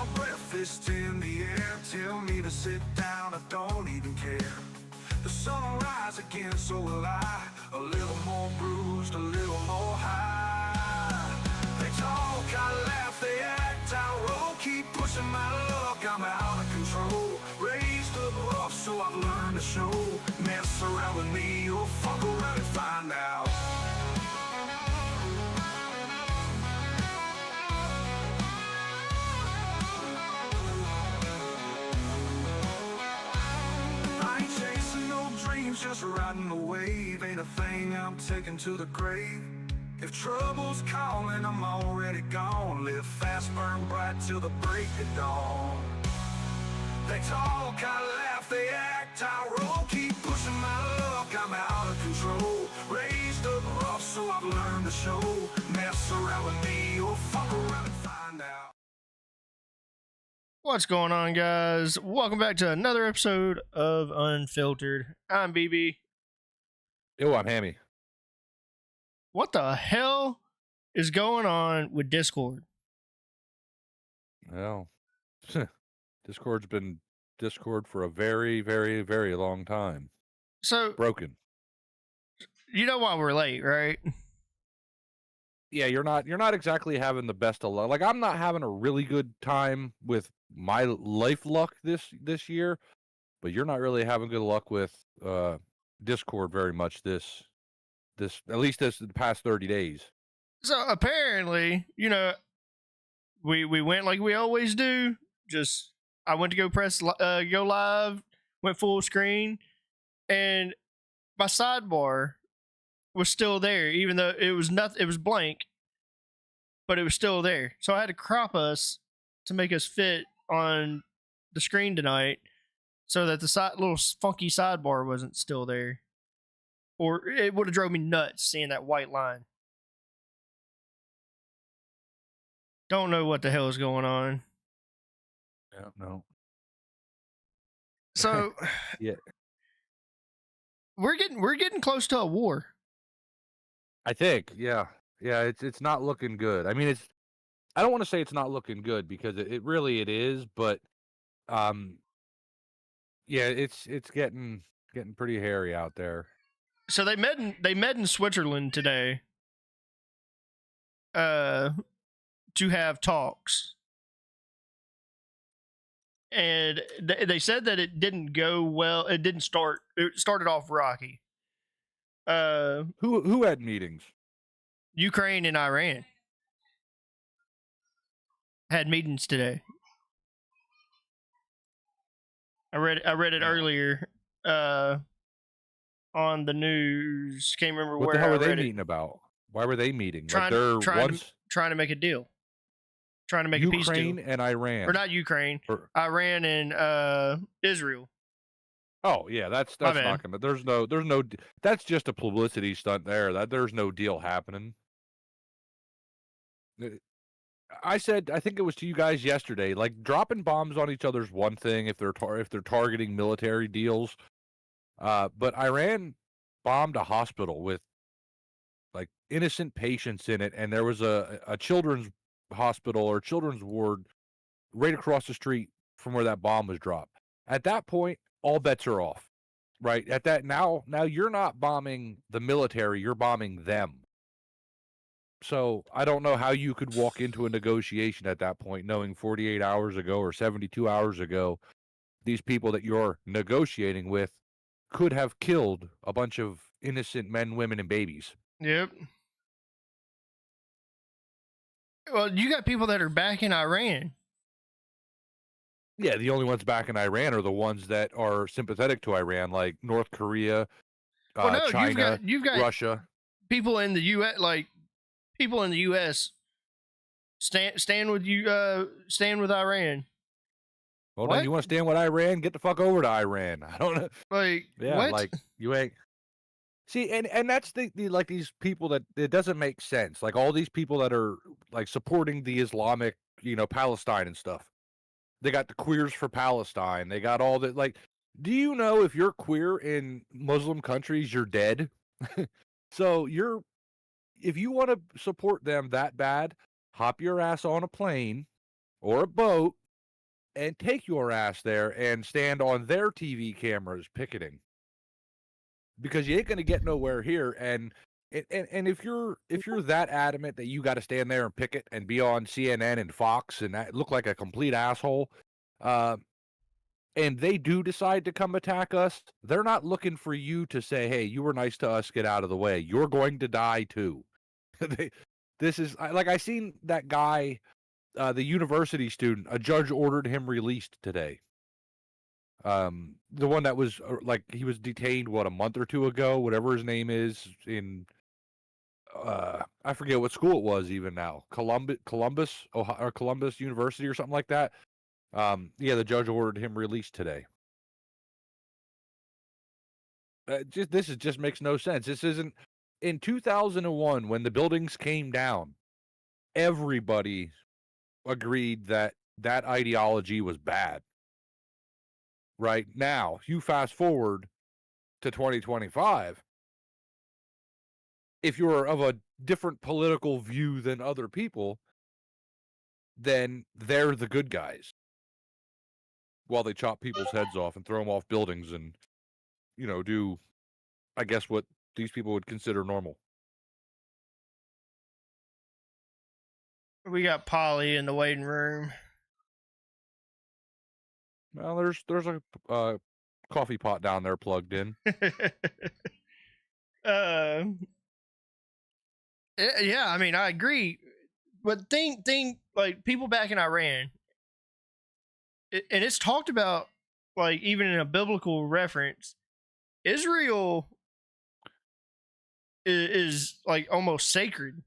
my breath is in the air. Tell me to sit down, I don't even care. The sun will rise again, so will I. A little more bruised, a little more high. They talk, I laugh, they act, I roll. Keep pushing my luck, I'm out of control. Raised up rough, so I've learned to show. Mess around with me, you'll fuck around and find out. Just riding the wave, ain't a thing I'm taking to the grave. If trouble's calling, I'm already gone. Live fast, burn bright till the break of dawn. They talk, I laugh, they act, I roll. Keep pushing my luck, I'm out of control. Raised up rough, so I've learned to show. Mess around with me, or fuck around and find out. What's going on, guys? Welcome back to another episode of Unfiltered. I'm BB. Yo, I'm Hammy. What the hell is going on with Discord? Well, Discord's been Discord for a very, very, very long time. So, Broken. you know why we're late, right? Yeah, you're not exactly having the best of luck. Like, I'm not having a really good time with my life luck this year, but you're not really having good luck with Discord very much this at least the past 30 days. So apparently, we went like we always do. Just I went to go press go live, went full screen, and my sidebar was still there, even though it was blank, but it was still there. So I had to crop us to make us fit on the screen tonight, so that the little funky sidebar wasn't still there, or it would have drove me nuts seeing that white line. Don't know what the hell is going on. Yeah, no. So yeah, we're getting close to a war. I think, yeah, it's not looking good. I mean, I don't want to say it's not looking good because it really is, but yeah, it's getting pretty hairy out there. So they met in Switzerland today, to have talks, and they said that it didn't go well. It didn't start. It started off rocky. Who had meetings? Ukraine and Iran had meetings today. I read it earlier on the news. Can't remember what where. The hell I were they read meeting about? Why were they meeting? Trying to make a deal. Trying to make a peace deal. Ukraine and Iran, or not Ukraine, Iran and Israel. Oh yeah, that's not gonna. There's no. That's just a publicity stunt there. There's no deal happening. I think it was to you guys yesterday. Like, dropping bombs on each other's one thing if they're targeting military deals, but Iran bombed a hospital with like innocent patients in it, and there was a children's hospital or children's ward right across the street from where that bomb was dropped. At that point, all bets are off, right? At that now you're not bombing the military, you're bombing them. So I don't know how you could walk into a negotiation at that point knowing 48 hours ago or 72 hours ago these people that you're negotiating with could have killed a bunch of innocent men, women, and babies. Yep. Well, you got people that are backing Iran. Yeah, the only ones backing Iran are the ones that are sympathetic to Iran, like North Korea, China, you've got Russia. People in the U.S., stand with you. Stand with Iran. Well, then you want to stand with Iran? Get the fuck over to Iran. I don't know. Like, yeah, what? Like, you ain't. See, and that's the like these people that it doesn't make sense. Like all these people that are like supporting the Islamic, Palestine and stuff. They got the Queers for Palestine. They got all that. Like, do you know if you're queer in Muslim countries, you're dead? So if you want to support them that bad, hop your ass on a plane or a boat and take your ass there and stand on their TV cameras picketing, because you ain't going to get nowhere here. And if you're that adamant that you got to stand there and picket and be on CNN and Fox and look like a complete asshole, and they do decide to come attack us, they're not looking for you to say, hey, you were nice to us, get out of the way. You're going to die too. This is like, I seen that guy, the university student, a judge ordered him released today. The one that was like, he was detained, what, a month or two ago, whatever his name is, in I forget what school it was even now, Columbus, Ohio, or Columbus University or something like that. Yeah, the judge ordered him released today. This just makes no sense. This isn't in 2001 when the buildings came down. Everybody agreed that ideology was bad. Right now, you fast forward to 2025. If you're of a different political view than other people, then they're the good guys. While they chop people's heads off and throw them off buildings and, do, I guess, what these people would consider normal. We got Polly in the waiting room. Well, there's a coffee pot down there plugged in. Yeah, I mean, I agree. But think like people back in Iran, and it's talked about, like, even in a biblical reference, Israel is like almost sacred.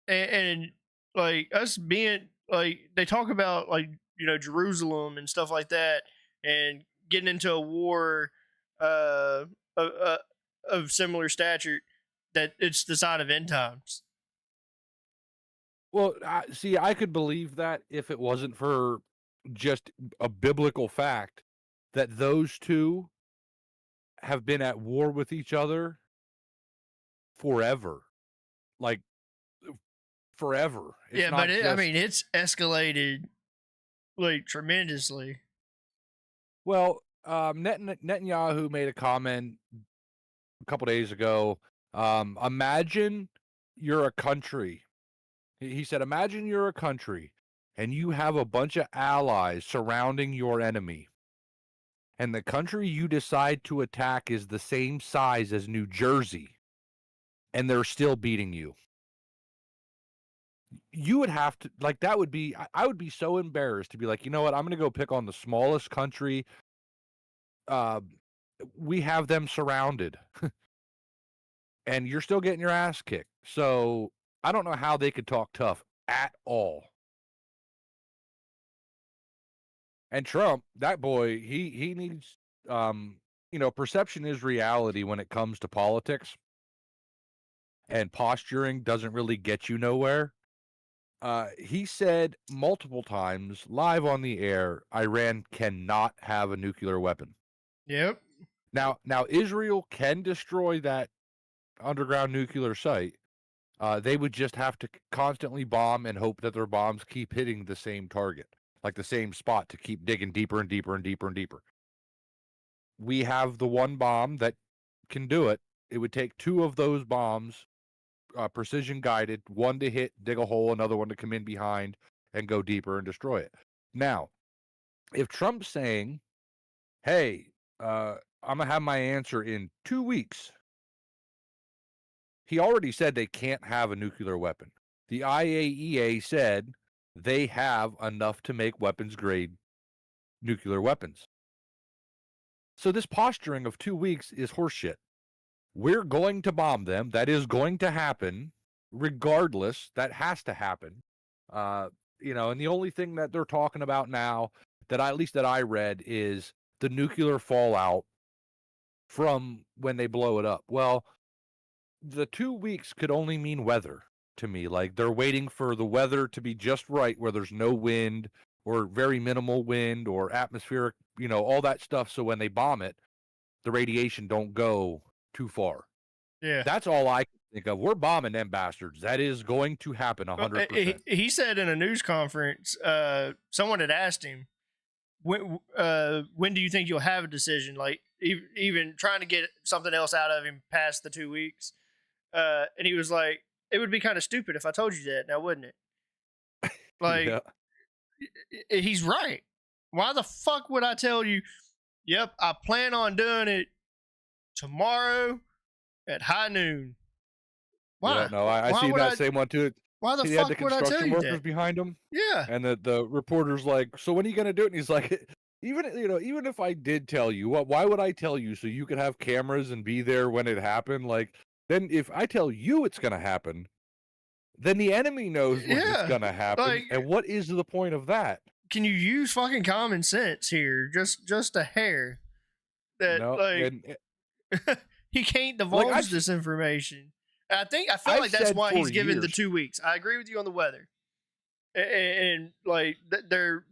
And like us being, like, they talk about, like, Jerusalem and stuff like that, and getting into a war of similar stature, that it's the sign of end times. Well, see, I could believe that if it wasn't for just a biblical fact that those two have been at war with each other forever. Like, forever. It's but I mean, it's escalated, like, tremendously. Well, Netanyahu made a comment a couple days ago. Imagine you're a country. He said, imagine you're a country and you have a bunch of allies surrounding your enemy. And the country you decide to attack is the same size as New Jersey. And they're still beating you. You would have to, like, that would be, I would be so embarrassed to be like, you know what, I'm going to go pick on the smallest country. We have them surrounded. And you're still getting your ass kicked. So I don't know how they could talk tough at all. And Trump, that boy, he needs, perception is reality when it comes to politics. And posturing doesn't really get you nowhere. He said multiple times live on the air, Iran cannot have a nuclear weapon. Yep. Now Israel can destroy that underground nuclear site. They would just have to constantly bomb and hope that their bombs keep hitting the same target, like the same spot, to keep digging deeper and deeper and deeper and deeper. We have the one bomb that can do it. It would take two of those bombs, precision guided, one to hit, dig a hole, another one to come in behind and go deeper and destroy it. Now, if Trump's saying, hey, I'm going to have my answer in 2 weeks, he already said they can't have a nuclear weapon. The IAEA said they have enough to make weapons-grade nuclear weapons. So this posturing of 2 weeks is horseshit. We're going to bomb them. That is going to happen. Regardless, that has to happen. And the only thing that they're talking about now, that I read, is the nuclear fallout from when they blow it up. Well, the 2 weeks could only mean weather to me. Like, they're waiting for the weather to be just right, where there's no wind or very minimal wind or atmospheric, all that stuff. So when they bomb it, the radiation don't go too far. Yeah. That's all I can think of. We're bombing them bastards. That is going to happen 100%. He said in a news conference, someone had asked him, when do you think you'll have a decision? Like, even trying to get something else out of him past the 2 weeks. And he was like, it would be kind of stupid if I told you that now, wouldn't it? Like, Yeah. He's right. Why the fuck would I tell you, yep, I plan on doing it tomorrow at high noon? Why? Yeah, no, I see that same one too. Why the He had fuck the would I tell construction you workers that? behind him, Yeah. and the reporter's like, "So when are you gonna do it?" And he's like, "Even even if I did tell you, why would I tell you so you could have cameras and be there when it happened? Like, then if I tell you it's gonna happen, then the enemy knows when it's gonna happen, Like, and what is the point of that?" Can you use fucking common sense here? Just a hair. That No, like he can't divulge this information. I feel like that's why he's given the 2 weeks. I agree with you on the weather, and like they're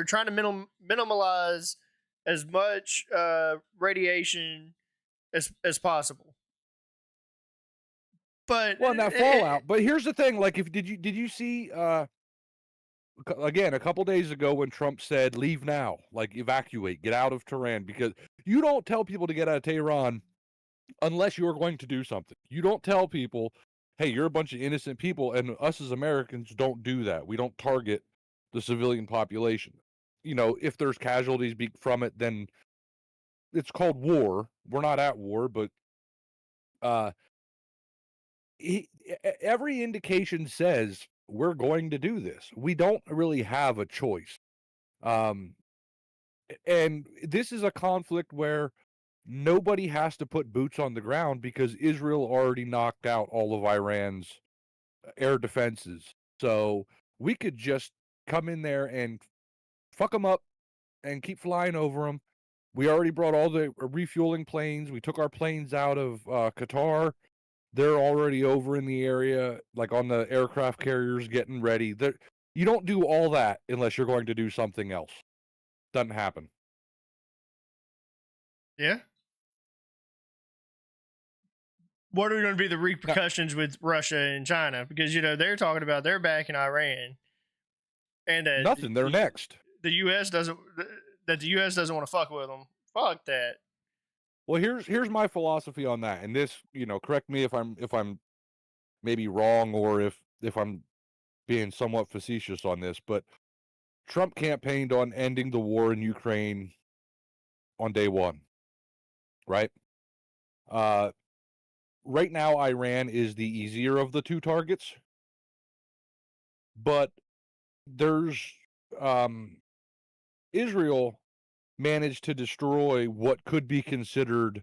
trying to minimize as much radiation as possible. But well, now fallout. But here's the thing: like, did you see? Again, a couple days ago when Trump said, "Leave now, like evacuate, get out of Tehran," because you don't tell people to get out of Tehran unless you're going to do something. You don't tell people, "Hey, you're a bunch of innocent people," and us as Americans don't do that. We don't target the civilian population. If there's casualties from it, then it's called war. We're not at war, but every indication says we're going to do this. We don't really have a choice. And this is a conflict where nobody has to put boots on the ground because Israel already knocked out all of Iran's air defenses. So we could just come in there and fuck them up and keep flying over them. We already brought all the refueling planes. We took our planes out of Qatar. They're already over in the area, like on the aircraft carriers getting ready. You don't do all that unless you're going to do something else. Doesn't happen. Yeah. What are going to be the repercussions with Russia and China? Because, they're talking about they're backing Iran. And nothing. They're next. The U.S. doesn't want to fuck with them. Fuck that. Well, here's my philosophy on that, and this, correct me if I'm maybe wrong or if I'm being somewhat facetious on this, but Trump campaigned on ending the war in Ukraine on day one, right? Right now, Iran is the easier of the two targets, but there's Israel managed to destroy what could be considered,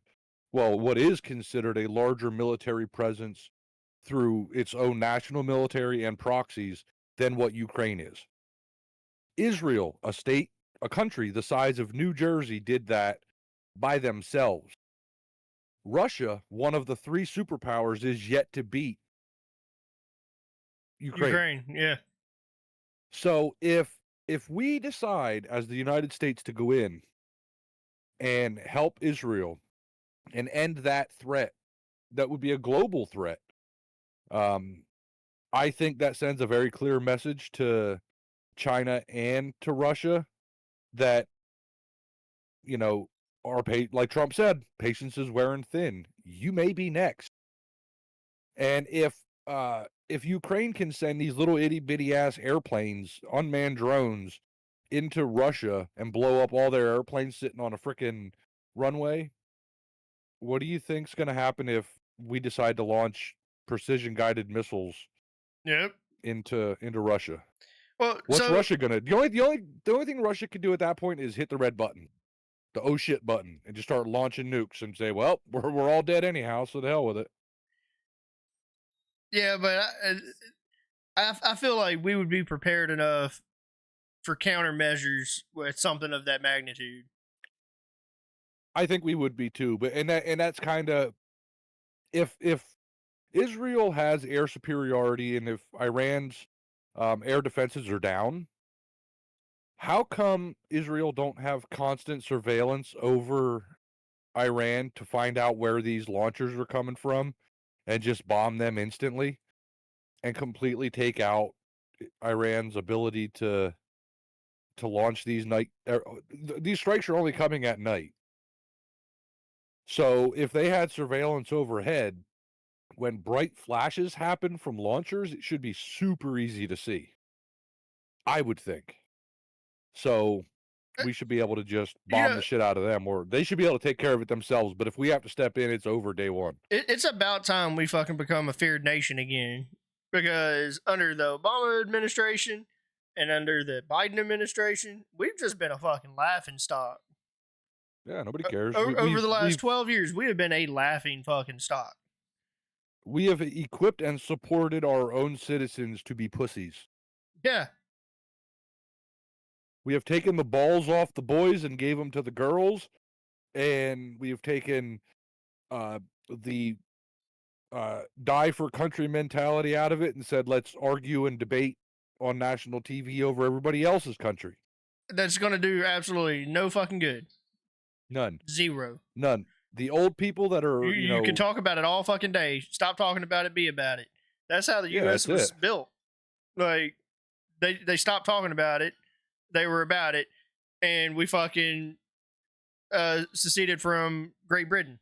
what is considered a larger military presence through its own national military and proxies than what Ukraine is. Israel, a country the size of New Jersey, did that by themselves. Russia, one of the three superpowers, is yet to beat Ukraine. Yeah. So if we decide as the United States to go in and help Israel and end that threat, that would be a global threat. I think that sends a very clear message to China and to Russia that, like Trump said, patience is wearing thin. You may be next. And if Ukraine can send these little itty bitty ass airplanes, unmanned drones, into Russia and blow up all their airplanes sitting on a freaking runway, what do you think's going to happen if we decide to launch precision guided missiles into Russia? Well, what's Russia gonna? The only thing Russia can do at that point is hit the red button, the oh shit button, and just start launching nukes and say, "Well, we're all dead anyhow, so the hell with it." Yeah, but I feel like we would be prepared enough for countermeasures with something of that magnitude. I think we would be too, but that's kind of if Israel has air superiority and if Iran's air defenses are down, how come Israel don't have constant surveillance over Iran to find out where these launchers are coming from and just bomb them instantly and completely take out Iran's ability to launch these these strikes are only coming at night. So if they had surveillance overhead, when bright flashes happen from launchers, it should be super easy to see, I would think. So we should be able to just bomb the shit out of them, or they should be able to take care of it themselves. But if we have to step in, it's over day one. It's about time we fucking become a feared nation again. Because under the Obama administration and under the Biden administration, we've just been a fucking laughing stock. Yeah, nobody cares. Over the last 12 years, we have been a laughing fucking stock. We have equipped and supported our own citizens to be pussies. Yeah. We have taken the balls off the boys and gave them to the girls, and we have taken the die for country mentality out of it and said, let's argue and debate on national TV over everybody else's country. That's going to do absolutely no fucking good. None. Zero. None. The old people that are, you can talk about it all fucking day. Stop talking about it, be about it. That's how the U.S. was built. Like, they stopped talking about it. They were about it. And we fucking seceded from Great Britain.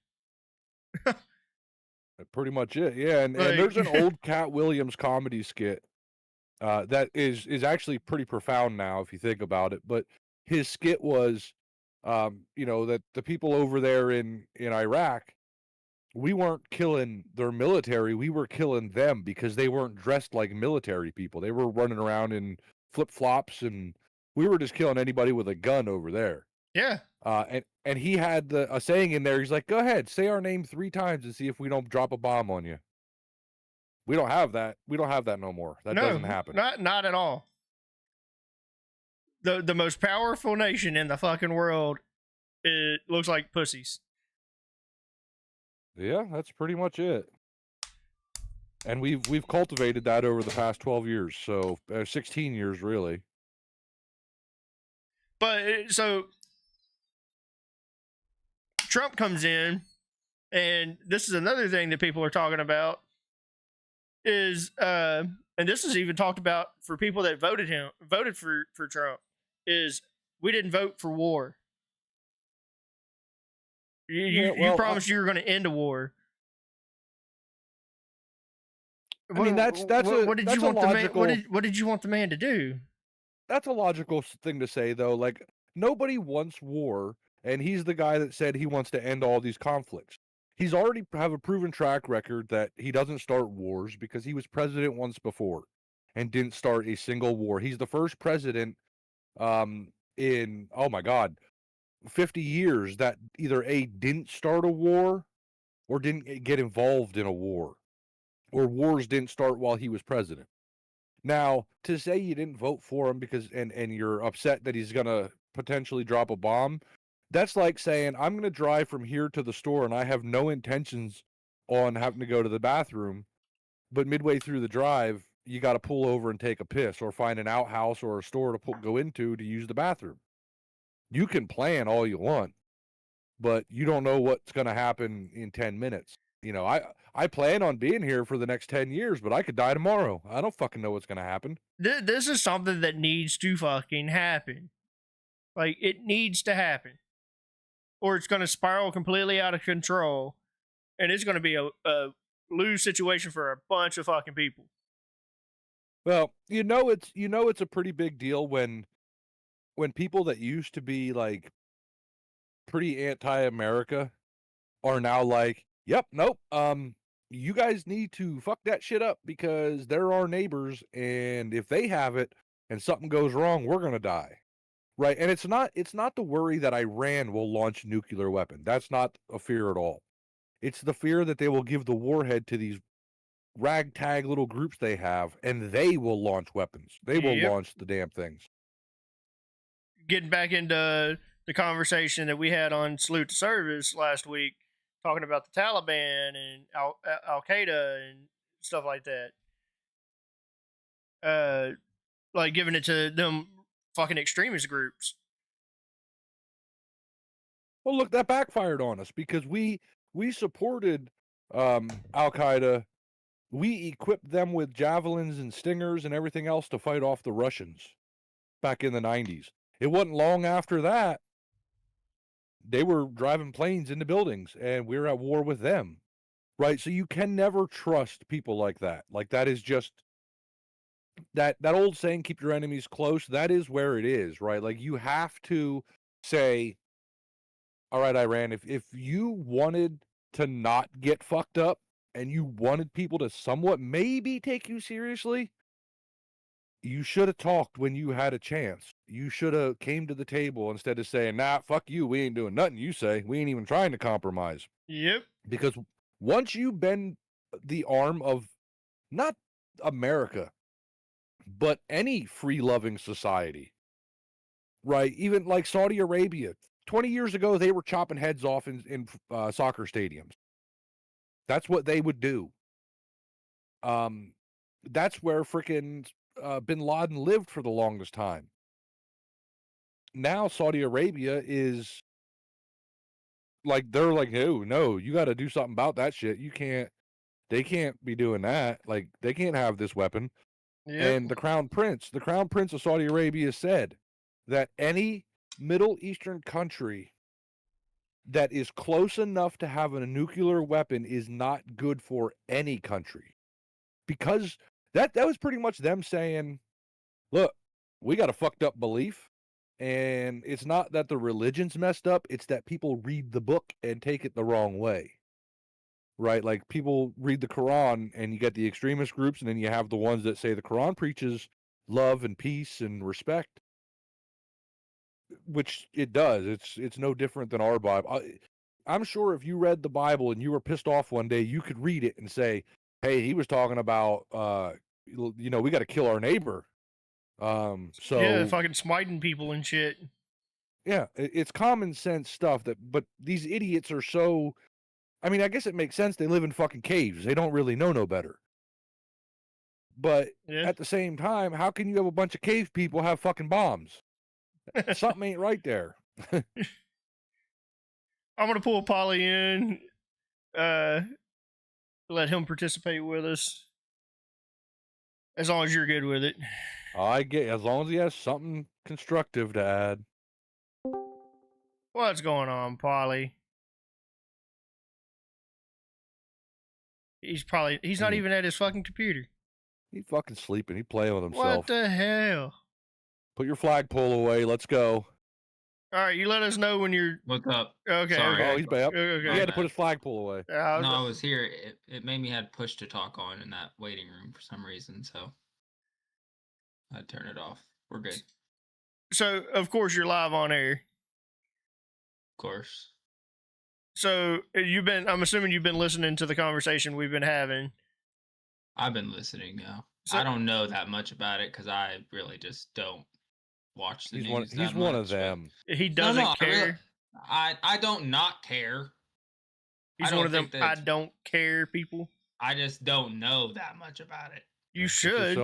Pretty much it, yeah. And there's an old Cat Williams comedy skit that is actually pretty profound now if you think about it. But his skit was, that the people over there in Iraq, we weren't killing their military, we were killing them because they weren't dressed like military people. They were running around in flip-flops, and we were just killing anybody with a gun over there. Yeah. And he had a saying in there. He's like, go ahead, say our name 3 times and see if we don't drop a bomb on you. We don't have that. We don't have that no more. That doesn't happen. Not at all. The most powerful nation in the fucking world, it looks like pussies. Yeah, that's pretty much it. And we've cultivated that over the past 12 years, so 16 years really. But so Trump comes in, and this is another thing that people are talking about is, and this is even talked about for people that voted for Trump, is we didn't vote for war. You promised you were going to end a war. I mean, what did you want the man to do? That's a logical thing to say, though. Like, nobody wants war, and he's the guy that said he wants to end all these conflicts. He's already have a proven track record that he doesn't start wars because he was president once before and didn't start a single war. He's the first president in, oh my God, 50 years that either A, didn't start a war or didn't get involved in a war, or wars didn't start while he was president. Now, to say you didn't vote for him because and you're upset that he's going to potentially drop a bomb, that's like saying, I'm going to drive from here to the store and I have no intentions on having to go to the bathroom, but midway through the drive, you got to pull over and take a piss or find an outhouse or a store to go into to use the bathroom. You can plan all you want, but you don't know what's going to happen in 10 minutes. I plan on being here for the next 10 years, but I could die tomorrow. I don't fucking know what's going to happen. This is something that needs to fucking happen. Like, it needs to happen. Or it's going to spiral completely out of control, and it's going to be a lose situation for a bunch of fucking people. Well, it's a pretty big deal when people that used to be like pretty anti-America are now like, yep, nope, you guys need to fuck that shit up because they're our neighbors, and if they have it and something goes wrong, we're gonna die. Right? And it's not the worry that Iran will launch a nuclear weapon. That's not a fear at all. It's the fear that they will give the warhead to these ragtag little groups they have, and they will launch weapons. They will launch the damn things. Getting back into the conversation that we had on Salute to Service last week, talking about the Taliban and Al-Qaeda and stuff like that. Like giving it to them fucking extremist groups. Well, look, that backfired on us because we supported Al Qaeda. We equipped them with javelins and stingers and everything else to fight off the Russians back in the 90s. It wasn't long after that they were driving planes into buildings, and we were at war with them, right? So you can never trust people like that. Like, that is just that old saying, keep your enemies close. That is where it is, right? Like, you have to say, all right, Iran, if you wanted to not get fucked up and you wanted people to somewhat maybe take you seriously, you should have talked when you had a chance. You should have came to the table instead of saying, nah, fuck you, we ain't doing nothing you say. We ain't even trying to compromise. Yep. Because once you bend the arm of not America, but any free-loving society, right? Even like Saudi Arabia, 20 years ago, they were chopping heads off in soccer stadiums. That's what they would do. That's where frickin' Bin Laden lived for the longest time. Now Saudi Arabia is like, they're like, no, you got to do something about that shit. They can't be doing that. Like, they can't have this weapon. Yep. And the Crown Prince of Saudi Arabia said that any Middle Eastern country that is close enough to have a nuclear weapon is not good for any country. Because that was pretty much them saying, look, we got a fucked up belief, and it's not that the religion's messed up, it's that people read the book and take it the wrong way. Right? Like, people read the Quran, and you get the extremist groups, and then you have the ones that say the Quran preaches love and peace and respect, which it does. It's no different than our Bible. I'm sure if you read the Bible and you were pissed off one day, you could read it and say, hey, he was talking about, we got to kill our neighbor. So yeah, fucking smiting people and shit. Yeah, it's common sense stuff but these idiots are so. I mean, I guess it makes sense. They live in fucking caves. They don't really know no better. But at the same time, how can you have a bunch of cave people have fucking bombs? Something ain't right there. I'm gonna pull Polly in. Let him participate with us. As long as you're good with it. I get, as long as he has something constructive to add. What's going on, Polly? He's not even at his fucking computer. He's fucking sleeping. He's playing with himself. What the hell? Put your flagpole away. Let's go. All right, you let us know when you're. What's up? Okay. Sorry. Okay. Oh, he's back. Okay. He had to put his flagpole away. I was here. It made me had push to talk on in that waiting room for some reason, so I'd turn it off. We're good. So, of course, you're live on air. Of course. So, I'm assuming you've been listening to the conversation we've been having. I've been listening now. So, I don't know that much about it because I really just don't watch the news. He's one of them. He doesn't care. I don't not care. He's one of them I don't care people. I just don't know that much about it. You should.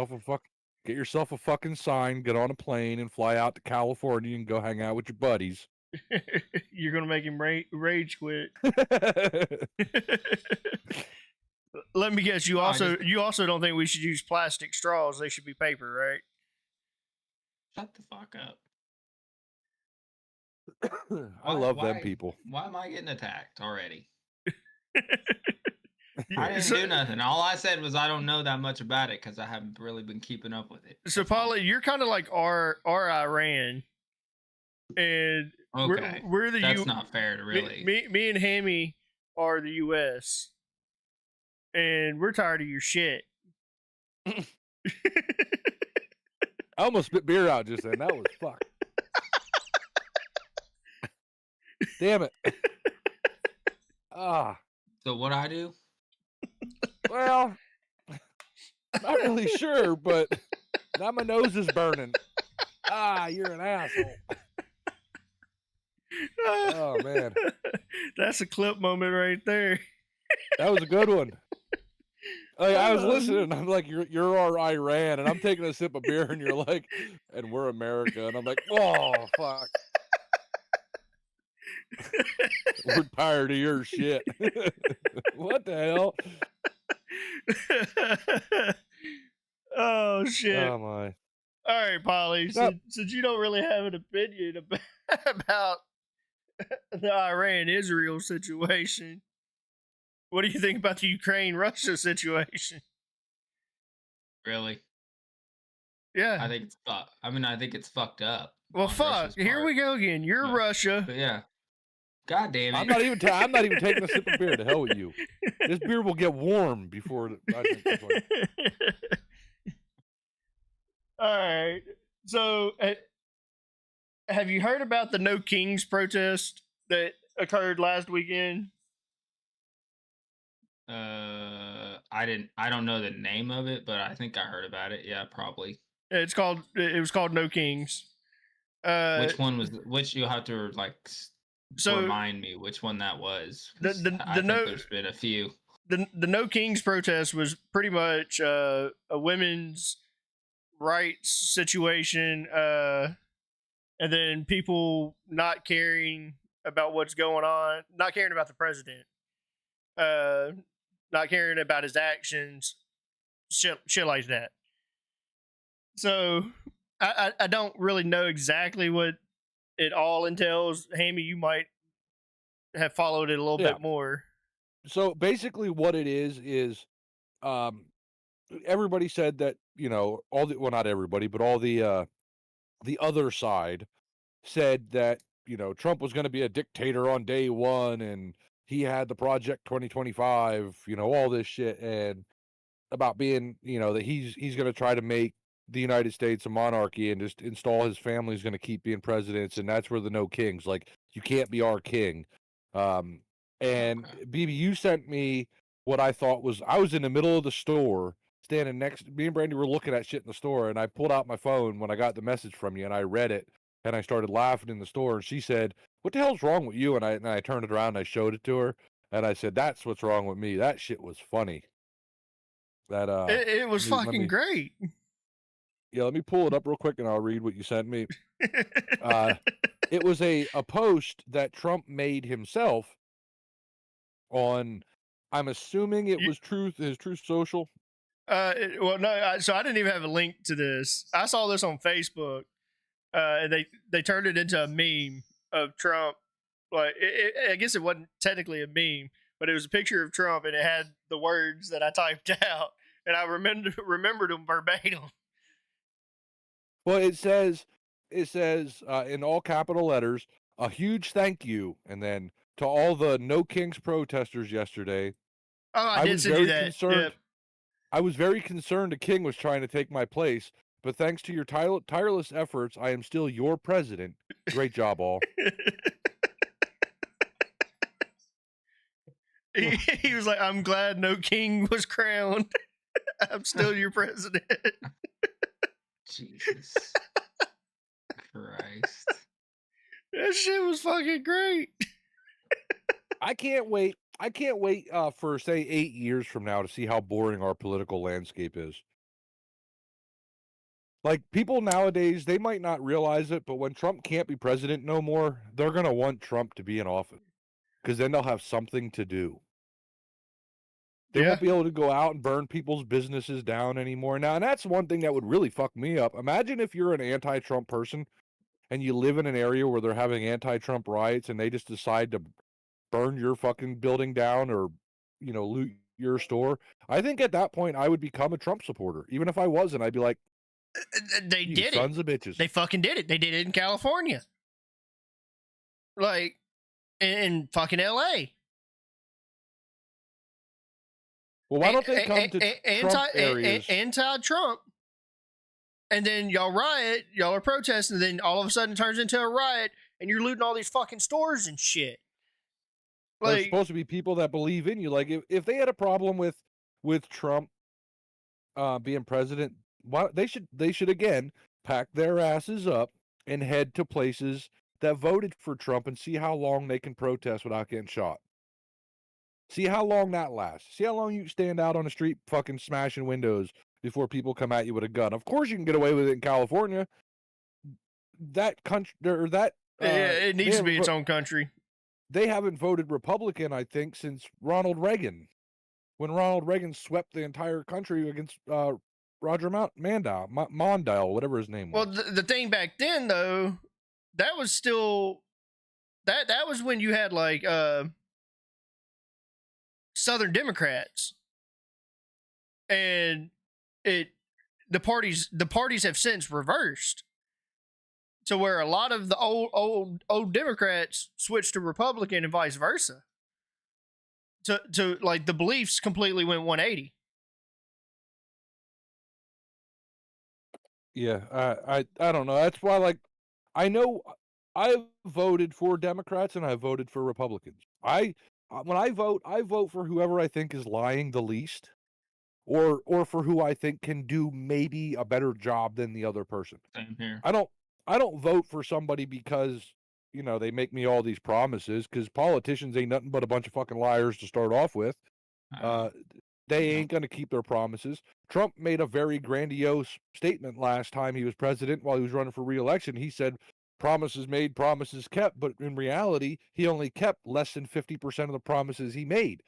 Get yourself a fucking sign, get on a plane, and fly out to California and go hang out with your buddies. You're gonna make him rage quit. Let me guess. You also don't think we should use plastic straws? They should be paper, right? Shut the fuck up. I love them people. Why am I getting attacked already? I didn't do nothing. All I said was I don't know that much about it because I haven't really been keeping up with it. So, Polly, you're kind of like our Iran, and okay, we're the that's not fair to really. Me and Hammy are the U.S. and we're tired of your shit. I almost spit beer out just then. That was fuck. Damn it. So what I do? Well, not really sure, but now my nose is burning. You're an asshole. Oh, man. That's a clip moment right there. That was a good one. I was listening, I'm like, you're our Iran, and I'm taking a sip of beer, and you're like, and we're America, and I'm like, oh, fuck. We're tired of your shit. What the hell? Oh shit! Oh my. All right, Polly. Yep. Since you don't really have an opinion about the Iran-Israel situation, what do you think about the Ukraine-Russia situation? Really? Yeah. I think it's I think it's fucked up. Well, on fuck. Russia's Here part. we go again. You're Yeah. Russia. But yeah. God damn it. I'm not even taking a sip of beer. To hell with you. This beer will get warm before I drink this one. All right. So, have you heard about the No Kings protest that occurred last weekend? I don't know the name of it, but I think I heard about it. Yeah, probably. It was called No Kings. Which one was which? You'll have to remind me which one that was. The I think no there's been a few. the No Kings protest was pretty much a women's rights situation, and then people not caring about what's going on, not caring about the president, not caring about his actions, shit like that. So I don't really know exactly what it all entails. Hammy, you might have followed it a little bit more. So basically what it is everybody said that, not everybody, but all the other side said that, Trump was going to be a dictator on day one and he had the Project 2025, all this shit, and about being, that he's going to try to make the United States a monarchy and just install his family's going to keep being presidents, and that's where the No Kings, like, you can't be our king. And BB, you sent me what I thought was, I was in the middle of the store standing next, me and Brandy were looking at shit in the store, and I pulled out my phone when I got the message from you, and I read it, and I started laughing in the store, and she said, "What the hell's wrong with you?" And I turned it around and I showed it to her, and I said, "That's what's wrong with me." That shit was funny. That it was fucking great. Yeah, let me pull it up real quick and I'll read what you sent me. It was a post that Trump made himself on, I'm assuming it was his Truth Social. Well, no, so I didn't even have a link to this. I saw this on Facebook, and they turned it into a meme of Trump. Like, I guess it wasn't technically a meme, but it was a picture of Trump, and it had the words that I typed out, and I remembered them verbatim. Well, it says in all capital letters, a huge thank you, and then to all the No Kings protesters yesterday. Oh, I did see that. Yep. I was very concerned a king was trying to take my place, but thanks to your tireless efforts, I am still your president. Great job, all. He was like, "I'm glad no king was crowned. I'm still your president." Jesus Christ. That shit was fucking great. I can't wait for, say, 8 years from now to see how boring our political landscape is. Like, people nowadays, they might not realize it, but when Trump can't be president no more, they're going to want Trump to be in office, because then they'll have something to do. They won't be able to go out and burn people's businesses down anymore now. And that's one thing that would really fuck me up. Imagine if you're an anti-Trump person and you live in an area where they're having anti-Trump riots and they just decide to burn your fucking building down or, loot your store. I think at that point I would become a Trump supporter. Even if I wasn't, I'd be like, they did sons of bitches. They fucking did it. They did it in California. Like, in fucking LA. Well, why don't they come to Trump areas? Anti-Trump. And then y'all riot, y'all are protesting, and then all of a sudden it turns into a riot, and you're looting all these fucking stores and shit. Like, there's supposed to be people that believe in you. Like, if they had a problem with Trump being president, they should again pack their asses up and head to places that voted for Trump and see how long they can protest without getting shot. See how long that lasts. See how long you stand out on the street fucking smashing windows before people come at you with a gun. Of course you can get away with it in California. That country, or that... it needs to be its own country. they haven't voted Republican, I think, since Ronald Reagan, when Ronald Reagan swept the entire country against Roger Mondale, whatever his name was. Well, the thing back then, though, that was still that was when you had like Southern Democrats, and the parties have since reversed to where a lot of the old Democrats switched to Republican and vice versa. To like the beliefs completely went 180. Yeah, I don't know. That's why, like, I know I voted for Democrats and I voted for Republicans. When I vote for whoever I think is lying the least, or for who I think can do maybe a better job than the other person. Same here. I don't vote for somebody because, you know, they make me all these promises, because politicians ain't nothing but a bunch of fucking liars to start off with. They ain't going to keep their promises. Trump made a very grandiose statement last time he was president while he was running for re-election. He said, promises made, promises kept. But in reality, he only kept less than 50% of the promises he made.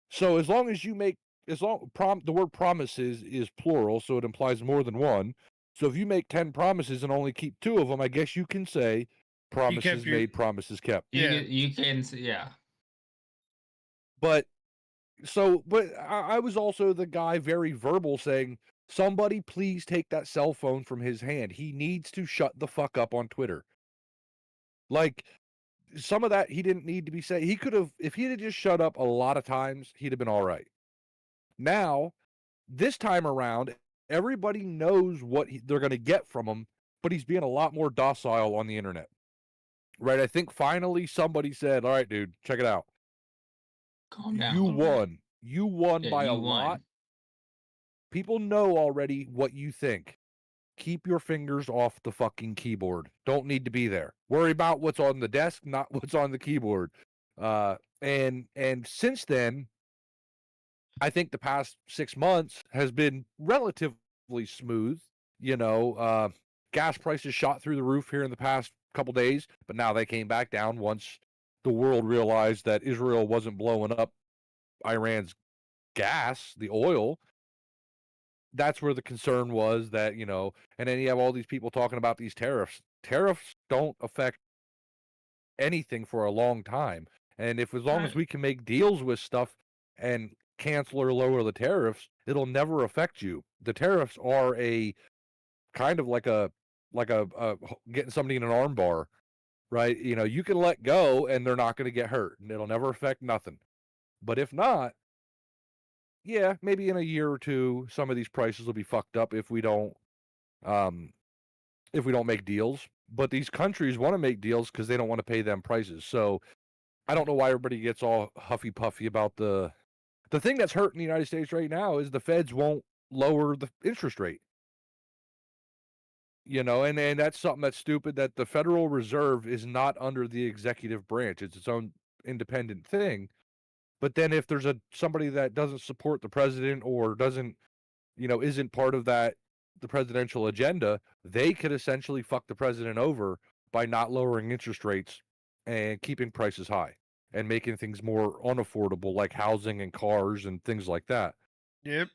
So as long as you make, the word promises is plural, so it implies more than one. So if you make 10 promises and only keep 2 of them, I guess you can say promises made, promises kept. You can, yeah. But I was also the guy very verbal saying, somebody please take that cell phone from his hand. He needs to shut the fuck up on Twitter. Like, some of that he didn't need to be saying. He could have, if he had just shut up a lot of times, he'd have been all right. Now, this time around, everybody knows what they're going to get from him, but he's being a lot more docile on the internet. Right? I think finally somebody said, all right, dude, check it out. Calm down. You won. You won by a lot. People know already what you think. Keep your fingers off the fucking keyboard. Don't need to be there. Worry about what's on the desk, not what's on the keyboard. And since then, I think the past 6 months has been relatively smooth. You know, gas prices shot through the roof here in the past couple days, but now they came back down once the world realized that Israel wasn't blowing up Iran's gas, the oil. That's where the concern was that, you know, and then you have all these people talking about these tariffs. Tariffs don't affect anything for a long time. And if, as long as we can make deals with stuff and cancel or lower the tariffs, it'll never affect you. The tariffs are a kind of like a getting somebody in an arm bar, right? You know, you can let go and they're not going to get hurt and it'll never affect nothing. But if not, yeah, maybe in a year or two, some of these prices will be fucked up if we don't make deals. But these countries want to make deals because they don't want to pay them prices. So I don't know why everybody gets all huffy puffy about the thing that's hurting the United States right now is the feds won't lower the interest rate. You know, and that's something that's stupid, that the Federal Reserve is not under the executive branch. It's its own independent thing. But then if there's somebody that doesn't support the president or doesn't, you know, isn't part of the presidential agenda, they could essentially fuck the president over by not lowering interest rates and keeping prices high and making things more unaffordable, like housing and cars and things like that. Yep.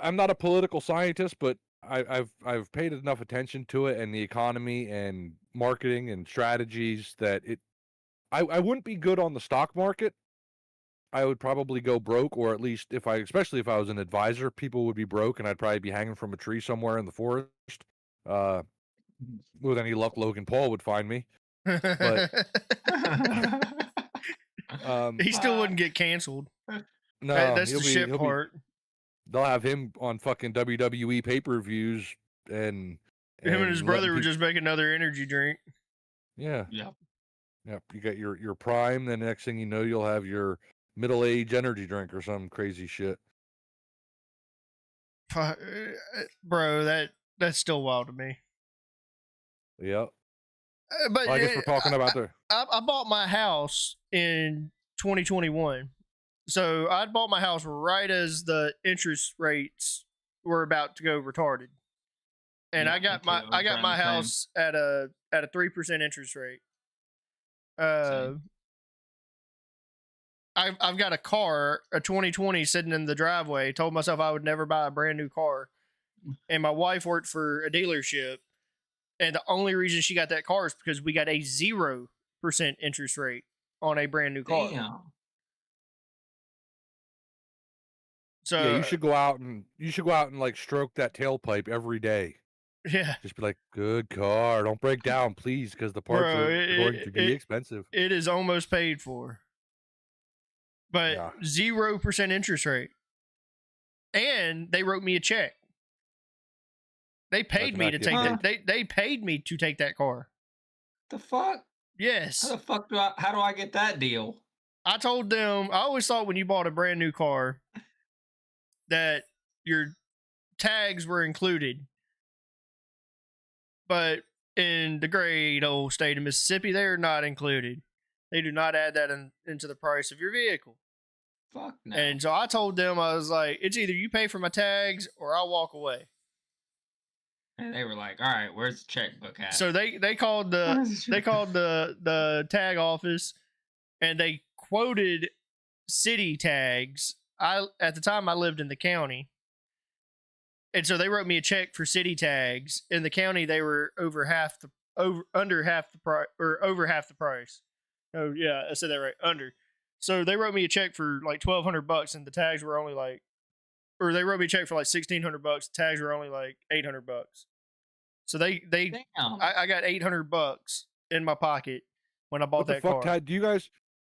I'm not a political scientist, but I've paid enough attention to it and the economy and marketing and strategies that I wouldn't be good on the stock market. I would probably go broke, or at least especially if I was an advisor, people would be broke and I'd probably be hanging from a tree somewhere in the forest. With any luck, Logan Paul would find me. But he still wouldn't get canceled. No, that's the shit part. They'll have him on fucking WWE pay-per-views and him and his brother would just make another energy drink. Yeah. Yep. Yep. You got your prime, then the next thing you know, you'll have your middle-age energy drink or some crazy shit. Bro, that's still wild to me. Yep. But I guess we're talking about I bought my house in 2021. So I bought my house right as the interest rates were about to go retarded, and I got my house at a 3% interest rate. I've got a car, a 2020, sitting in the driveway. Told myself I would never buy a brand new car, and my wife worked for a dealership, and the only reason she got that car is because we got a 0% interest rate on a brand new car. Damn. So Yeah, you should go out and like stroke that tailpipe every day. yeah, Just be like, good car, don't break down, please, because the parts Bro, are going to be expensive. it is almost paid for, but Yeah. 0% interest rate, and they wrote me a check. They paid That's me not to getting take that. They paid me to take that car. The fuck? Yes. How the fuck how do I get that deal? I told them, I always thought when you bought a brand new car that your tags were included. But in the great old state of Mississippi, they're not included. They do not add that into the price of your vehicle. Fuck no. And so I told them, I was like, it's either you pay for my tags or I'll walk away. And they were like, all right, where's the checkbook at? So they called the tag office, and they quoted city tags. At the time I lived in the county, and so they wrote me a check for city tags. In the county, they were under half the price. Oh yeah, I said that right, under. So they wrote me a check for like $1,200, and the tags were only like, or they wrote me a check for like $1,600. The tags were only like $800. So they Damn. I got $800 in my pocket when I bought What the that fuck car. tag?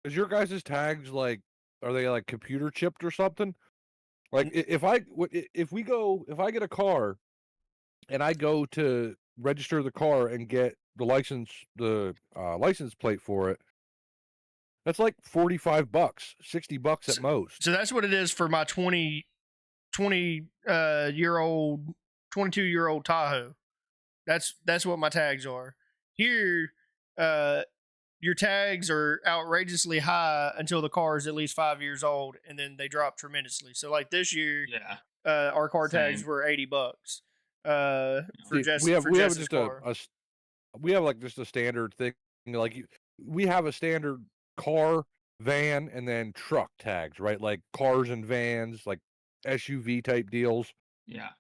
Is your guys' tags like, are they like computer chipped or something? Like if I get a car and I go to register the car and get the license plate for it, that's like $45, $60 at most. So that's what it is for my 22-year-old Tahoe. That's what my tags are. Here, your tags are outrageously high until the car is at least 5 years old, and then they drop tremendously. So like this year, Yeah. our car tags Same. were $80 for See, Jess. we have Jess's just car. we have like just a standard thing. Like we have a standard car, van, and then truck tags, right? Like cars and vans, like SUV type deals. Yeah.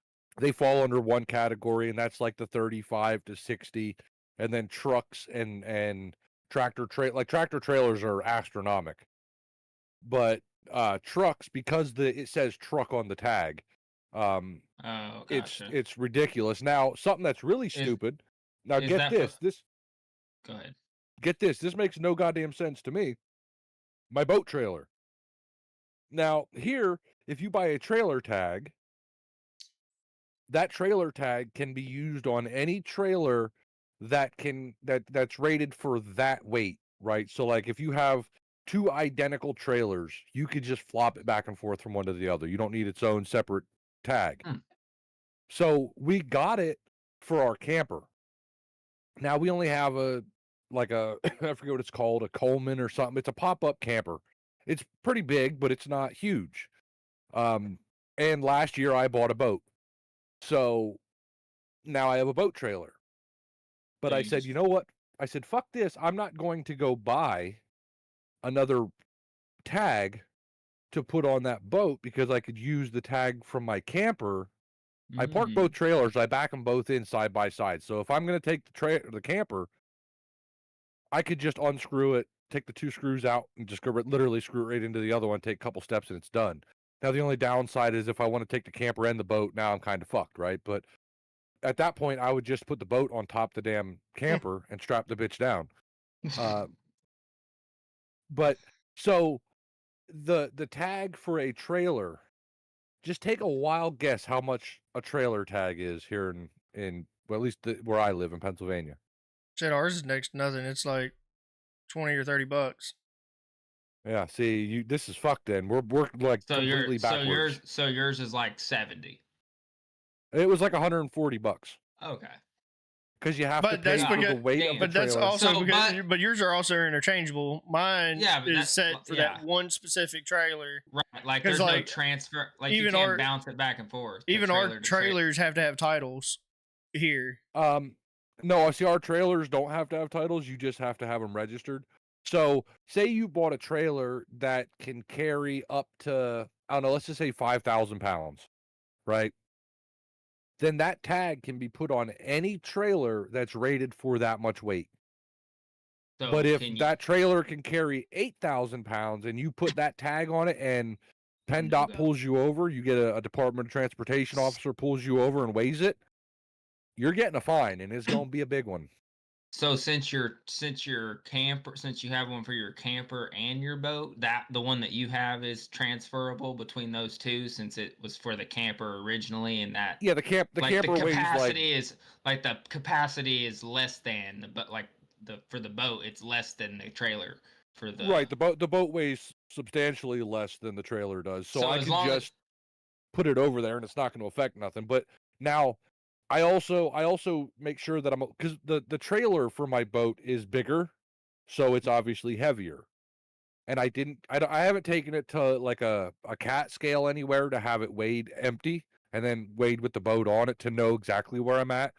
They fall under one category, and that's like the 35 to 60, and then trucks and tractor trailers are astronomical. But trucks, because it says truck on the tag, Oh, gotcha. it's ridiculous. Now, something that's really stupid. Now is get that this. Go ahead. Get this. This makes no goddamn sense to me. My boat trailer. Now, here, if you buy a trailer tag, that trailer tag can be used on any trailer that's rated for that weight, right? So like if you have two identical trailers, you could just flop it back and forth from one to the other. You don't need its own separate tag. So we got it for our camper. Now we only have I forget what it's called, a Coleman or something. It's a pop-up camper. It's pretty big, but it's not huge. And last year I bought a boat. So now I have a boat trailer. But I said, you know what? I said, fuck this. I'm not going to go buy another tag to put on that boat because I could use the tag from my camper. I park both trailers. I back them both in side by side. So if I'm going to take the camper, I could just unscrew it, take the two screws out, and just go literally screw it right into the other one, take a couple steps, and it's done. Now, the only downside is if I want to take the camper and the boat, now I'm kind of fucked, right? But at that point, I would just put the boat on top of the damn camper and strap the bitch down. But so the tag for a trailer, just take a wild guess how much a trailer tag is here in well, at least where I live in Pennsylvania. Said ours is next to nothing. It's like $20 or $30. Yeah, see, this is fucked. Then we're like completely backwards. So yours is like 70. It was like $140. Okay. Because you have to But pay that's for the because, weight of the but that's trailer. also So, because, but- but yours are also interchangeable. Mine Yeah, but is set for that yeah. one specific trailer. Right. Like 'Cause, there's no like, transfer. Like even you can't our- bounce it back and forth. the Even our trailer to trailer. trailers have to have titles here. No, I see our trailers don't have to have titles. You just have to have them registered. So say you bought a trailer that can carry up to, I don't know, let's just say 5,000 pounds, right? Then that tag can be put on any trailer that's rated for that much weight. So But if can you, that trailer can carry 8,000 pounds and you put that tag on it and PennDOT go. pulls you over, you get a Department of Transportation officer pulls you over and weighs it, you're getting a fine, and it's going to be a big one. So since you have one for your camper and your boat, that the one that you have is transferable between those two, since it was for the camper originally, and that Yeah, the camper weighs like, the capacity is less than for the boat, it's less than the trailer for the right, the boat weighs substantially less than the trailer does. So I as can long as just put it over there and it's not going to affect nothing. But now I also make sure that because the trailer for my boat is bigger, so it's obviously heavier. And I haven't taken it to like a cat scale anywhere to have it weighed empty and then weighed with the boat on it to know exactly where I'm at.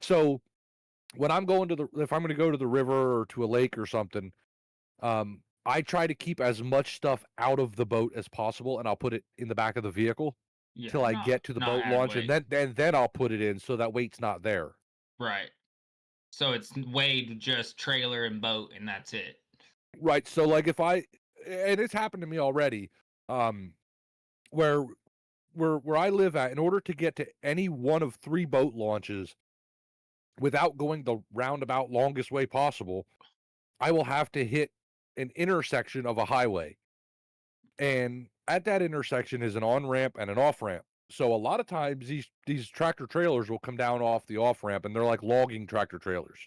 So when I'm going if I'm going to go to the river or to a lake or something, I try to keep as much stuff out of the boat as possible, and I'll put it in the back of the vehicle till I get to the boat add launch, and weight. then I'll put it in so that weight's not there. Right. So it's weighed just trailer and boat, and that's it. Right. So like and it's happened to me already, where I live at, in order to get to any one of 3 boat launches without going the roundabout longest way possible, I will have to hit an intersection of a highway. And at that intersection is an on-ramp and an off-ramp. So a lot of times these tractor trailers will come down off the off-ramp, and they're like logging tractor trailers.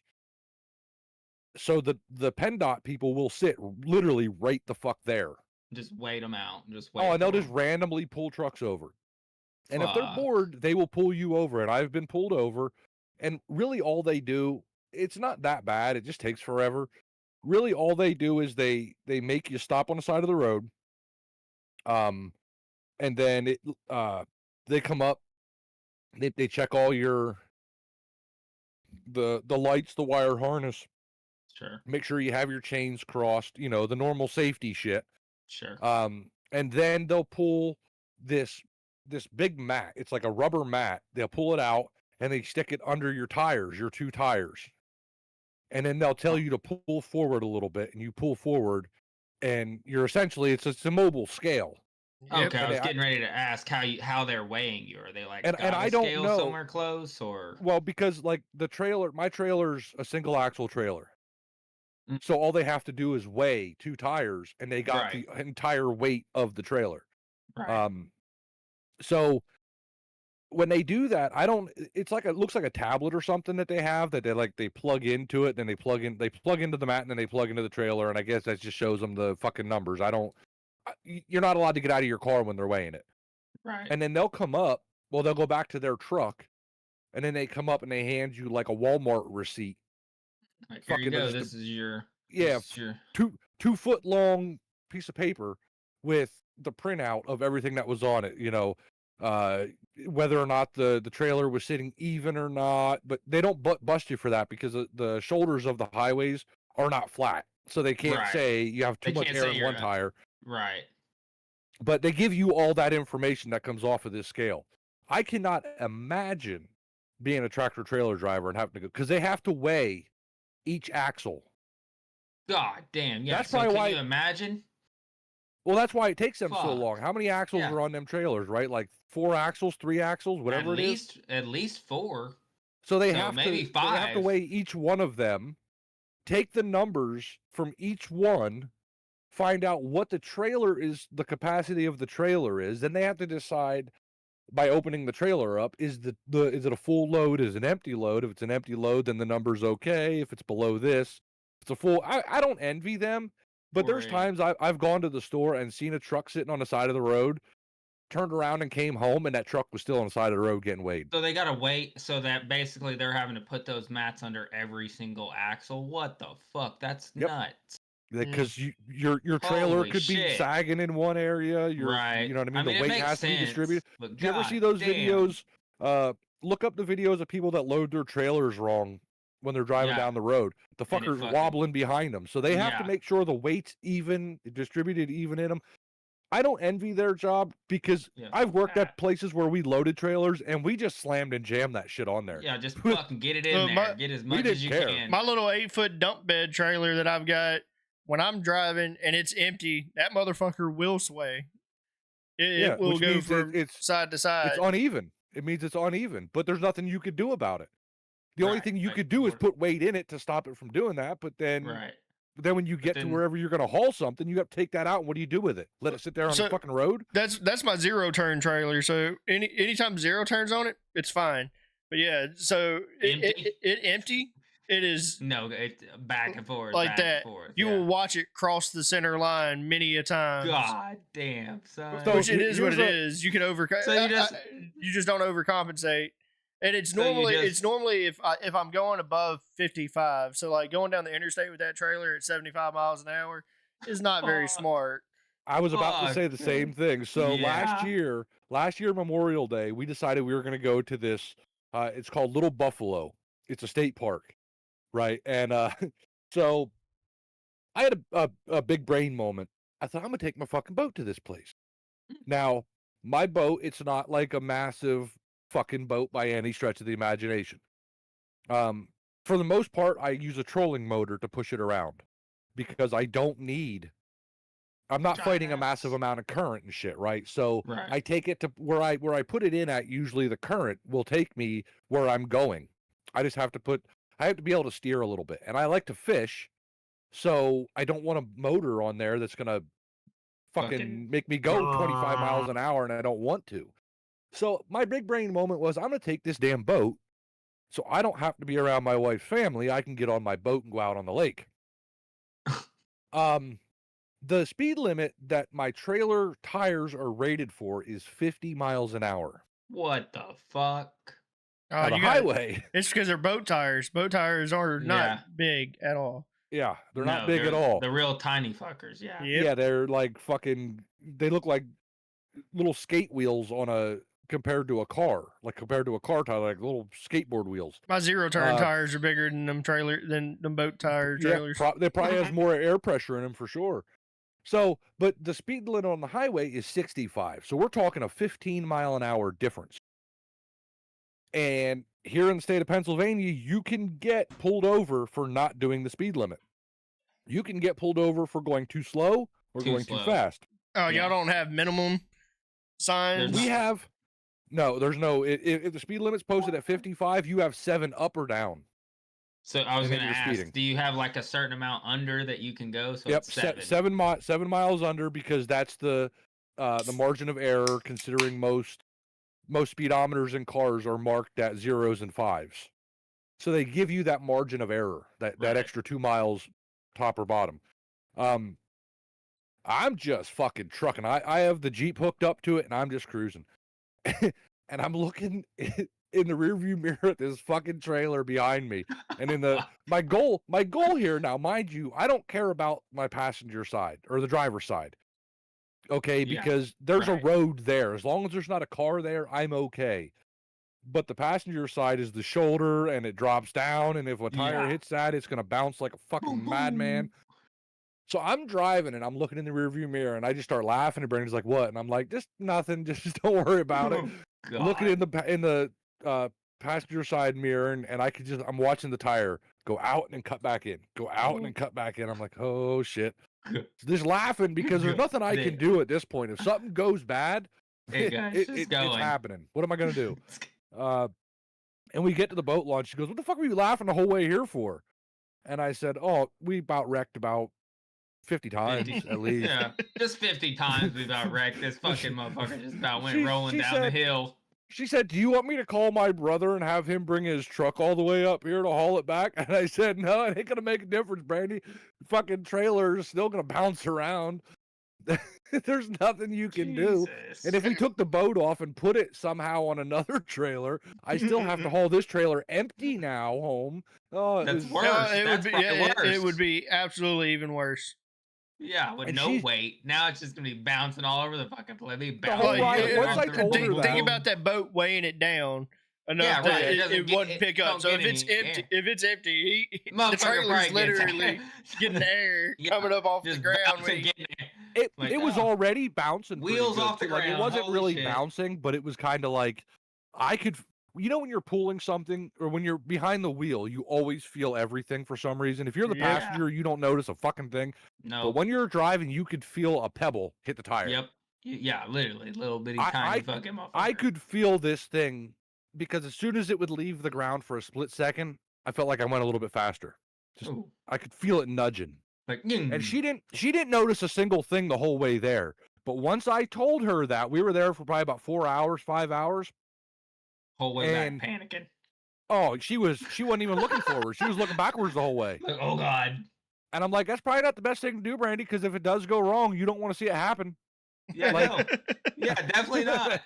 So the PennDOT people will sit literally right the fuck there. Just wait them out. Just wait. Oh, and they'll for just 'em. randomly pull trucks over. And if they're Fuck. bored, they will pull you over. And I've been pulled over. And really all they do, it's not that bad. It just takes forever. Really all they do is they make you stop on the side of the road. And then they come up, they check all your the lights, the wire harness, Sure. make sure you have your chains crossed, the normal safety shit. Sure. And then they'll pull this big mat. It's like a rubber mat. They'll pull it out and they stick it under your tires, your 2 tires. And then they'll tell you to pull forward a little bit, and you pull forward, and you're essentially it's a mobile scale. Yep. Okay, I was getting ready to ask how they're weighing you. Are they like And got I a don't scale know. somewhere close, or Well, because like my trailer's a single axle trailer. Mm. So all they have to do is weigh 2 tires, and they got Right. the entire weight of the trailer. right? So when they do that, it looks like a tablet or something that they have that they plug into it, then they plug into the mat, and then they plug into the trailer, and I guess that just shows them the fucking numbers. You're not allowed to get out of your car when they're weighing it. Right. And then they'll come up, they'll go back to their truck, and then they come up and they hand you like a Walmart receipt. Like, here you fucking go. just This is your 2-foot long piece of paper with the printout of everything that was on it, whether or not the trailer was sitting even or not. But they don't bust you for that because the shoulders of the highways are not flat, so they can't Right. say you have too They much can't air say in you're one tire. right. But they give you all that information that comes off of this scale. I cannot imagine being a tractor trailer driver and having to go, because they have to weigh each axle. God damn. Yeah. That's So probably can why- you imagine? Well, that's why it takes them so Fuck. long. How many axles Yeah. are on them trailers, right? Like 4 axles, 3 axles, whatever it is. At least 4. So they so have maybe to they have to 5. weigh each one of them, take the numbers from each one, find out what the capacity of the trailer is, then they have to decide by opening the trailer up, is it a full load, is it an empty load? If it's an empty load, then the number's okay. If it's below this, it's a full. I don't envy them, but there's Right. times I've gone to the store and seen a truck sitting on the side of the road, turned around and came home, and that truck was still on the side of the road getting weighed. So they gotta wait. So that basically they're having to put those mats under every single axle. What the fuck? That's Yep. nuts. Because your trailer Holy could be shit. sagging in one area. Right. You know what I mean? I mean, The it weight makes has to be distributed. But Do you ever see God those damn. videos? Look up the videos of people that load their trailers wrong when they're driving Yeah. down the road. The And it fucker's fucking- wobbling behind them. So they have to Yeah. make sure the weight's even, distributed even in them. I don't envy their job because Yeah, I've fuck worked that. at places where we loaded trailers and we just slammed and jammed that shit on there. Yeah, just fucking get it in So there. my- Get as we much didn't as you care. can. My little 8-foot dump bed trailer that I've got, when I'm driving and it's empty, that motherfucker will sway. It will which go means from it's side to side. it's uneven. It means it's uneven, but there's nothing you could do about it. The only Right, thing you like, could do is what- put weight in it to stop it from doing that. But then, Right. when you get to then- wherever you're going to haul something, you have to take that out. And what do you do with it? Let it sit there on So- the fucking road? That's my 0-turn trailer. So anytime 0 turns on it, it's fine. But yeah, so Empty? it empty. It is No, it's back and forth. like back that. And forth. You yeah. will watch it cross the center line many a time. God damn, son. So- Which it is what it here's is. You can So you you just don't overcompensate. And it's So you normally just- if I'm going above 55. So like going down the interstate with that trailer at 75 miles an hour is not very Fuck. smart. I was about to Fuck. say the same thing. So Yeah. last year Memorial Day, we decided we were going to go to this. It's called Little Buffalo. It's a state park, right? And so I had a big brain moment. I thought I'm gonna take my fucking boat to this place. Now my boat, it's not like a massive fucking boat by any stretch of the imagination. For the most part, I use a trolling motor to push it around because I don't need. I'm not fighting a Giant massive ass. amount of current and shit, right? So Right. I take it to where I put it in at. Usually, the current will take me where I'm going. I just have to I have to be able to steer a little bit, and I like to fish, so I don't want a motor on there that's gonna fucking Fucking- make me go 25 miles an hour, and I don't want to. So my big brain moment was, I'm gonna take this damn boat, so I don't have to be around my wife's family. I can get on my boat and go out on the lake. The speed limit that my trailer tires are rated for is 50 miles an hour What the fuck? Oh, on a you got highway. it's because they're boat tires. Boat tires are not Yeah. big at all. Yeah, they're No, not big at all. The real tiny fuckers. Yeah. Yep. Yeah, they're like fucking. They look like little skate wheels compared to a car, tire, like little skateboard wheels. My 0-turn Uh, tires are bigger than them boat tire trailers. Yeah, they probably has more air pressure in them for sure. So, but the speed limit on the highway is 65. So we're talking a 15 mile an hour difference. And here in the state of Pennsylvania, you can get pulled over for not doing the speed limit. You can get pulled over for going too slow or Too going too slow. fast. Oh, Yeah. y'all don't have minimum signs. There's We not- have no, there's no. If the speed limit's posted at 55, you have 7 up or down. So I was And then gonna you're ask, speeding. do you have like a certain amount under that you can go? So Yep, it's 7. 7 miles under, because that's the margin of error. Considering most speedometers in cars are marked at 0s and 5s, so they give you that margin of error, that Right. extra 2 miles, top or bottom. I'm just fucking trucking. I have the Jeep hooked up to it, and I'm just cruising, and I'm looking in the rearview mirror at this fucking trailer behind me. And in the my goal here now, mind you, I don't care about my passenger side or the driver's side. Okay, Yeah, because there's right. a road there. As long as there's not a car there, I'm okay. But the passenger side is the shoulder, and it drops down, and if a tire Yeah. hits that, it's gonna bounce like a fucking Boom, madman. boom. So I'm driving, and I'm looking in the rearview mirror, and I just start laughing. And Brandon's like, "What?" And I'm like, "Just nothing. Just don't worry about it." Oh, Looking God. in the passenger side mirror, and I'm watching the tire go out and then cut back in, go out and then cut back in. I'm like, oh shit. Just laughing because there's nothing I can do at this point. If something goes bad, Hey, guys, it's it's going. happening. What am I gonna do? And we get to the boat launch. She goes, "What the fuck were you laughing the whole way here for?" And I said, "Oh, we about wrecked about 50 times 50. at least." Yeah, just 50 times we about wrecked this fucking motherfucker. Just about went rolling she down the said- hill. She said, "Do you want me to call my brother and have him bring his truck all the way up here to haul it back?" And I said, "No, it ain't gonna make a difference, Brandy. Fucking trailer's still gonna bounce around. There's nothing you can do. Jesus. And if we took the boat off and put it somehow on another trailer, I still have to haul this trailer empty now home. Oh, That's it's- worse. No, it That's would be fucking it worse. would be absolutely even worse. Yeah, with And no she's- weight. Now it's just gonna be bouncing all over the fucking place. Be whole bouncing ride, all once I over told the her think, that- think about that boat weighing it down. enough Yeah, that right, it doesn't it get- wouldn't it pick up. don't So get if it's any empty, air. the Motherfucker trailer's probably gets literally getting air Yeah, coming up off the just ground. bouncing, When he, getting it. Like, It was oh, already bouncing pretty wheels good, off the too. Like, it ground, wasn't holy really shit. bouncing, but it was kind of like I could. You know when you're pulling something or when you're behind the wheel, you always feel everything for some reason. If you're the Yeah. passenger, you don't notice a fucking thing. No. But when you're driving, you could feel a pebble hit the tire. Yep. Yeah, literally, little bitty I- tiny I- fucking motherfucker. I could feel this thing because as soon as it would leave the ground for a split second, I felt like I went a little bit faster. Just Ooh, I could feel it nudging. like, And she didn't notice a single thing the whole way there. But once I told her that, we were there for probably about 4 hours, 5 hours. whole way and- back panicking. Oh, she wasn't even looking forward. She was looking backwards the whole way. Like, oh god. And I'm like, that's probably not the best thing to do, Brandy, because if it does go wrong, you don't want to see it happen. Yeah, Like- no. Yeah, definitely not.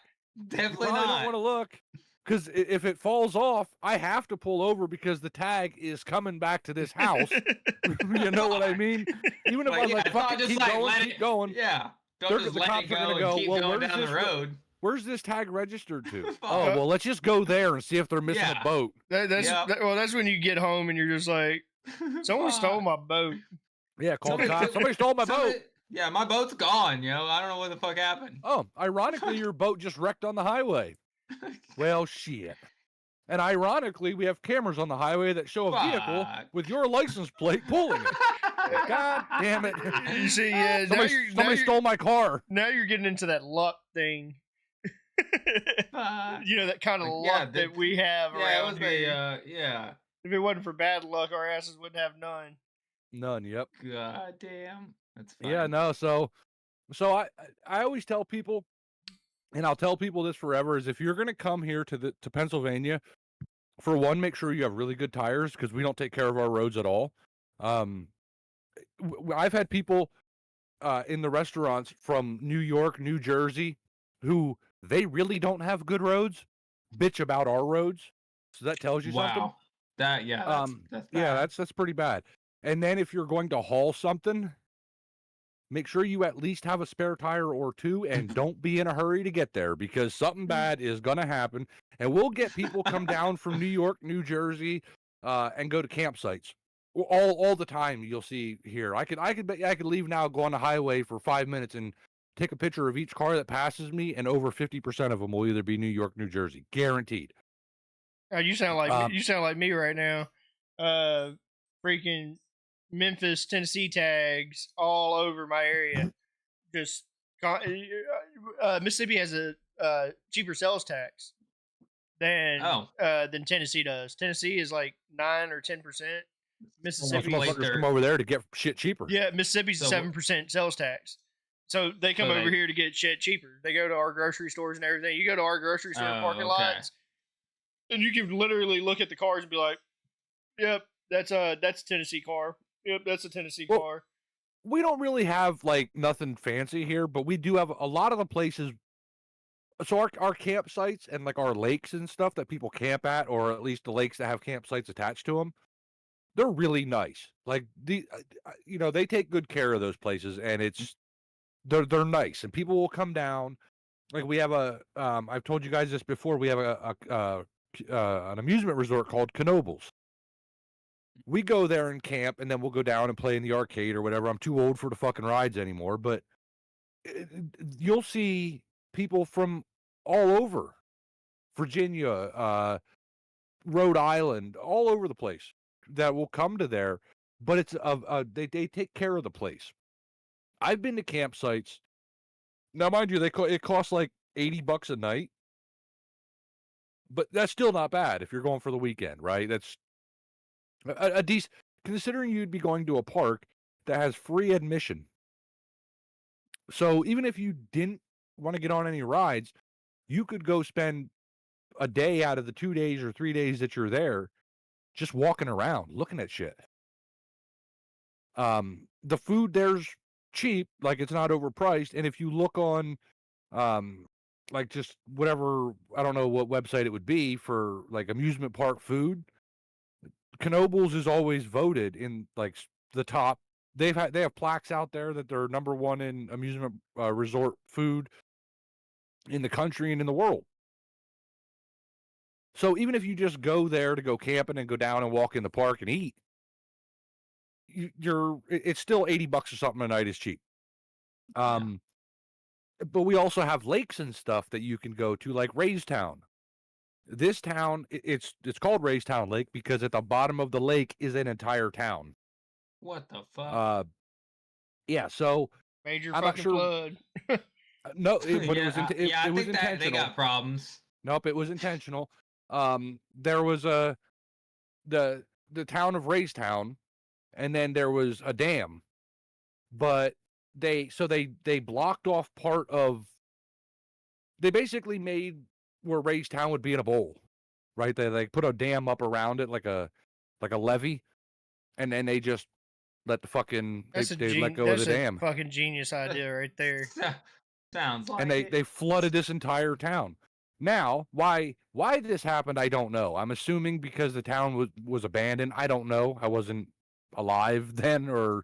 Definitely Probably don't not. want to look. Because if it falls off, I have to pull over because the tag is coming back to this house. You know what I mean? Even if Like, I'm yeah, like, it's not fuck it, just keep like, going, let keep it- going. Yeah. They're- Don't just the let cops it are gonna go go, and keep "Well, going where's down the this- road. Where's this tag registered to? Fuck. Oh, well, let's just go there and see if they're missing Yeah. a boat. that's when you get home and you're just like, someone stole my boat. Yeah, call the Somebody- cops. Somebody stole my boat. Somebody- Yeah, my boat's gone, yo. I don't know what the fuck happened. Oh, ironically, your boat just wrecked on the highway. Well, shit. And ironically, we have cameras on the highway that show a vehicle Fuck. with your license plate pulling it. God damn it. You see, yeah, Somebody stole my car. now you're getting into that luck thing. Fuck. You know, that kind of Like, luck yeah, that we have Yeah, it around was here. yeah. If it wasn't for bad luck, our asses wouldn't have none. None, yep. God damn. That's funny. Yeah, no, so I always tell people, and I'll tell people this forever, is if you're gonna come here to Pennsylvania, for one, make sure you have really good tires because we don't take care of our roads at all. I've had people in the restaurants from New York, New Jersey, who they really don't have good roads, bitch about our roads. So that tells you something. Wow. That that's Yeah, bad. that's pretty bad. And then if you're going to haul something, make sure you at least have a spare tire or two and don't be in a hurry to get there because something bad is going to happen. And we'll get people come down from New York, New Jersey, and go to campsites. All the time you'll see here. I could leave now, go on the highway for 5 minutes and take a picture of each car that passes me, and over 50% of them will either be New York, New Jersey. Guaranteed. Oh, you sound like me right now. Freaking Memphis, Tennessee tags all over my area. Just Mississippi has a cheaper sales tax than Tennessee does. Tennessee is like 9 or 10%. Most Mississippi, motherfuckers come over there to get shit cheaper. yeah, Mississippi's So- 7% sales tax. So they come So over they- here to get shit cheaper. They go to our grocery stores and everything. You go to our grocery store Oh, parking okay. lots, and you can literally look at the cars and be like, "Yep, that's a Tennessee car. Yep, that's a Tennessee Well, car." We don't really have like nothing fancy here, but we do have a lot of the places. So our campsites and like our lakes and stuff that people camp at, or at least the lakes that have campsites attached to them, they're really nice. Like they take good care of those places, and they're nice, and people will come down. Like we have I've told you guys this before. We have an amusement resort called Knobles. We go there and camp, and then we'll go down and play in the arcade or whatever. I'm too old for the fucking rides anymore, but you'll see people from all over Virginia, Rhode Island, all over the place that will come to there. But it's they take care of the place. I've been to campsites. Now, mind you, it costs like $80 a night, but that's still not bad if you're going for the weekend, right? That's a decent, considering you'd be going to a park that has free admission. So even if you didn't want to get on any rides, you could go spend a day out of the 2 days or 3 days that you're there just walking around, looking at shit. The food there's cheap, like it's not overpriced. And if you look on, like just whatever, I don't know what website it would be for like amusement park food, Knobles is always voted in like the top. They have plaques out there that they're number one in amusement resort food in the country and in the world. So even if you just go there to go camping and go down and walk in the park and eat, it's still $80 or something a night is cheap. But we also have lakes and stuff that you can go to, like Raystown. This town, it's called Raystown Lake because at the bottom of the lake is an entire town. What the fuck? Yeah, so Major I'm not fucking sure. flood. No, but it was I it was think that they intentional. got problems. Nope, it was intentional. There was the town of Raystown, and then there was a dam, but they blocked off part of. They basically made where Raystown would be in a bowl, right? They put a dam up around it like a levee, and then they just let the fucking they let go of the dam. That's a fucking genius idea right there. Sounds like And they flooded this entire town. Now, why this happened, I don't know. I'm assuming because the town was abandoned. I don't know. I wasn't alive then or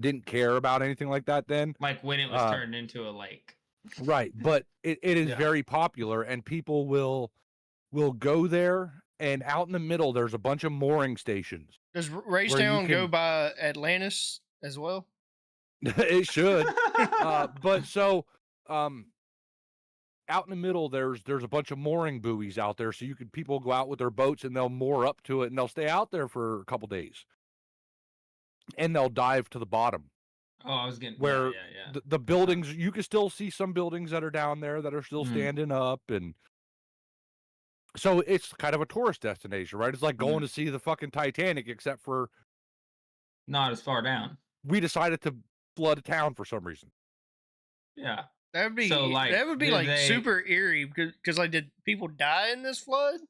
didn't care about anything like that then. Like when it was turned into a lake. Right, but it is very popular, and people will go there. And out in the middle, there's a bunch of mooring stations. Does Raystown go by Atlantis as well? It should. But so out in the middle, there's a bunch of mooring buoys out there, so people go out with their boats and they'll moor up to it and they'll stay out there for a couple days, and they'll dive to the bottom. Oh, I was getting where the buildings. You can still see some buildings that are down there that are still standing up, and so it's kind of a tourist destination, right? It's like going to see the fucking Titanic, except for not as far down. We decided to flood a town for some reason. Yeah. That would be like super eerie because like, did people die in this flood?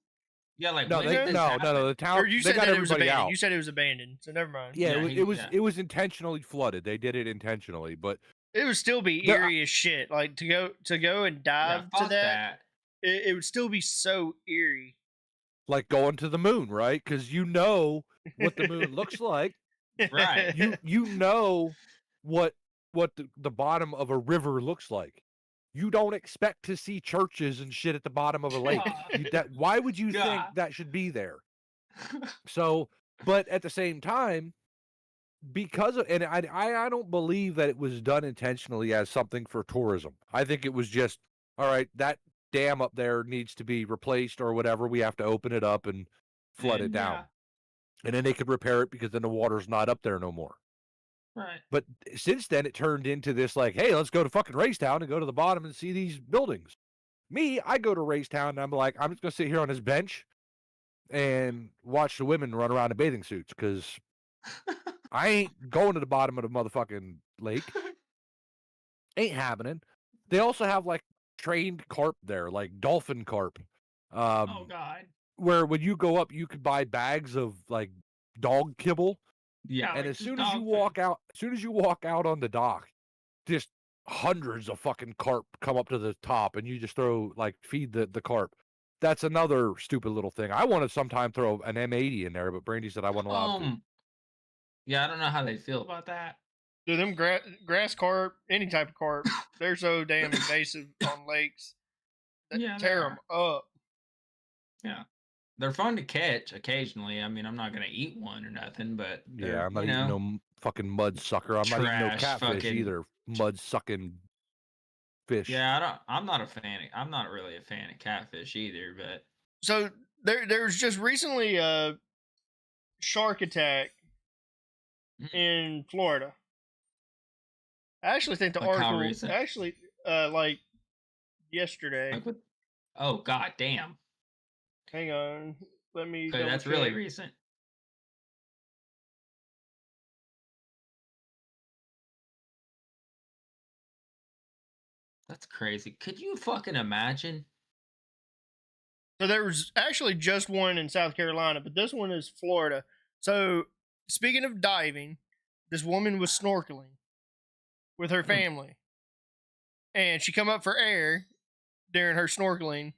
Yeah, like no, the town. Or you said got that it was everybody abandoned. out. You said it was abandoned, so never mind. Yeah, it was intentionally flooded. They did it intentionally, but it would still be eerie as shit. Like to go and dive to that. It would still be so eerie. Like going to the moon, right? Because you know what the moon looks like, right? You know what the bottom of a river looks like. You don't expect to see churches and shit at the bottom of a lake. Why would you think that should be there? So, but at the same time, because of, and I don't believe that it was done intentionally as something for tourism. I think it was just, all right, that dam up there needs to be replaced or whatever. We have to open it up and flood it down. And then they could repair it because then the water's not up there no more. Right. But since then, it turned into this like, hey, let's go to fucking Raystown and go to the bottom and see these buildings. I go to Raystown and I'm like, I'm just going to sit here on this bench and watch the women run around in bathing suits because I ain't going to the bottom of the motherfucking lake. Ain't happening. They also have like trained carp there, like dolphin carp. Oh, God. Where when you go up, you could buy bags of like dog kibble. Yeah. And as soon as you walk out on the dock, just hundreds of fucking carp come up to the top and you just feed the carp. That's another stupid little thing. I want to sometime throw an M80 in there, but Brandy said I wasn't allowed to. Yeah, I don't know how they feel about that. Dude, them grass carp, any type of carp, they're so damn invasive on lakes. Tear them up. Yeah. They're fun to catch occasionally. I mean, I'm not going to eat one or nothing, but yeah, I'm not eating no fucking mud sucker. I'm not eating no catfish either. Mud sucking fish. Yeah, I'm not really a fan of catfish either, but so there was just recently a shark attack in Florida. I actually think the article like yesterday. Oh, god damn. Hang on. Let me Okay, that's really recent. That's crazy. Could you fucking imagine? So there was actually just one in South Carolina, but this one is Florida. So speaking of diving, this woman was snorkeling with her family. And she come up for air during her snorkeling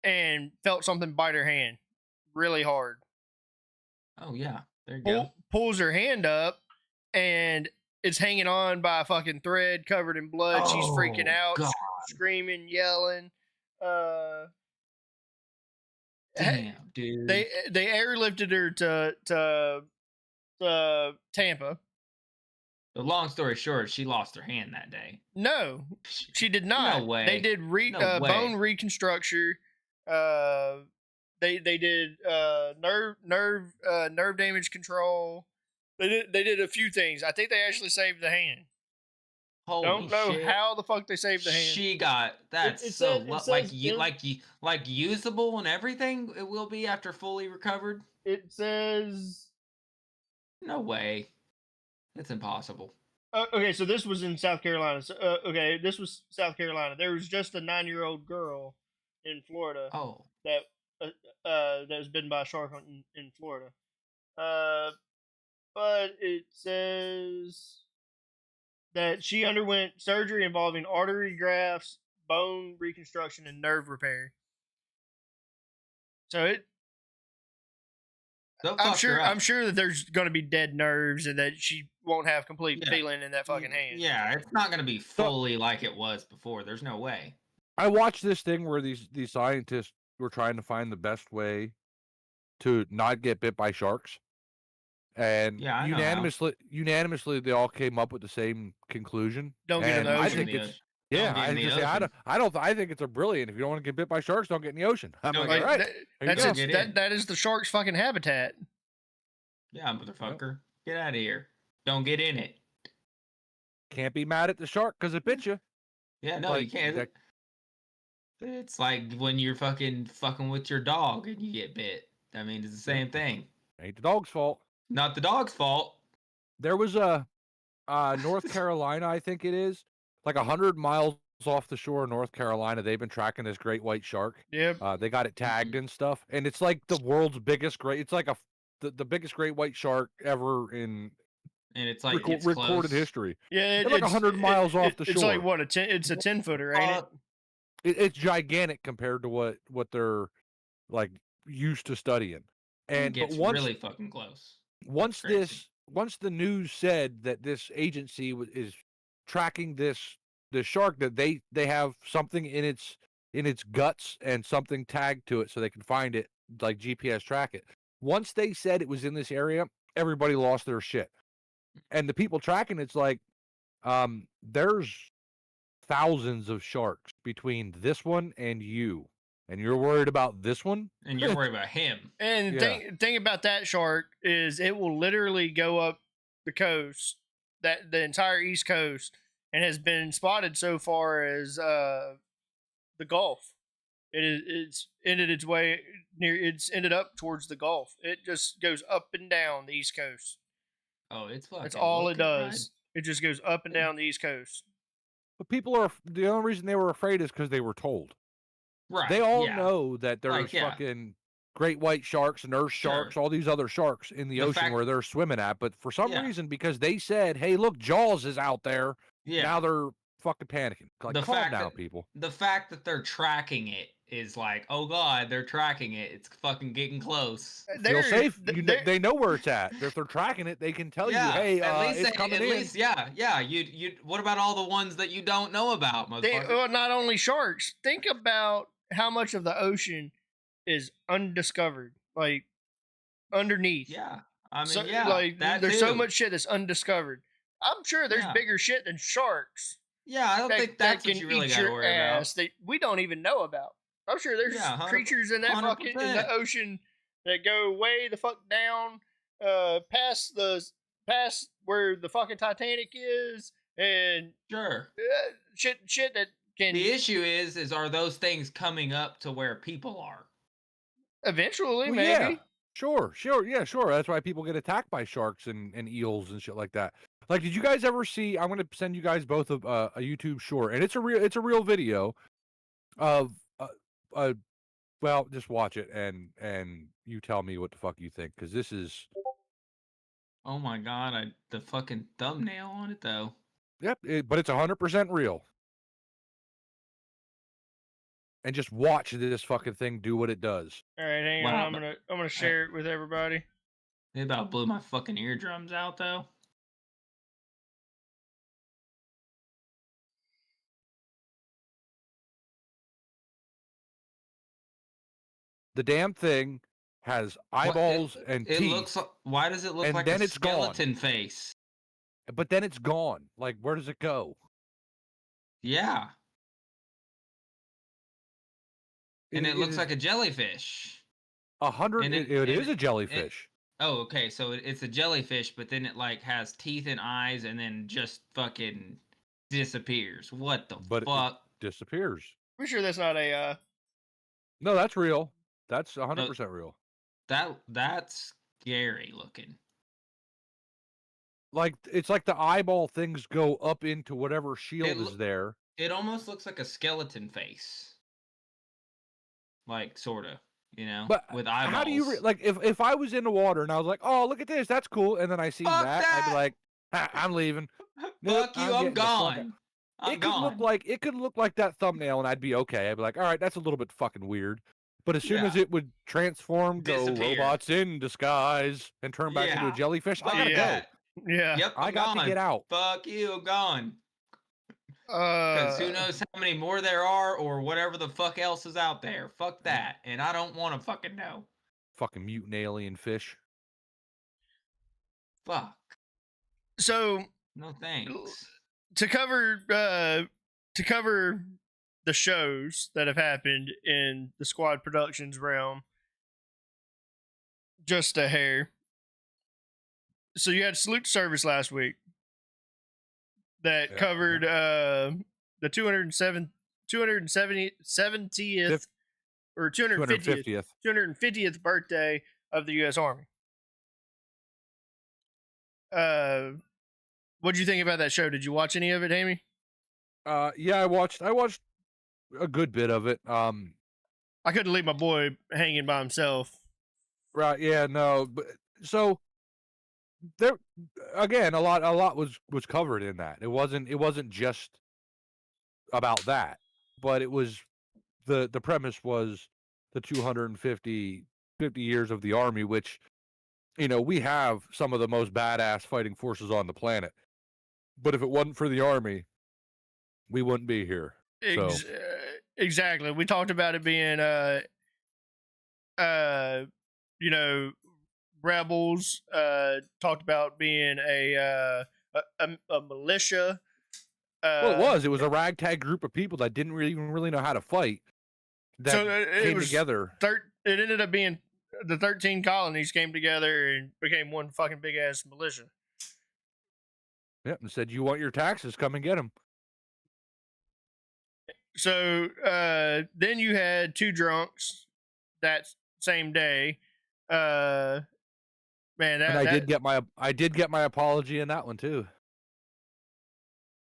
and felt something bite her hand really hard. Oh, yeah. There you go. Pulls her hand up, and it's hanging on by a fucking thread covered in blood. She's freaking out, screaming, yelling. Damn, dude. They airlifted her to Tampa. The long story short, she lost her hand that day. No, she did not. No way. They did No way. bone reconstruction. They did nerve damage control. They did a few things. I think they actually saved the hand. Holy Don't know shit. how the fuck they saved the hand. She got that's It so said- it says like usable and everything. It will be after fully recovered. It says No way. It's impossible. okay, so this was in South Carolina. So, okay, this was South Carolina. There was just a 9-year-old girl in Florida Oh, that that was bitten by a shark in Florida. But it says that she underwent surgery involving artery grafts, bone reconstruction, and nerve repair. So I'm sure that there's going to be dead nerves and that she won't have complete feeling in that fucking hand. Yeah, it's not going to be fully like it was before. There's no way. I watched this thing where these scientists were trying to find the best way to not get bit by sharks, and Yeah, I know unanimously they all came up with the same conclusion. Don't get in the And I ocean. think it's I think it's a brilliant. If you don't want to get bit by sharks, don't get in the ocean. I'm Don't like, get- all right, there you go. That is the shark's fucking habitat. Yeah, motherfucker. Get out of here. Don't get in it. Can't be mad at the shark because it bit you. Yeah, no, Like, you can't. that- It's like when you're fucking with your dog and you get bit. I mean, it's the same thing. Ain't the dog's fault. Not the dog's fault. There was a North Carolina, I think it is, like 100 miles off the shore of North Carolina. They've been tracking this great white shark. Yep. They got it tagged and stuff, and it's like the world's biggest great. It's like the biggest great white shark ever in And it's like it's recorded close. history. Yeah, They're like 100 miles off the It's like shore. what it's a 10-footer, ain't it? It's gigantic compared to what they're like used to studying. And But gets once really fucking close. once crazy. once the news said that this agency is tracking this shark, that they have something in its guts and something tagged to it so they can find it, like GPS track it. Once they said it was in this area, everybody lost their shit. And the people tracking it's like, there's thousands of sharks between this one and you, and you're worried about this one. And you're worried about him. And Yeah. thing about that shark is it will literally go up the coast, that the entire East Coast, and has been spotted so far as the Gulf. It's ended its way near. It's ended up towards the Gulf. It just goes up and down the East Coast. Oh, it's fucking. That's all it looking does. It just goes up and down the East Coast. But the only reason they were afraid is because they were told. Right. They all yeah. know that there's Like, yeah. fucking great white sharks, nurse sharks, all these other sharks in the The ocean fact- where they're swimming at. But for some Yeah. reason, because they said, "Hey, look, Jaws is out there," Yeah. now they're fucking panicking. Like, The calm fact down, that- people. The fact that they're tracking it is like, oh god, they're tracking it. It's fucking getting close. Feel safe. They know where it's at. If they're tracking it, they can tell you, "Hey, it's coming in." Yeah. You. What about all the ones that you don't know about, motherfucker? Well, not only sharks. Think about how much of the ocean is undiscovered, like underneath. Yeah. I mean, So, yeah. like that there's so too. much shit that's undiscovered. I'm sure there's Yeah. bigger shit than sharks. Yeah, I don't think that's what you really got to your worry ass that we don't even know about. I'm sure there's Yeah, 100%. creatures in that fucking in the ocean that go way the fuck down, past where the fucking Titanic is, and Sure. shit that can The issue is are those things coming up to where people are? eventually Well, maybe. yeah. Sure. Yeah, sure. That's why people get attacked by sharks and eels and shit like that. Like, did you guys ever see? I'm going to send you guys both a YouTube short, and it's a real video of well, just watch it and you tell me what the fuck you think, because this is Oh my god, the fucking thumbnail on it though. but it's 100% real. And just watch this fucking thing do what it does. All right, hang Wow, on. I'm gonna share it with everybody. It about blew my fucking eardrums out though. The damn thing has eyeballs and it teeth. looks. Why does it look and like then a it's gone. skeleton face? But then it's gone. Like, where does it go? Yeah, and it looks is like a jellyfish. 100. and It is a jellyfish. Oh, okay. So it's a jellyfish, but then it like has teeth and eyes, and then just fucking disappears. What the But fuck? it disappears. Pretty sure that's not a. No, that's real. That's 100% real. That's scary looking. Like, it's like the eyeball things go up into whatever shield is there. It almost looks like a skeleton face, like sorta, But with eyeballs. how do you like if I was in the water and I was like, oh, look at this, that's cool, and then I see Fuck that, I'd be like, I'm leaving. Nope, Fuck you, I'm getting the fuck out. gone. I'm It gone. could look like that thumbnail, and I'd be okay. I'd be like, all right, that's a little bit fucking weird. But as soon as it would transform, Disappear. go robots in disguise, and turn back into a Yeah. jellyfish, I Fuck gotta that. go. Yeah. Yep, I got to get out. Fuck you, I'm gone. Because who knows how many more there are, or whatever the fuck else is out there. Fuck that, and I don't want to fucking know. Fucking mutant alien fish. Fuck. So No thanks. to cover the shows that have happened in the Squad Productions realm, just a hair. So you had Salute to Service last week that covered the 270th or 250th birthday of the U.S. Army. What did you think about that show? Did you watch any of it, Amy? Yeah, I watched a good bit of it. I couldn't leave my boy hanging by himself. Right, yeah, no, but so there again, a lot was covered in that. It wasn't just about that, but it was the premise was the 250 years of the Army, which we have some of the most badass fighting forces on the planet. But if it wasn't for the Army, we wouldn't be here. Exactly. We talked about it being rebels, talked about being a militia. Well, it was a ragtag group of people that didn't really know how to fight. That came together. It ended up being the 13 colonies came together and became one fucking big ass militia. Yep, and said, "You want your taxes? Come and get them." So then you had two drunks that same day. Man, and I did get my apology in that one too.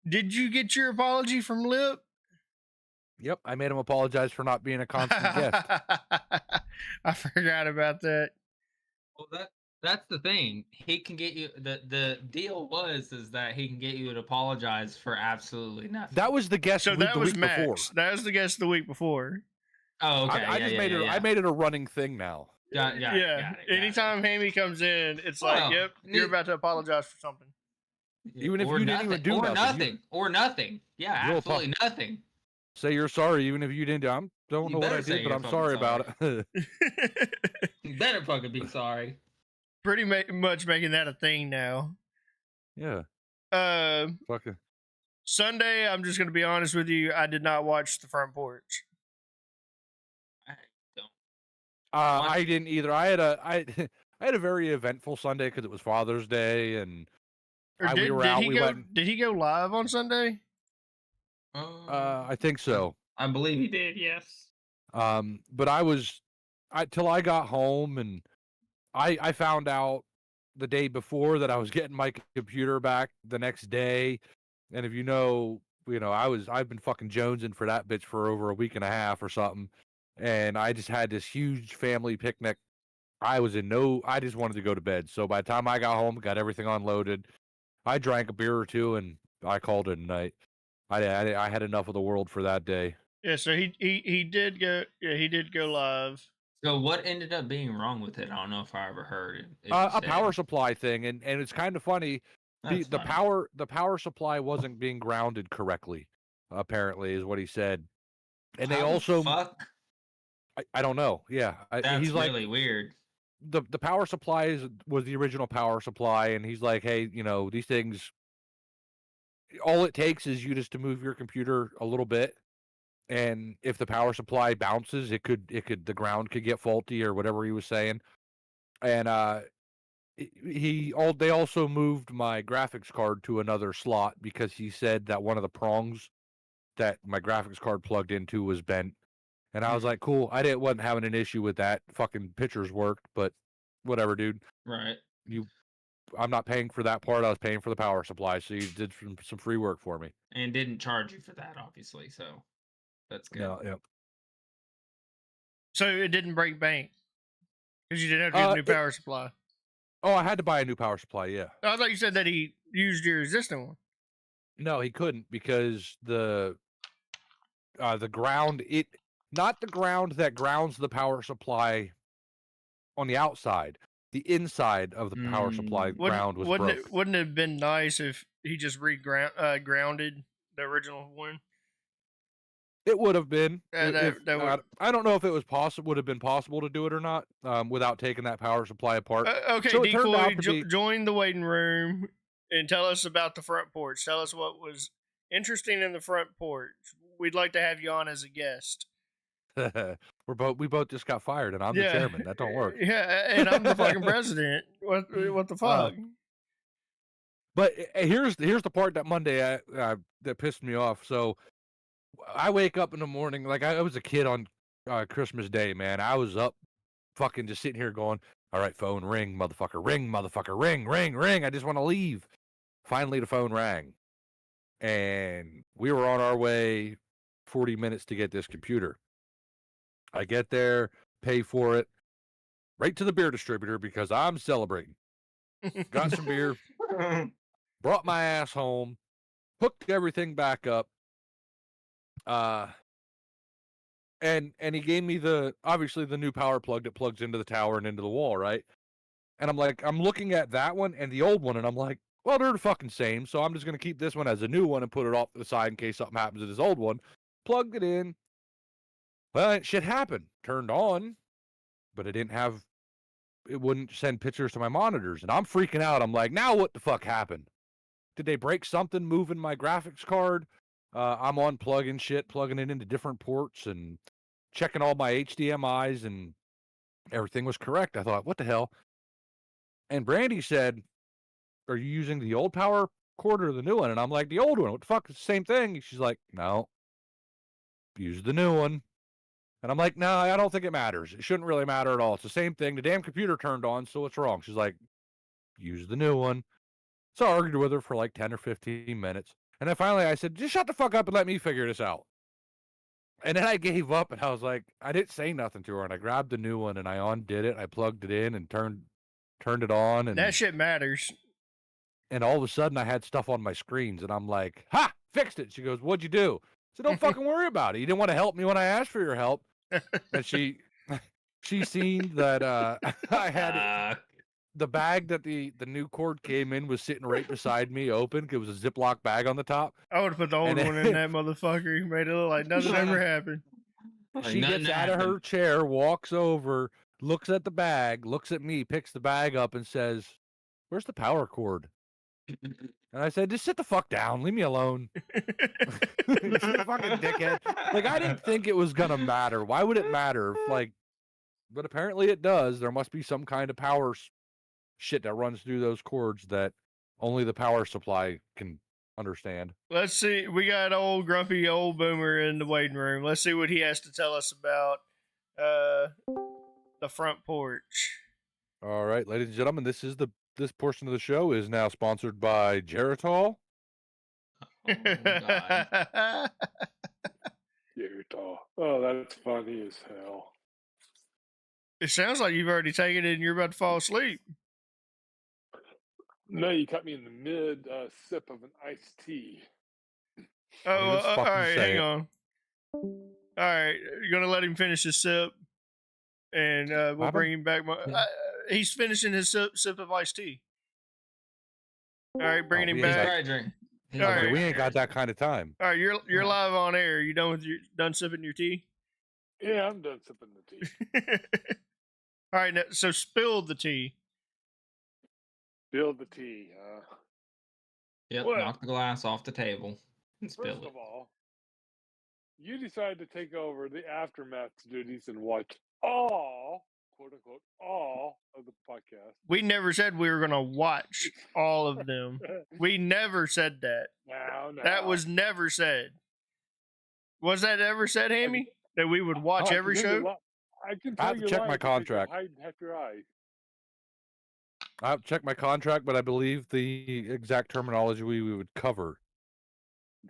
Did you get your apology from Lip? Yep, I made him apologize for not being a constant guest. I forgot about that. Well, that's the thing. He can get you. The deal is that he can get you to apologize for absolutely nothing. That was the guest. So that was Max. Before. That was the guest the week before. Oh, okay. I made it a running thing now. Yeah. Anytime Hammy comes in, it's like, yep, you're about to apologize for something. Even if you didn't even do nothing. Or nothing. Yeah, absolutely nothing. Say you're sorry, even if you didn't do. I don't know what I did, but I'm sorry about it. You better fucking be sorry. Pretty much making that a thing now. Yeah. Fucking. Sunday, I'm just gonna be honest with you. I did not watch The Front Porch. I don't. I didn't either. I had a very eventful Sunday because it was Father's Day, and we were out. Did he go live on Sunday? I think so. I believe he did. Yes. But till I got home, and I found out the day before that I was getting my computer back the next day, and if I've been fucking jonesing for that bitch for over a week and a half or something, and I just had this huge family picnic. I just wanted to go to bed. So by the time I got home, got everything unloaded, I drank a beer or two, and I called it a night. I had enough of the world for that day. Yeah, so he did go. Yeah, he did go live. So what ended up being wrong with it? I don't know if I ever heard it. A power supply thing, and it's kind of funny. The power supply wasn't being grounded correctly. Apparently, is what he said. And they also I don't know. Yeah, That's he's like really weird. the power supply was the original power supply, and he's like, hey, these things. All it takes is you just to move your computer a little bit, and if the power supply bounces, the ground could get faulty or whatever he was saying, and they also moved my graphics card to another slot because he said that one of the prongs that my graphics card plugged into was bent. And I was like, cool. Wasn't having an issue with that. Fucking pictures worked, but whatever, dude. Right. I'm not paying for that part. I was paying for the power supply, so you did some free work for me. And didn't charge you for that, obviously. So that's good. Yeah. So it didn't break bank because you didn't have to get a new power supply. Oh, I had to buy a new power supply. Yeah. I thought you said that he used your existing one. No, he couldn't because the ground not the ground that grounds the power supply on the outside. The inside of the power supply ground was broke. Wouldn't it have been nice if he just grounded the original one? It would have been. I don't know if it was would have been possible to do it or not without taking that power supply apart. Okay, so Decoy, join the waiting room and tell us about the front porch. Tell us what was interesting in the front porch. We'd like to have you on as a guest. We both just got fired, and I'm the chairman. That don't work. Yeah, and I'm the fucking president. What the fuck? But here's the part that Monday that pissed me off. So I wake up in the morning like I was a kid on Christmas Day, man. I was up, fucking just sitting here going, "All right, phone ring, motherfucker, ring, ring, ring." I just want to leave. Finally, the phone rang, and we were on our way 40 minutes to get this computer. I get there, pay for it, right to the beer distributor because I'm celebrating. Got some beer, brought my ass home, hooked everything back up. And he gave me obviously the new power plug that plugs into the tower and into the wall, right? And I'm looking at that one and the old one, and I'm like, well, they're the fucking same, so I'm just gonna keep this one as a new one and put it off to the side in case something happens to this old one. Plugged it in. Well, shit happened. Turned on, but it wouldn't send pictures to my monitors, and I'm freaking out. I'm like, now what the fuck happened? Did they break something moving my graphics card? I'm unplugging shit, plugging it into different ports, and checking all my HDMIs, and everything was correct. I thought, what the hell? And Brandy said, are you using the old power cord or the new one? And I'm like, the old one. What the fuck? It's the same thing. She's like, no, use the new one. And I'm like, no, I don't think it matters. It shouldn't really matter at all. It's the same thing. The damn computer turned on, so what's wrong? She's like, use the new one. So I argued with her for like 10 or 15 minutes. And then finally I said, just shut the fuck up and let me figure this out. And then I gave up, and I was like, I didn't say nothing to her. And I grabbed the new one, and I undid it. I plugged it in and turned it on. And that shit matters. And all of a sudden I had stuff on my screens, and I'm like, ha, fixed it. She goes, what'd you do? I said, don't fucking worry about it. You didn't want to help me when I asked for your help. And she seen that I had the bag that the new cord came in was sitting right beside me, open. It was a Ziploc bag on the top. I would have put the old one in that motherfucker. Made it look like nothing ever happened. She gets out of her chair, walks over, looks at the bag, looks at me, picks the bag up, and says, "Where's the power cord?" And I said, just sit the fuck down. Leave me alone. You fucking dickhead. Like, I didn't think it was going to matter. Why would it matter? But apparently it does. There must be some kind of power shit that runs through those cords that only the power supply can understand. Let's see. We got old grumpy old boomer in the waiting room. Let's see what he has to tell us about the front porch. All right, ladies and gentlemen, this portion of the show is now sponsored by Geritol. Oh, God. Geritol. Oh, that's funny as hell. It sounds like you've already taken it and you're about to fall asleep. No, you caught me in the mid sip of an iced tea. Oh, all right, hang on. All right, you're going to let him finish his sip, and we'll bring him back. He's finishing his sip of iced tea. All right, bringing him back. All right, we ain't got that kind of time. All right, you're live on air. You done sipping your tea? Yeah, I'm done sipping the tea. All right, now, so spill the tea. Build the tea. Yep, Well, knock the glass off the table and spill first it. of all, you decided to take over the aftermath duties and watch all, quote unquote, all of the podcast. We never said we were going to watch all of them. We never said that. No. That was never said. Was that ever said, Hammy? That we would watch I every can tell you show? I can I tell have to you check lies my because you're contract. hiding half your eye. I have to check my contract, but I believe the exact terminology we would cover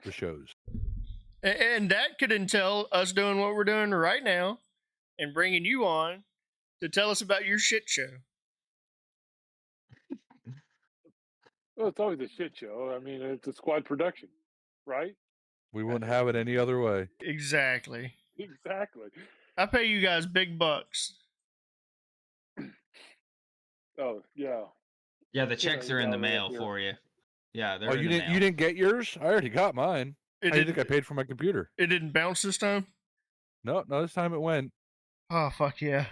the shows. And that could entail us doing what we're doing right now and bringing you on to tell us about your shit show. Well, it's always a shit show. I mean, it's a squad production, right? We wouldn't have it any other way. Exactly. Exactly. I pay you guys big bucks. Oh, yeah. Yeah, the checks you are in the got it mail here. for you. Yeah, they're Oh, in you the didn't mail. you didn't get yours? I already got mine. It How do you think I didn't, paid for my computer? it didn't bounce this time? No, this time it went. Oh, fuck yeah.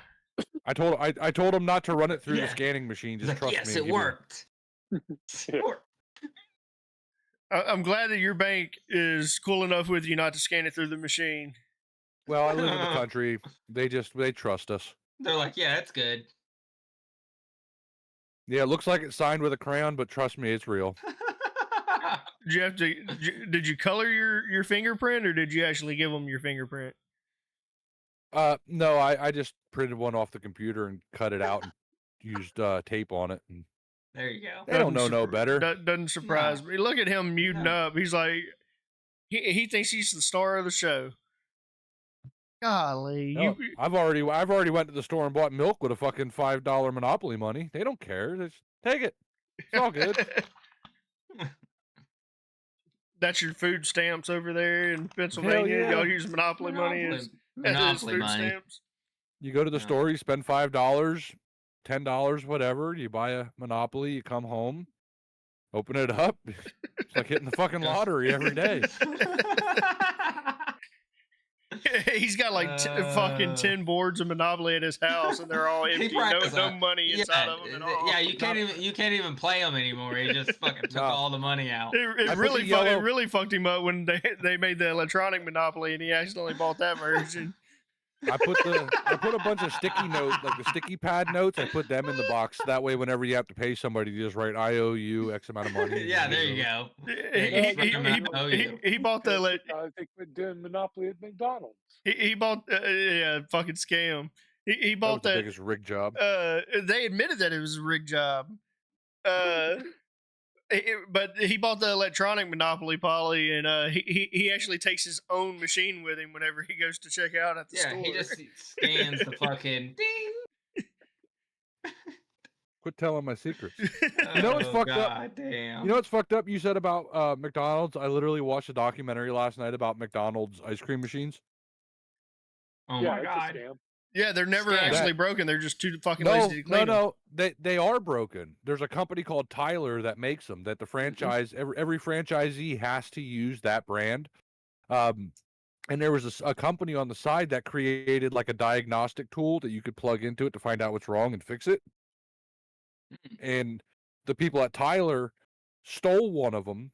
I told him not to run it through Yeah. the scanning machine. He's Just like, trust yes, me. it worked. It worked. I'm glad that your bank is cool enough with you not to scan it through the machine. Well, I live in the country. They trust us. They're like, yeah, it's good. Yeah, it looks like it's signed with a crayon, but trust me, it's real. Did you have to? Did you color your fingerprint, or did you actually give them your fingerprint? No, I just printed one off the computer and cut it out and used tape on it. And There you go. they don't know no better. Doesn't surprise me. Look at him muting up. He's like, he thinks he's the star of the show. Golly, No, I've already went to the store and bought milk with a fucking $5 Monopoly money. They don't care. They just take it. It's all good. That's your food stamps over there in Pennsylvania. yeah. Y'all use Monopoly money as Monopoly food money. stamps. You go to the Yeah. store, you spend $5, $10, whatever. You buy a Monopoly. You come home, open it up. It's like hitting the fucking lottery every day. He's got like fucking 10 boards of Monopoly at his house, and they're all He empty. probably No has money inside of them at all. Yeah, you can't even play them anymore. He just fucking took No. all the money out. It really fucked him up when they made the electronic Monopoly, and he accidentally bought that version. I put a bunch of sticky notes, like the sticky pad notes. I put them in the box. That way, whenever you have to pay somebody, you just write "I owe you X amount of money." Yeah, there you go. He bought the I think we're doing Monopoly at McDonald's. he bought fucking scam. He That was bought the that. biggest rig job. They admitted that it was a rig job. But he bought the electronic Monopoly, Polly, and he actually takes his own machine with him whenever he goes to check out at the store. Yeah, he just scans the fucking ding. Quit telling my secrets. You know what's fucked up? Damn. You know what's fucked up? You said about McDonald's. I literally watched a documentary last night about McDonald's ice cream machines. Oh yeah, my it's god. a scam. Yeah, they're never Scam. actually broken. They're just too fucking lazy to clean them. No. They are broken. There's a company called Tyler that makes them. That the franchise, every franchisee has to use that brand. And there was a company on the side that created like a diagnostic tool that you could plug into it to find out what's wrong and fix it. And the people at Tyler stole one of them,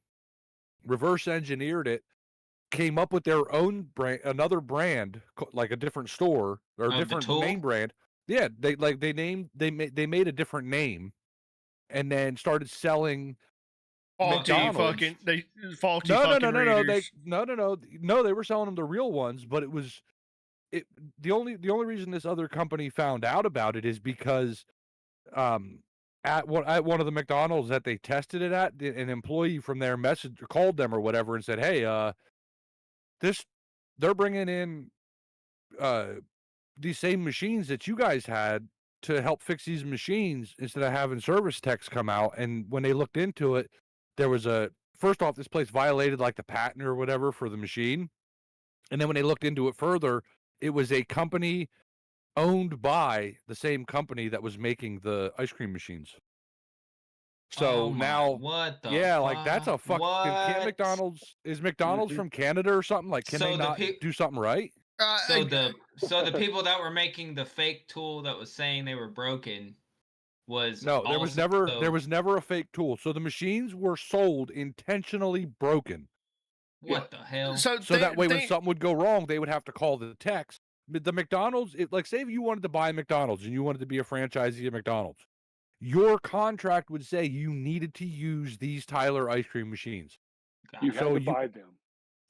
reverse engineered it, came up with their own brand, another brand, like a different store or a different name brand. Yeah, they made a different name, and then started selling Faulty McDonald's. faulty No, fucking They readers. they were selling them the real ones, but the only reason this other company found out about it is because at one of the McDonald's that they tested it at, an employee from their called them or whatever and said, "Hey, they're bringing in these same machines that you guys had to help fix these machines instead of having service techs come out." And when they looked into it, there was first off, this place violated like the patent or whatever for the machine. And then when they looked into it further, it was a company owned by the same company that was making the ice cream machines. So now, what the like that's a fucking McDonald's. Is McDonald's from Canada or something? Like, can So they the not do something right? So the people that were making the fake tool that was saying they were broken was No, there was also never a fake tool. So the machines were sold intentionally broken. what the hell? so So that way, when think something would go wrong, they would have to call the techs. But the McDonald's, like, say if you wanted to buy McDonald's and you wanted to be a franchisee of McDonald's, your contract would say you needed to use these Tyler ice cream machines. You Gotcha. had to buy them.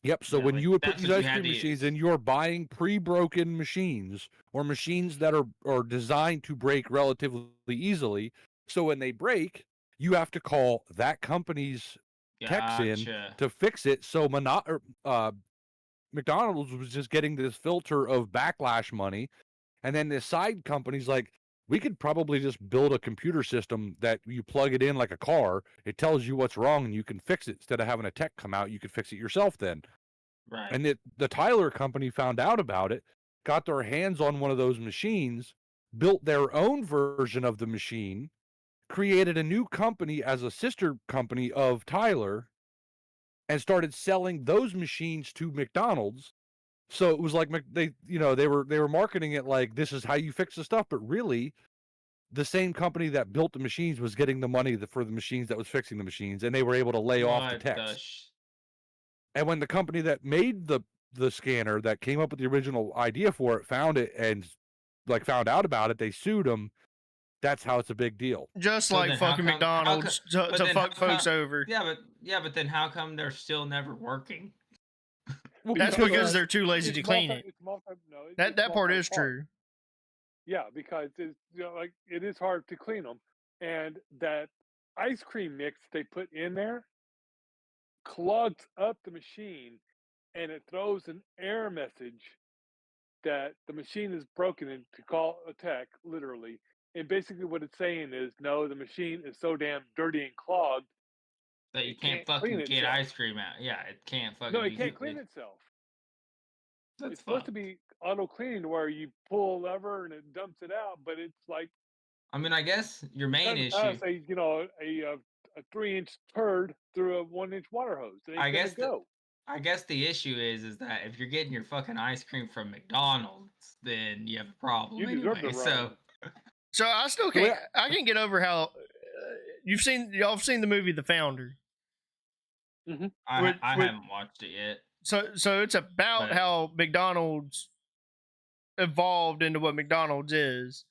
Yep. So Yeah, when like, you would put that's these what you ice had cream to machines use. and you're buying pre-broken machines or machines that are designed to break relatively easily, so when they break, you have to call that company's techs in Gotcha. to fix it. So McDonald's was just getting this filter of backlash money, and then the side company's like, we could probably just build a computer system that you plug it in like a car. It tells you what's wrong and you can fix it. Instead of having a tech come out, you could fix it yourself then. Right. And the Tyler company found out about it, got their hands on one of those machines, built their own version of the machine, created a new company as a sister company of Tyler, and started selling those machines to McDonald's. So it was like they were marketing it like this is how you fix the stuff, but really the same company that built the machines was getting the money for the machines that was fixing the machines, and they were able to lay off the What the techs. And when the company that made the scanner that came up with the original idea for it found it and like found out about it, they sued them. That's how it's a big deal. just So like then how fucking come- McDonald's but to then fuck how folks come- over. but then how come they're still never working? Well, That's because they're too lazy It's to clean it. It's no, That it's that part is multi-part. true. Yeah, because it's like it is hard to clean them, and that ice cream mix they put in there clogs up the machine, and it throws an error message that the machine is broken and to call a tech, literally. And basically, what it's saying is, no, the machine is so damn dirty and clogged, That you it can't can't clean fucking get itself. ice cream out. Yeah, it can't fucking No, be it can't clean itself. That's It's supposed to fucked. be auto cleaning where you pull a lever and it dumps it out, but it's like I mean, I guess your main trying to issue pass a 3-inch turd through a 1-inch water hose. It ain't I gonna guess go. I guess the issue is that if you're getting your fucking ice cream from McDonald's, then you have a problem You deserve anyway. to So run. So I still The way can't. I can get over how y'all have seen the movie The Founder. I With- haven't watched it yet. So it's about But- how McDonald's evolved into what McDonald's is.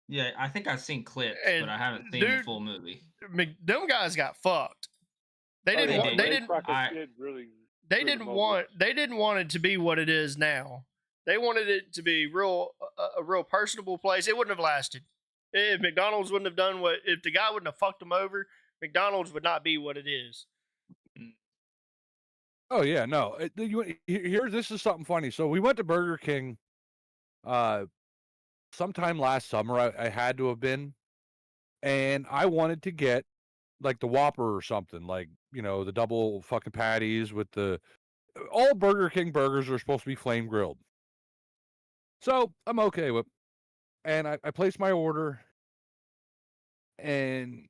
Yeah, I think I've seen clips, And, but I haven't seen the dude, full movie. Them guys got fucked. They Oh, didn't. yeah, want, did. they Ray didn't. Krocko's I- kid really They screwed didn't them over. want. They didn't want it to be what it is now. They wanted it to be a real personable place. It wouldn't have lasted. If McDonald's wouldn't have done what, if the guy wouldn't have fucked them over, McDonald's would not be what it is. Oh yeah, no. This is something funny. So we went to Burger King sometime last summer. I had to have been, and I wanted to get like the Whopper or something, like the double fucking patties with the all Burger King burgers are supposed to be flame grilled. So I'm okay with, and I placed my order, and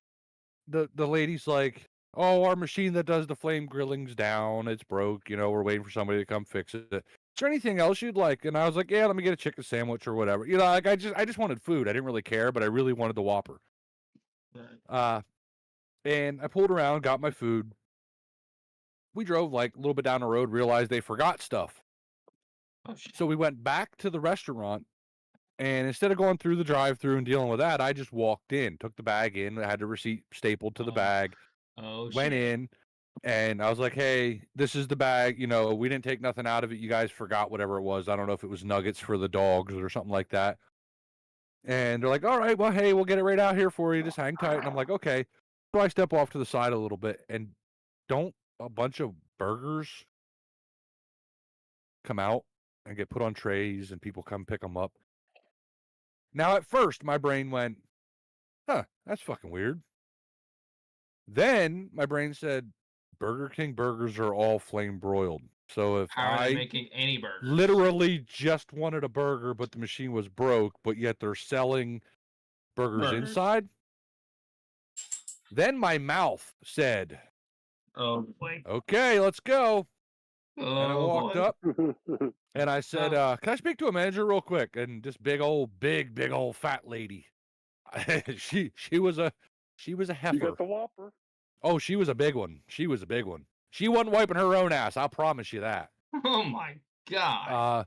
the lady's like, "Oh, our machine that does the flame grilling's down. It's broke. We're waiting for somebody to come fix it. Is there anything else you'd like?" And I was like, "Yeah, let me get a chicken sandwich or whatever." Like I just wanted food. I didn't really care, but I really wanted the Whopper. Right. And I pulled around, got my food. We drove like a little bit down the road, realized they forgot stuff. Oh shit. So we went back to the restaurant, and instead of going through the drive-through and dealing with that, I just walked in, took the bag in, I had the receipt stapled to the Oh. bag, Oh shit. went in, and I was like, "Hey, this is the bag. We didn't take nothing out of it. You guys forgot whatever it was. I don't know if it was nuggets for the dogs or something like that." And they're like, "All right, well, hey, we'll get it right out here for you. Just hang tight." And I'm like, "Okay." So I step off to the side a little bit, and don't a bunch of burgers come out and get put on trays, and people come pick them up? Now, at first, my brain went, "Huh, that's fucking weird." Then my brain said, Burger King burgers are all flame broiled. So if How are they I making any burgers? literally just wanted a burger, but the machine was broke, but yet they're selling burgers inside, then my mouth said, Oh boy. "Okay, let's go." Oh, And I walked boy. up and I said, "Can I speak to a manager real quick?" And this big old fat lady, she was a You heifer. got the Whopper. Oh, she was a big one. She was a big one. She wasn't wiping her own ass. I'll promise you that. Oh my god.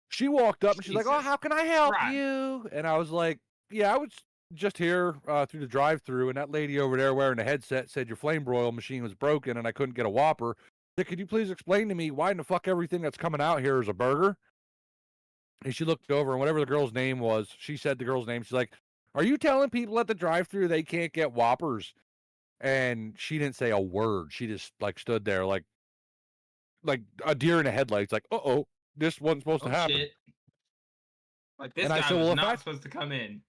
She walked up and she's like, "Oh, Jesus how can I help Christ. you?" And I was like, "Yeah, I was just here through the drive-through, and that lady over there wearing a headset said your flame broil machine was broken, and I couldn't get a Whopper. I said, could you please explain to me why in the fuck everything that's coming out here is a burger?" And she looked over, and whatever the girl's name was, she said the girl's name. She's like, "Are you telling people at the drive-through they can't get Whoppers?" And she didn't say a word. She just like stood there like a deer in the headlights, like, "Uh-oh, this wasn't supposed to Oh happen." shit. Like this And I guy said, was "Well, if not that's," supposed to come in.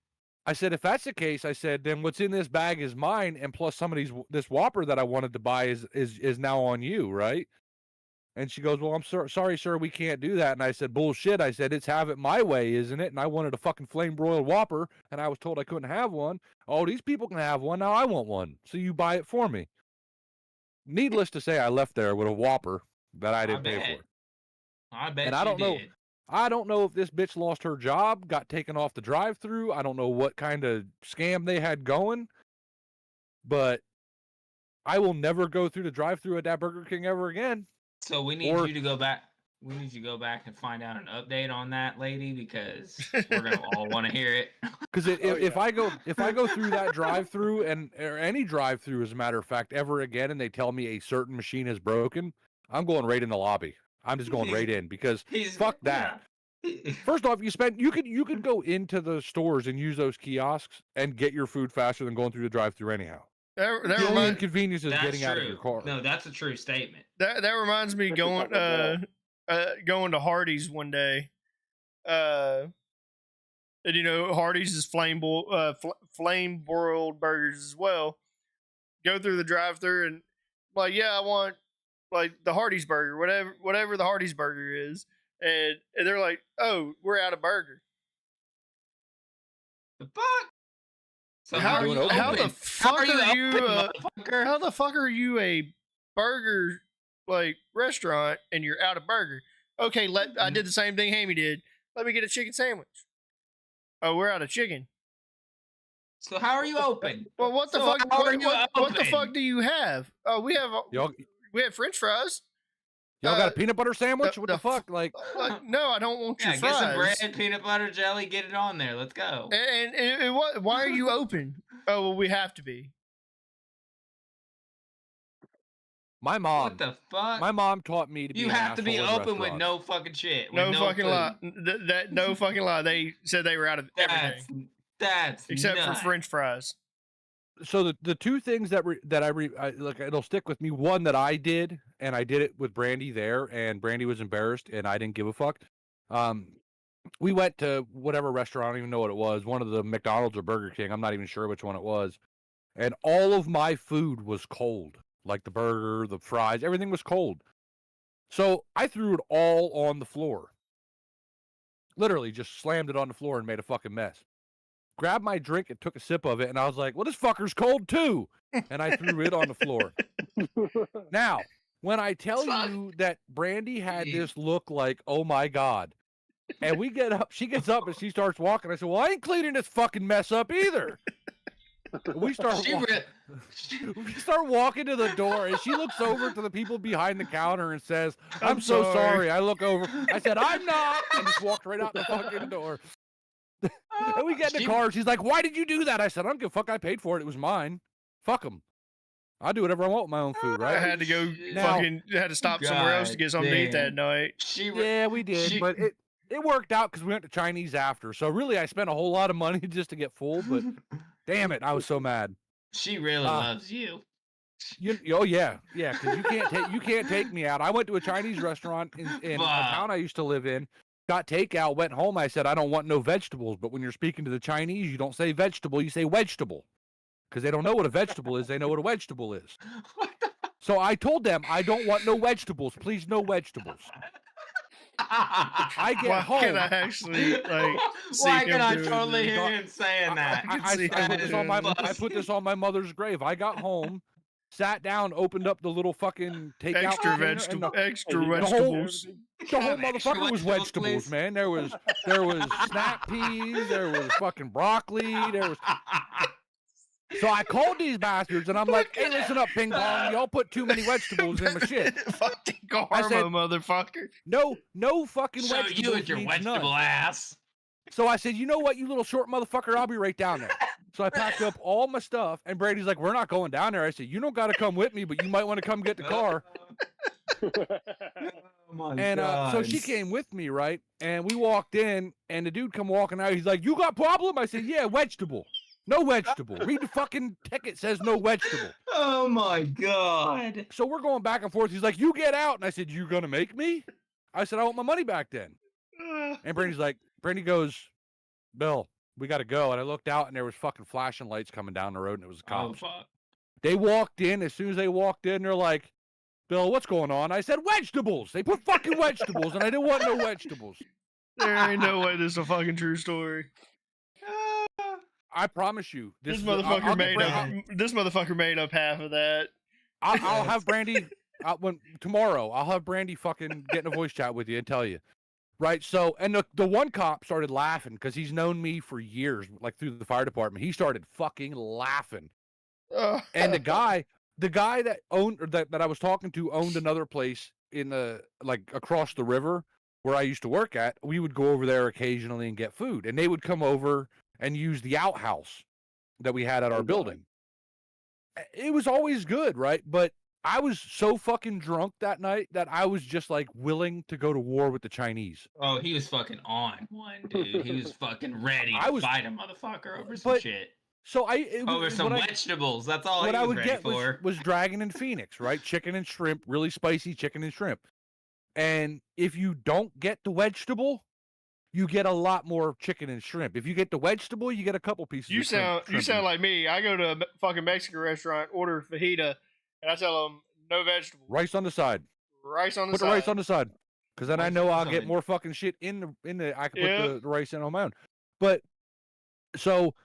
I said, "if that's the case," I said, "then what's in this bag is mine, and plus some of this Whopper that I wanted to buy is now on you, right?" And she goes, "Well, I'm sorry, sir, we can't do that." And I said, "Bullshit." I said, "It's have it my way, isn't it?" And I wanted a fucking flame broiled Whopper, and I was told I couldn't have one. Oh, these people can have one. Now I want one. So you buy it for me. Needless to say, I left there with a Whopper that I didn't pay bet. for. I bet And I you don't know. did. I don't know if this bitch lost her job, got taken off the drive-through. I don't know what kind of scam they had going, but I will never go through the drive-through at that Burger King ever again. So we need Or you to go back. We need you to go back and find out an update on that lady because we're gonna all want to hear it. because if I go through that drive-through or any drive-through, as a matter of fact, ever again, and they tell me a certain machine is broken, I'm going right in the lobby. I'm just going right in because fuck that. Yeah. First off, you could go into the stores and use those kiosks and get your food faster than going through the drive-through anyhow. That The only reminds inconvenience is That's getting true. out of your car. No, that's a true statement. that reminds me going going to Hardee's one day. And you know Hardee's is flame broiled burgers as well. Go through the drive-through and like, yeah, I want like the Hardee's burger, whatever the Hardee's burger is, and they're like, oh, we're out of burger. The fuck? So How how are you you doing How open? the fuck How are you are you? open, motherfucker? How the fuck are you a burger like restaurant and you're out of burger? Okay, I did the same thing Hammy did. Let me get a chicken sandwich. Oh, we're out of chicken. So how are you open? Well, what the So fuck? how are you What the open? fuck do you have? Oh, we have Y'all French fries. got a peanut butter sandwich? What the fuck? Like, No, I don't want your Yeah, fries. get some bread, peanut butter, jelly, get it on there. Let's go. And what? Why are you open? Oh, well, we have to be. my mom. What the fuck? My mom taught me to be. You an have to be asshole in open with restaurants. no fucking shit. No with fucking food. lie. No fucking lie. They said they were out of everything That's except nuts. for French fries. So the two things that like, it'll stick with me. One that I did, and I did it with Brandy there, and Brandy was embarrassed, and I didn't give a fuck. We went to whatever restaurant, I don't even know what it was, one of the McDonald's or Burger King. I'm not even sure which one it was. And all of my food was cold, like the burger, the fries, everything was cold. So I threw it all on the floor. Literally just slammed it on the floor and made a fucking mess. Grabbed my drink and took a sip of it, and I was like, well, this fucker's cold too. And I threw it on the floor. Now, when I tell you that Brandy had this look like, oh my God, and we get up, she gets up and she starts walking. I said, well, I ain't cleaning this fucking mess up either. We start walking to the door, and she looks over to the people behind the counter and says, I'm so sorry. I look over. I said, I'm not. And just walked right out the fucking door. And we get in the car. She's like, why did you do that? I said, I don't give a fuck. I paid for it. It was mine. Fuck them. I'll do whatever I want with my own food, right? I had to go had to stop somewhere else to get something to eat that night. Yeah, we did. But it worked out because we went to Chinese after. So really, I spent a whole lot of money just to get full. But damn it, I was so mad. She really loves you. Oh yeah, because you can't take me out. I went to a Chinese restaurant in a town I used to live in. Got takeout, went home. I said, I don't want no vegetables. But when you're speaking to the Chinese, you don't say vegetable, you say vegetable. Because they don't know what a vegetable is. They know what a vegetable is. So I told them, I don't want no vegetables. Please, no vegetables. I get home. Can I actually like? Why can I totally hear him saying that? I put this on my mother's grave. I got home. sat down, opened up the little fucking takeout Extra container, and vegetable, the extra And you got vegetables. whole Have extra motherfucker was vegetables, vegetables, please. man. There was snap peas, there was fucking broccoli, there was. So I called these bastards and I'm like, hey, listen up, ping pong. Y'all put too many vegetables in my shit. Fucking karma, I said- motherfucker. No fucking So vegetables. you and your means vegetable none. ass. So I said, you know what, you little short motherfucker, I'll be right down there. So I packed up all my stuff, and Brady's like, we're not going down there. I said, you don't got to come with me, but you might want to come get the car. Oh my And so she came with me, right? And we walked in, and the dude come walking out. He's like, you got problem? I said, yeah, vegetable. No vegetable. Read the fucking ticket, says no vegetable. Oh my god. So we're going back and forth. He's like, you get out. And I said, you going to make me? I said, I want my money back then. And Brandy goes, Bill, we got to go. And I looked out, and there was fucking flashing lights coming down the road, and it was the Oh cops. fuck. They walked in. As soon as they walked in, they're like, Bill, what's going on? I said, vegetables. They put fucking vegetables, and I didn't want no vegetables. There ain't no way this is a fucking true story. I promise you. This is- motherfucker I'll get made Brandy- up. This motherfucker made up half of that. I'll have Brandy tomorrow. I'll have Brandy fucking get in a voice chat with you and tell you. Right. So, and the one cop started laughing because he's known me for years, like through the fire department. He started fucking laughing. And the guy that owned or that I was talking to owned another place in the like across the river where I used to work at. We would go over there occasionally and get food, and they would come over and use the outhouse that we had at our building. It was always good, right? But I was so fucking drunk that night that I was just like willing to go to war with the Chinese. Oh, he was fucking on one, dude. He was fucking ready I to was- fight a motherfucker over some but shit. So Over some what vegetables. That's all what he I was would ready get for. was Dragon and Phoenix, right? Chicken and shrimp, really spicy chicken and shrimp. And if you don't get the vegetable, you get a lot more chicken and shrimp. If you get the vegetable, you get a couple pieces. You of shrimp, sound shrimp. like me. I go to a fucking Mexican restaurant, order fajita, and I tell them no vegetables, rice on the side. rice on the Put side. the rice on the side, because then I Rice know on the I'll get side. more fucking shit in the. I can put Yeah. the rice in on my own. But so,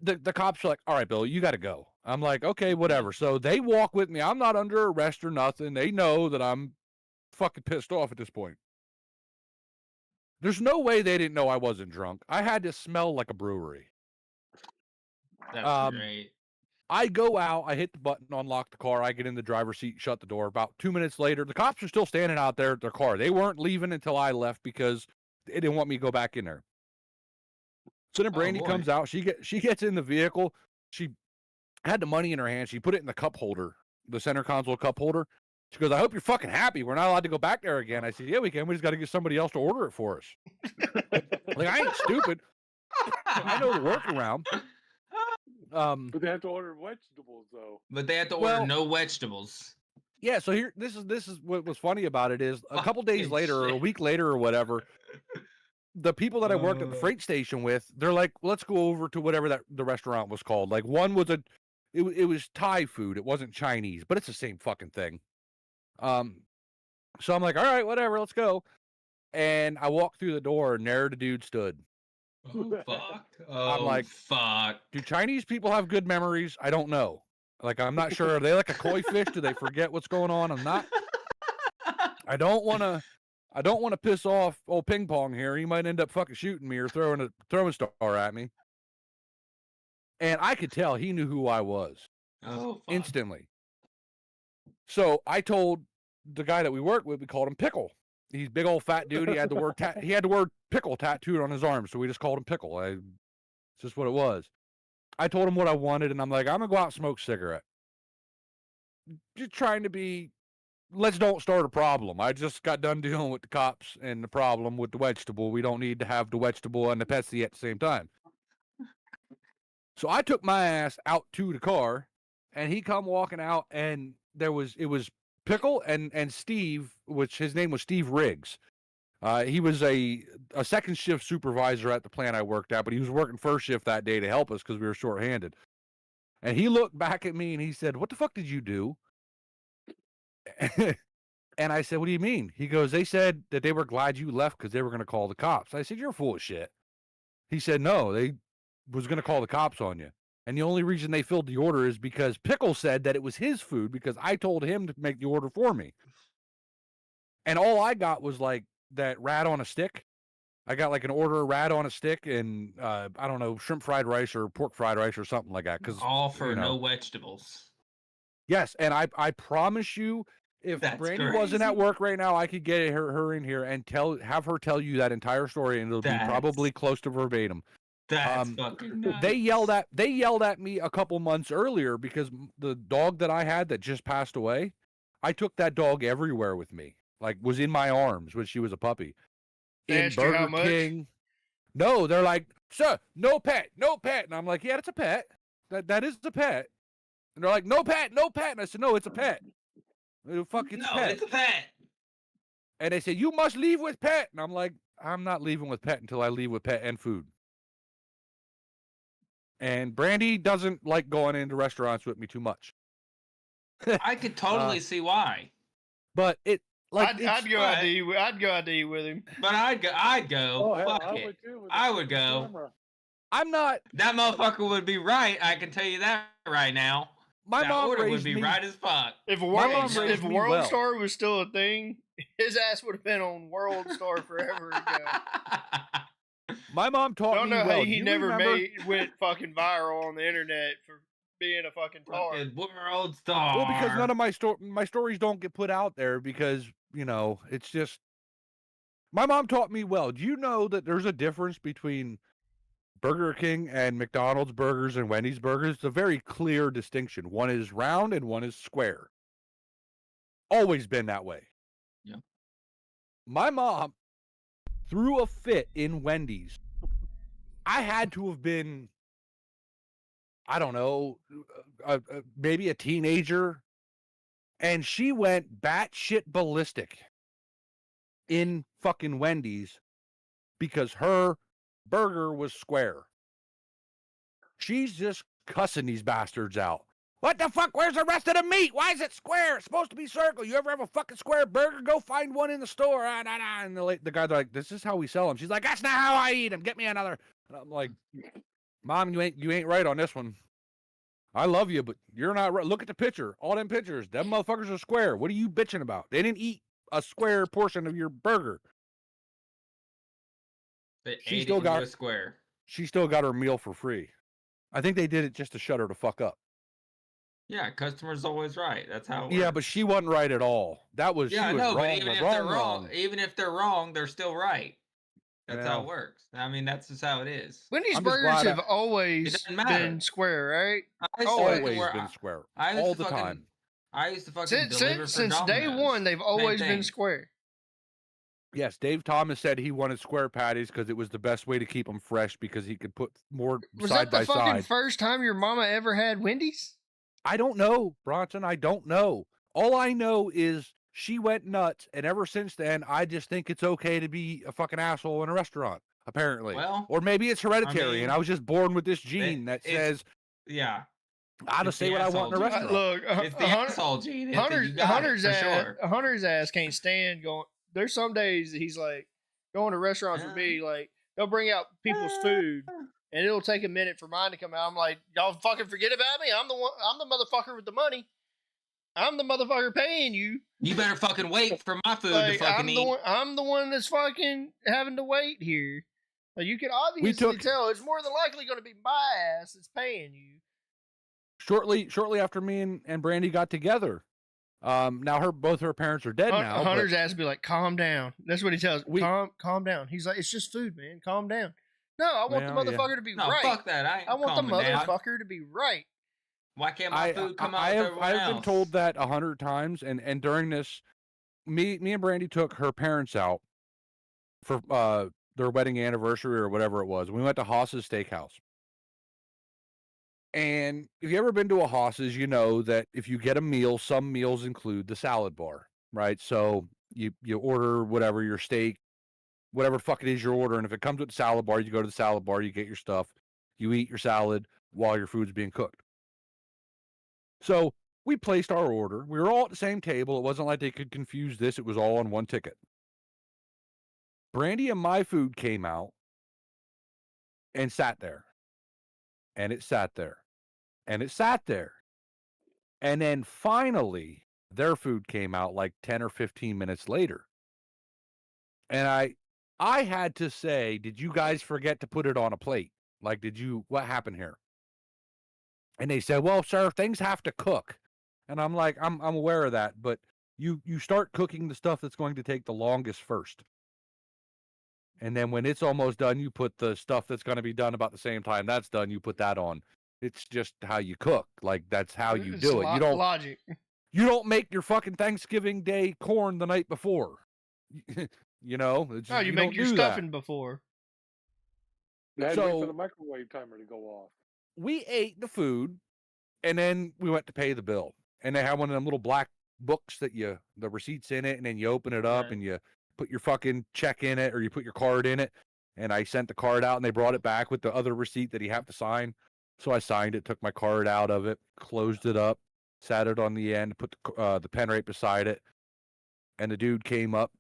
the cops are like, "All right, Bill, you got to go." I'm like, "Okay, whatever." So they walk with me. I'm not under arrest or nothing. They know that I'm fucking pissed off at this point. There's no way they didn't know I wasn't drunk. I had to smell like a brewery. That's great. I go out, I hit the button, unlock the car, I get in the driver's seat, shut the door. About 2 minutes later, the cops are still standing out there at their car. They weren't leaving until I left because they didn't want me to go back in there. So then Brandy boy. comes out. She gets in the vehicle. She had the money in her hand. She put it in the cup holder, the center console cup holder. She goes, I hope you're fucking happy. We're not allowed to go back there again. I said, yeah, we can. We just got to get somebody else to order it for us. Like, I ain't stupid. I know the workaround. But they have to order vegetables though. But they had to order well- no vegetables. Yeah, so here, this is what was funny about it is a couple days Fucking later or a shit. week later or whatever, the people that I worked at the freight station with, they're like, well, let's go over to whatever the restaurant was called. Like one was it was Thai food. It wasn't Chinese, but it's the same fucking thing. So I'm like, all right, whatever, let's go. And I walked through the door and there the dude stood. Oh fuck. Oh like, fuck. Do Chinese people have good memories? I don't know. Like, I'm not sure. Are they like a koi fish? Do they forget what's going on? I'm not. I don't want to piss off old ping pong here. He might end up fucking shooting me or throwing a star at me. And I could tell he knew who I was Oh fuck. instantly. So I told the guy that we worked with, we called him Pickle. He's big old fat dude. He had the word pickle tattooed on his arm, so we just called him Pickle. It's just what it was. I told him what I wanted, and I'm like, I'm gonna go out and smoke a cigarette. Just trying to be, let's don't start a problem. I just got done dealing with the cops and the problem with the vegetable. We don't need to have the vegetable and the Pepsi at the same time. So I took my ass out to the car, and he come walking out, and it was Pickle and Steve, which his name was Steve Riggs. He was a second shift supervisor at the plant I worked at, but he was working first shift that day to help us because we were shorthanded. And he looked back at me and he said, "What the fuck did you do?" And I said, "What do you mean?" He goes, "They said that they were glad you left because they were going to call the cops." I said, "You're full of shit." He said, "No, they was going to call the cops on you." And the only reason they filled the order is because Pickle said that it was his food because I told him to make the order for me. And all I got was like that rat on a stick. I got like an order of rat on a stick and I don't know, shrimp fried rice or pork fried rice or something like that. Because all for no vegetables. Yes, and I promise you, if That's Brandy wasn't at crazy. work right now, I could get her in here and have her tell you that entire story, and it'll be probably close to verbatim. That's fucking nuts. They yelled at me a couple months earlier because the dog that I had that just passed away, I took that dog everywhere with me, like was in my arms when she was a puppy. They In asked you how Burger much? King. No, they're like, sir, no pet, no pet. And I'm like, yeah, it's a pet. That is a pet. And they're like, no pet, no pet. And I said, no, it's a pet. Fuck, it's a pet. It's a pet. And they said, you must leave with pet. And I'm like, I'm not leaving with pet until I leave with pet and food. And Brandy doesn't like going into restaurants with me too much. I could totally see why. But it like I'd go out to eat. I'd go out to eat with him. But I'd go. Oh, hell, Fuck I it. would too. with I the would go. camera. I'm not. That motherfucker would be right. I can tell you that right now. My that mom order raised would be me right as fuck. If a My world, mom raised if me World well. Star was still a thing, his ass would have been on World Star forever ago. My mom taught Don't me know well. how Do he you never remember? went fucking viral on the internet for being a fucking tar. Fucking World Star. Well, because none of my stories don't get put out there because, you know, it's just my mom taught me well. Do you know that there's a difference between Burger King and McDonald's burgers and Wendy's burgers? It's a very clear distinction. One is round and one is square. Always been that way. Yeah. My mom threw a fit in Wendy's. I had to have been, I don't know, maybe a teenager. And she went batshit ballistic in fucking Wendy's because her burger was square. She's just cussing these bastards out. What the fuck? Where's the rest of the meat? Why is it square? It's supposed to be circle. You ever have a fucking square burger? Go find one in the store. And the guy's like, this is how we sell them. She's like, that's not how I eat them. Get me another. And I'm like, Mom, you ain't right on this one. I love you, but you're not right. Look at the picture. All them pictures. Them motherfuckers are square. What are you bitching about? They didn't eat a square portion of your burger. She still got a square. She still got her meal for free. I think they did it just to shut her the fuck up. Yeah, customer's always right. That's how it works. Yeah, but she wasn't right at all. That was Yeah, she was no, wrong, but even if wrong, they're wrong. even if they're wrong, they're still right. That's how Yeah. it works. I mean, that's just how it is. Wendy's I'm just burgers glad have It always doesn't matter. been square, right? I used to Always fucking work- been square. I used all to the fucking- time. I used to fucking Since deliver for since day Domino's. one, they've always been thing. square. Yes, Dave Thomas said he wanted square patties because it was the best way to keep them fresh because he could put more Was side that by the fucking side. first time your mama ever had Wendy's? I don't know, Bronson. I don't know. All I know is she went nuts, and ever since then, I just think it's okay to be a fucking asshole in a restaurant. Apparently, Well, or maybe it's hereditary, and I was just born with this gene that it's- says yeah, I to it's say the what I want in a asshole gene. restaurant. Look, it's the asshole gene. It's Hunter's, you got Hunter's, it, for ass, sure. Hunter's ass can't stand going. There's some days that he's like going to restaurants with me. Like they'll bring out people's food, and it'll take a minute for mine to come out. I'm like, y'all fucking forget about me. I'm the one. I'm the motherfucker with the money. I'm the motherfucker paying you. You better fucking wait for my food Like, to fucking eat. I'm the one that's fucking having to wait here. Like, you can obviously tell it's more than likely going to be my ass that's paying you. Shortly after me and Brandy got together, now both her parents are dead now. Hunter's but ass would be like, calm down. That's what he tells me. We- Calm down. He's like, it's just food, man. Calm down. No, I want the Well, yeah. motherfucker to be No, right. fuck that. I ain't I want the calming down. motherfucker to be right. Why can't my food come out I with have everyone I've been else? told that 100 times, and during this, me and Brandy took her parents out for their wedding anniversary or whatever it was. We went to Haas's Steakhouse. And if you ever been to a Haas's, you know that if you get a meal, some meals include the salad bar, right? So you order whatever, your steak, whatever fuck it is you're ordering. If it comes with the salad bar, you go to the salad bar, you get your stuff, you eat your salad while your food's being cooked. So we placed our order. We were all at the same table. It wasn't like they could confuse this. It was all on one ticket. Brandy and my food came out and sat there. And it sat there. and it sat there. And then finally, their food came out like 10 or 15 minutes later. And I had to say, did you guys forget to put it on a plate? Like, what happened here? And they said, well, sir, things have to cook. And I'm like, I'm aware of that, but you start cooking the stuff that's going to take the longest first. And then when it's almost done, you put the stuff that's going to be done about the same time that's done, you put that on. It's just how you cook. Like, that's how you do it. Logic. You don't make your fucking Thanksgiving Day corn the night before. You know? No, you make your stuffing before. They had to wait for the microwave timer to go off. We ate the food, and then we went to pay the bill. And they had one of them little black books that the receipt's in it, and then you open it up and you put your fucking check in it, or you put your card in it. And I sent the card out, and they brought it back with the other receipt that you have to sign. So I signed it, took my card out of it, closed it up, sat it on the end, put the pen right beside it. And the dude came up.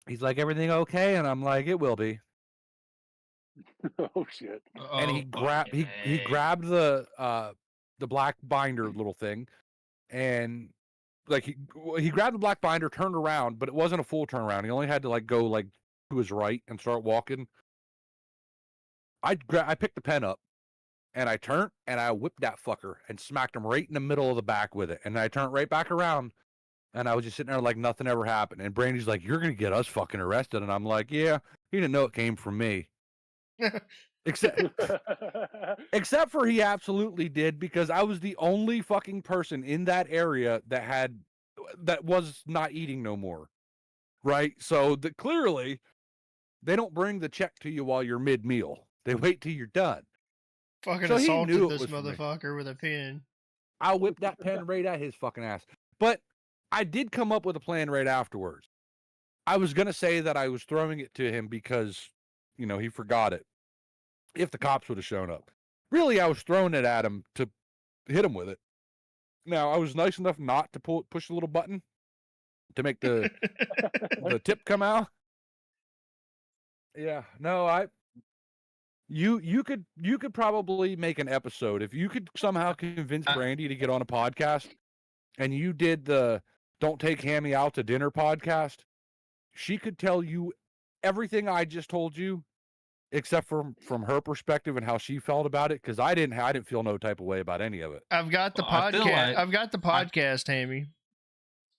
He's like, everything okay? And I'm like, it will be. Oh shit! And he grabbed the black binder little thing, and like he grabbed the black binder, turned around, but it wasn't a full turnaround. He only had to like go like to his right and start walking. I picked the pen up, and I turned and I whipped that fucker and smacked him right in the middle of the back with it. And I turned right back around, and I was just sitting there like nothing ever happened. And Brandy's like, "You're gonna get us fucking arrested," and I'm like, "Yeah, he didn't know it came from me." Except for he absolutely did, because I was the only fucking person in that area that was not eating no more. Right? So clearly they don't bring the check to you while you're mid-meal. They wait till you're done. Fucking So assaulted this motherfucker with a pen. I whipped that pen right at his fucking ass. But I did come up with a plan right afterwards. I was going to say that I was throwing it to him because, he forgot it. If the cops would have shown up. Really, I was throwing it at him to hit him with it. Now, I was nice enough not to push the little button to make the tip come out. Yeah, no, you could probably make an episode if you could somehow convince Brandy to get on a podcast, and you did the Don't Take Hammy Out to Dinner podcast. She could tell you everything I just told you, except from her perspective and how she felt about it, because I didn't feel no type of way about any of it. I've got the podcast. I've got the podcast, Hammy.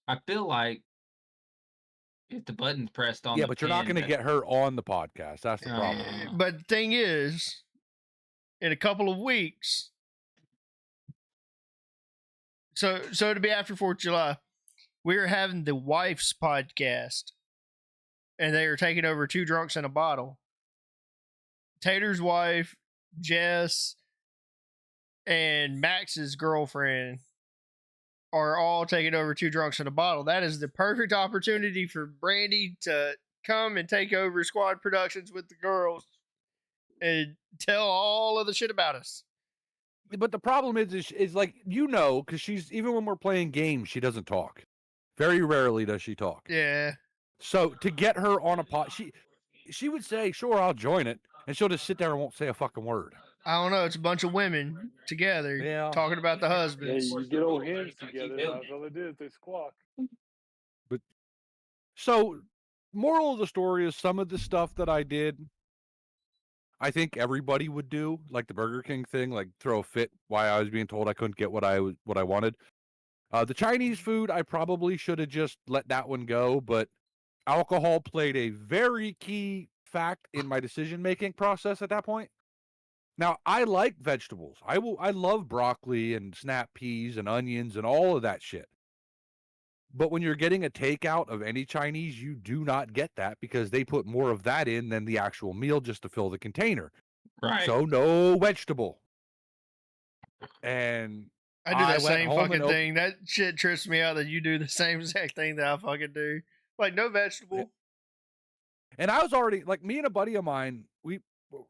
I feel like if the button's pressed on, but you're not going to get her on the podcast. That's the problem. But the thing is, in a couple of weeks, so to be after 4th of July, we're having the wife's podcast, and they are taking over Two Drunks in a Bottle. Tater's wife, Jess, and Max's girlfriend are all taking over Two Drunks in a Bottle. That is the perfect opportunity for Brandy to come and take over Squad Productions with the girls and tell all of the shit about us. But the problem is like, because she's, even when we're playing games, she doesn't talk. Very rarely does she talk. Yeah. So to get her on a pod, she would say, "Sure, I'll join it," and she'll just sit there and won't say a fucking word. I don't know. It's a bunch of women together talking about the husbands. Yeah, you get old hands together. That's all it is. They squawk. But so, moral of the story is, some of the stuff that I did, I think everybody would do, like the Burger King thing, like throw a fit why I was being told I couldn't get what I wanted. The Chinese food, I probably should have just let that one go, but alcohol played a very key fact in my decision-making process at that point. Now, I like vegetables. I love broccoli and snap peas and onions and all of that shit. But when you're getting a takeout of any Chinese, you do not get that, because they put more of that in than the actual meal just to fill the container. Right. So no vegetable. And I do that same fucking thing. That shit trips me out that you do the same exact thing that I fucking do. Like, no vegetable. Yeah. And I was already, like, me and a buddy of mine,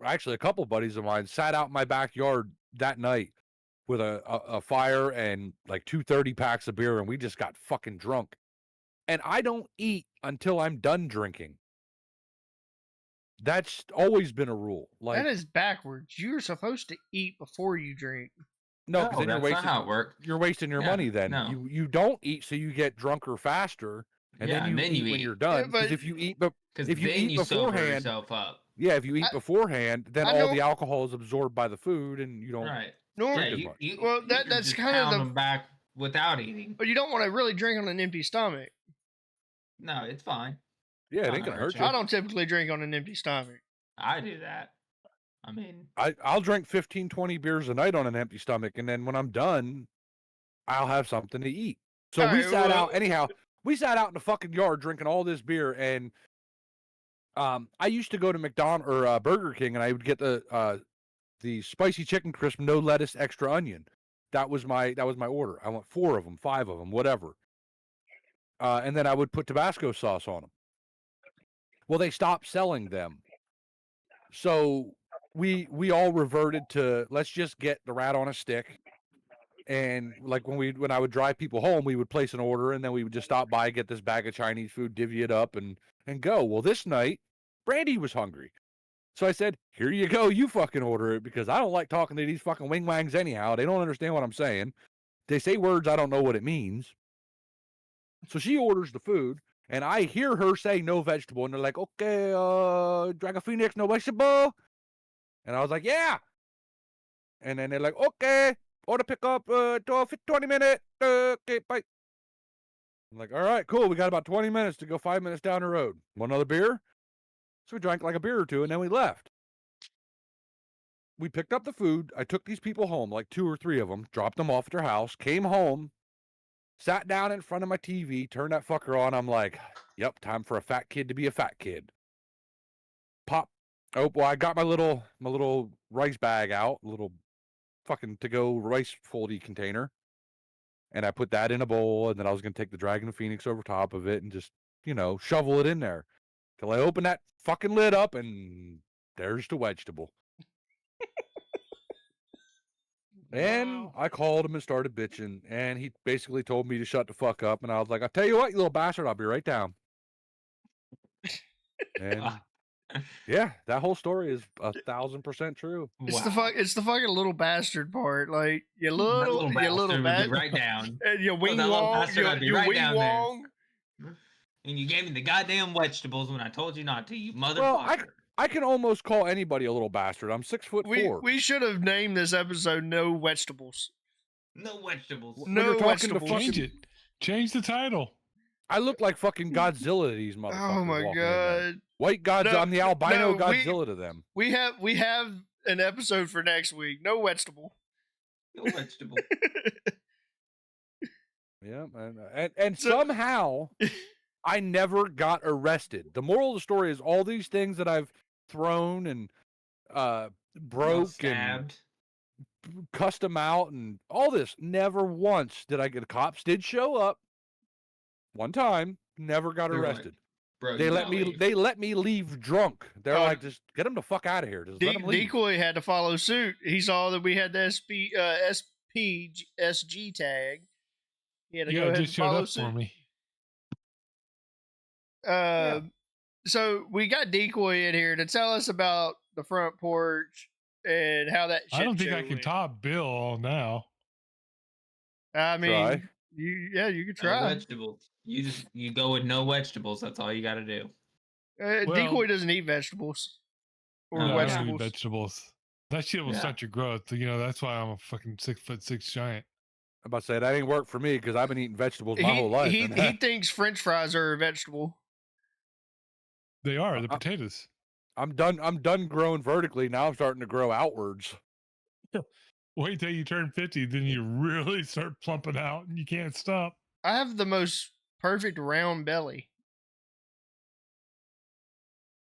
actually a couple buddies of mine, sat out in my backyard that night with a fire and like 2 30-packs of beer, and we just got fucking drunk. And I don't eat until I'm done drinking. That's always been a rule. Like, that is backwards. You're supposed to eat before you drink. No, because then that's not how it works. you're wasting your Yeah, money. Then no. you don't eat, so you get drunker faster, and Yeah, then you eat when you're done. but- Because if you eat, Because if you then eat you sober beforehand, yourself up. yeah, if you eat I- beforehand, then I all know- the alcohol is absorbed by the food, and you don't. Right. Nor- Yeah, as you, much. you, Well, you that- can that's just kinda pound the- them back without eating. But you don't want to really drink on an empty stomach. No, it's fine. Yeah, it Not ain't gonna gonna hurt hurt you. I don't typically drink on an empty stomach. I do that. I mean, I'll drink 15, 20 beers a night on an empty stomach, and then when I'm done, I'll have something to eat. So All we right, sat well- out anyhow. We sat out in the fucking yard drinking all this beer, and I used to go to McDonald's or Burger King, and I would get the spicy chicken crisp, no lettuce, extra onion. That was my order. I want 4 of them, 5 of them, whatever. And then I would put Tabasco sauce on them. Well, they stopped selling them, so we all reverted to let's just get the rat on a stick. And like when I would drive people home, we would place an order, and then we would just stop by, get this bag of Chinese food, divvy it up, and go. Well, this night, Brandy was hungry, so I said, "Here you go, you fucking order it," because I don't like talking to these fucking wing wangs anyhow. They don't understand what I'm saying. They say words I don't know what it means. So she orders the food, and I hear her say no vegetable, and they're like, "Okay, Dragon Phoenix, no vegetable," and I was like, "Yeah," and then they're like, "Okay. Order pickup, 20 minutes. Okay, bye." I'm like, all right, cool. We got about 20 minutes to go 5 minutes down the road. Want another beer? So we drank like a beer or two, and then we left. We picked up the food. I took these people home, like 2 or 3 of them, dropped them off at their house, came home, sat down in front of my TV, turned that fucker on. I'm like, yep, time for a fat kid to be a fat kid. Pop. Oh, well, I got my little rice bag out, little fucking to-go rice foldy container, and I put that in a bowl, and then I was going to take the Dragon Phoenix over top of it and just, shovel it in there till I open that fucking lid up, and there's the vegetable. And I called him and started bitching, and he basically told me to shut the fuck up, and I was like, I'll tell you what, you little bastard, I'll be right down. And yeah, that whole story is 1,000% true. It's the fucking little bastard part. Like you little bastard would be bastard. right down. And you wing that little wong. bastard, I'd be You right wing down there. wong. And you gave me the goddamn vegetables when I told you not to, you motherfucker. Well, I can almost call anybody a little bastard. I'm 6'4". We should have named this episode "No Vegetables." No vegetables. When No you're talking to vegetables. Change it. Change the title. I look like fucking Godzilla to these motherfuckers. Oh my walking in there. god! White Godzilla. No, I'm the albino no, Godzilla to them. We have an episode for next week. No vegetable. No vegetable. Yeah, and somehow I never got arrested. The moral of the story is all these things that I've thrown and broke and Stabbed. cussed them out and all this. Never once did I get. Cops did show up one time. Never got They were like, arrested. Bro, They you let gotta me. leave. They let me leave drunk. They're Oh, like, just get him the fuck out of here. Just let him leave. Decoy had to follow suit. He saw that we had the SG tag. He had to go Yeah, it ahead and just showed follow up suit. for me. So we got Decoy in here to tell us about the front porch and how that. I don't think shit I show can went. top Bill now. I mean, Try. you could No try. vegetables. You go with no vegetables. That's all you got to do. Well- Decoy doesn't eat vegetables or No, No, I don't vegetables. eat vegetables. That shit will Yeah. stunt your growth. That's why I'm a fucking 6'6" giant. I'm about to say that ain't worked for me because I've been eating vegetables my whole life. He and thinks French fries are a vegetable. They are the potatoes. I'm done growing vertically. Now I'm starting to grow outwards. Wait till you turn 50, then you really start plumping out, and you can't stop. I have the most perfect round belly.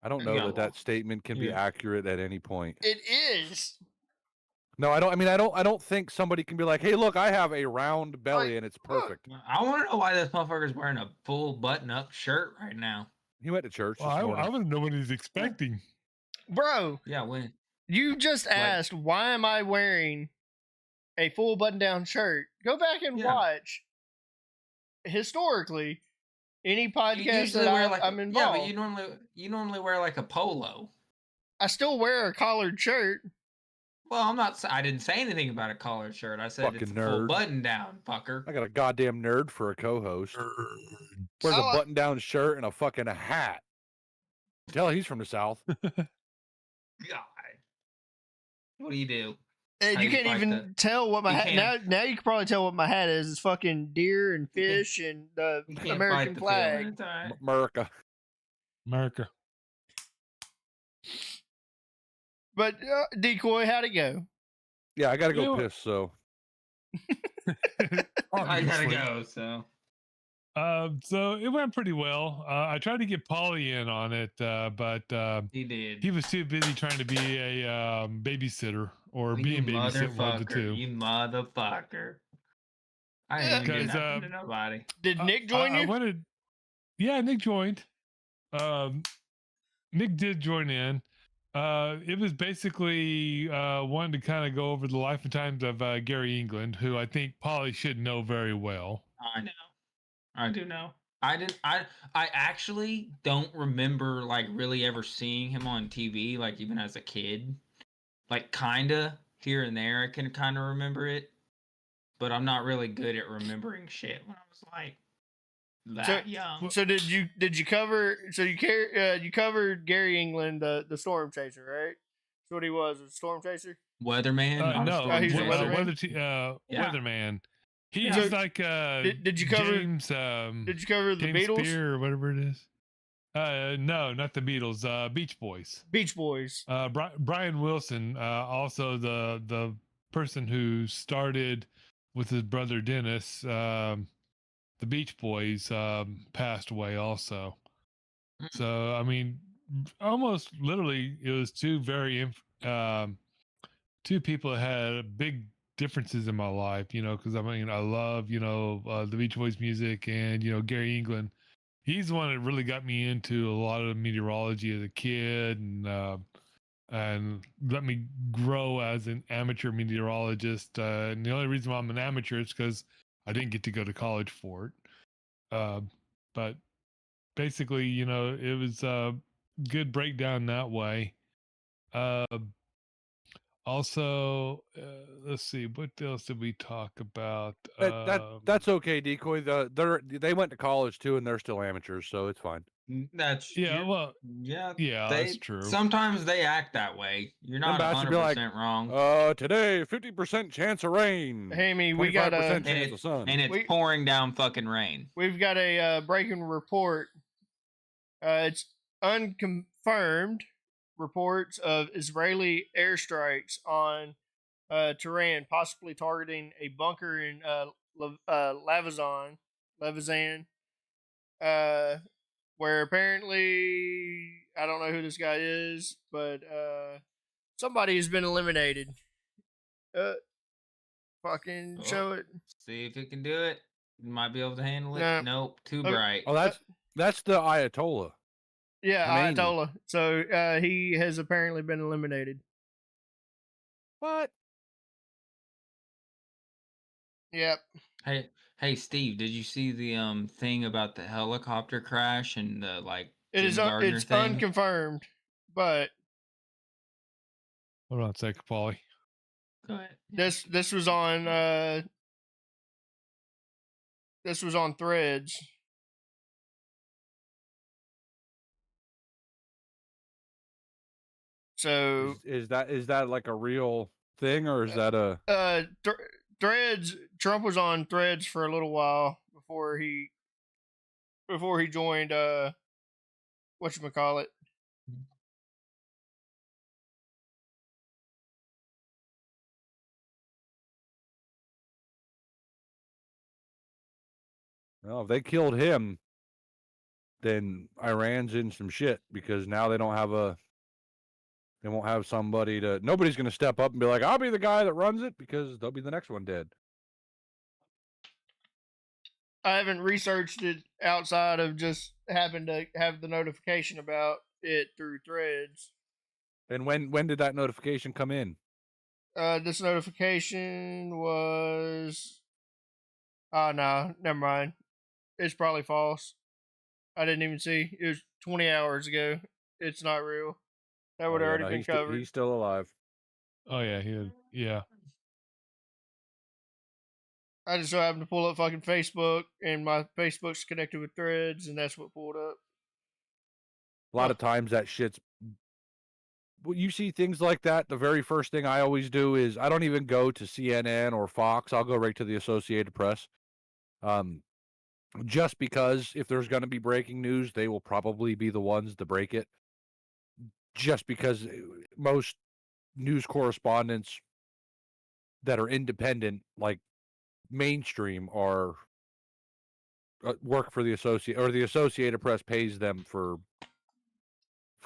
I don't You know got that statement can be Yeah. accurate at any point. It is. No, I don't. I mean, I don't think somebody can be like, "Hey, look, I have a round belly and it's perfect." I want to know why this motherfucker's wearing a full button-up shirt right now. He went to church Well, this I morning. want to know what he's expecting. Bro, Yeah, when? you just asked why am I wearing a full button down shirt? Go back and Yeah. watch historically any You podcast usually that wear like I'm yeah, involved. but you normally wear like a polo. I still wear a collared shirt. Well, I didn't say anything about a collared shirt. I said it's a Fucking full nerd. button down, fucker. I got a goddamn nerd for a co-host. Wears a I like- button-down shirt and a fucking hat. Tell he's from the South. God. What do you do? And How you you can't fight even tell what my you hat can't- now you can probably tell what my hat is. It's fucking deer and You can't- fish and the You can't American fight the flag. feeling. It's all right. America. America. But Decoy, how'd it go? Yeah, I gotta You go know- piss, so I gotta Obviously. go. So So it went pretty well. I tried to get Polly in on it, but he did. he was too busy trying to be a babysitter or being babysit, one of the motherfucker, two. you motherfucker. I didn't even do Because, nothing to nobody. Did Nick join I you? wanted, yeah, Nick joined. Nick did join in. It was basically wanting to kind of go over the life and times of Gary England, who I think Polly should know very well. I know. I do know. I actually don't remember like really ever seeing him on TV, like even as a kid. Like kinda here and there I can kinda remember it. But I'm not really good at remembering shit when I was like that young. So did you cover? So you covered Gary England, the storm chaser, right? That's what he was, a storm chaser. Weatherman? not a No, storm he's a chaser. weatherman? Yeah. Weatherman. He's So, like did you cover? James. Did you cover the James Beatles? Spear or whatever it is. No, not the Beatles. Beach Boys. Beach Boys. Brian Wilson, also the person who started with his brother Dennis, the Beach Boys, passed away also. So I mean, almost literally, it was two two people that had big differences in my life. Because I mean, I love the Beach Boys music, and Gary England. He's the one that really got me into a lot of meteorology as a kid, and let me grow as an amateur meteorologist. And the only reason why I'm an amateur is because I didn't get to go to college for it. But basically, it was a good breakdown that way. Also, let's see, what else did we talk about? that's okay, Decoy. They went to college too, and they're still amateurs, so it's fine. That's Yeah, well, yeah, that's true. Sometimes they act that way. You're not Them bastards be like, 100% wrong. Today 50% chance of rain. Hammy, we got 25% a chance of sun. And it's pouring down fucking rain. we've got a breaking report. It's unconfirmed reports of Israeli airstrikes on Tehran, possibly targeting a bunker in Lavazan, where apparently I don't know who this guy is, but somebody has been eliminated. Fucking show it. See if it can do it. You might be able to handle it. No. Nope, too Okay. bright. Oh, that's the Ayatollah. Yeah, Khomeini. Ayatollah. So he has apparently been eliminated. What? Yep. Hey, Steve, did you see the thing about the helicopter crash and the like? It is Jimmy Gardner it's thing? unconfirmed, but Hold on a second, Paulie. Go ahead. this was on Threads. So Is that like a real thing, or is that a? Threads. Trump was on Threads for a little while before he joined whatchamacallit. Well, if they killed him, then Iran's in some shit, because now they won't have somebody nobody's going to step up and be like, I'll be the guy that runs it, because they'll be the next one dead. I haven't researched it outside of just having to have the notification about it through Threads. And when did that notification come in? This notification was. Oh no, never mind. It's probably false. I didn't even see. It was 20 hours ago. It's not real. That would Oh, yeah, already no, been covered. He's still alive. Oh yeah, he had, yeah. I just so happened to pull up fucking Facebook, and my Facebook's connected with Threads, and that's what pulled up. A lot Huh. of times that shit's. When you see things like that, the very first thing I always do is I don't even go to CNN or Fox. I'll go right to the Associated Press. Just because if there's going to be breaking news, they will probably be the ones to break it. Just because most news correspondents that are independent, like mainstream, are work for the Associated Press pays them for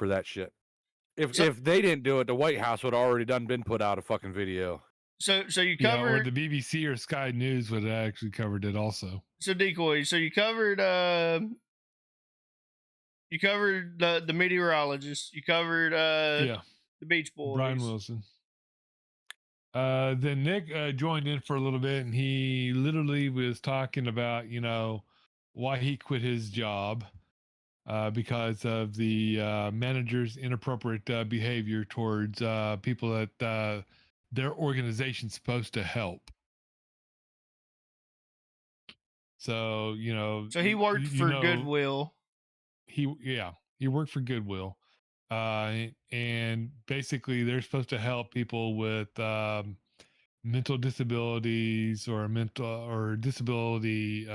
that shit. If they didn't do it, the White House would have already been put out a fucking video. So you Yeah, or covered the BBC or Sky News would have actually covered it also. so Decoy. So you covered the meteorologist. You covered Yeah, the Beach Boys. Brian Wilson. Then Nick joined in for a little bit, and he literally was talking about, why he quit his job because of the manager's inappropriate behavior towards people that their organization's supposed to help. So, So he worked for Goodwill. He worked for Goodwill. And basically they're supposed to help people with mental disabilities or disability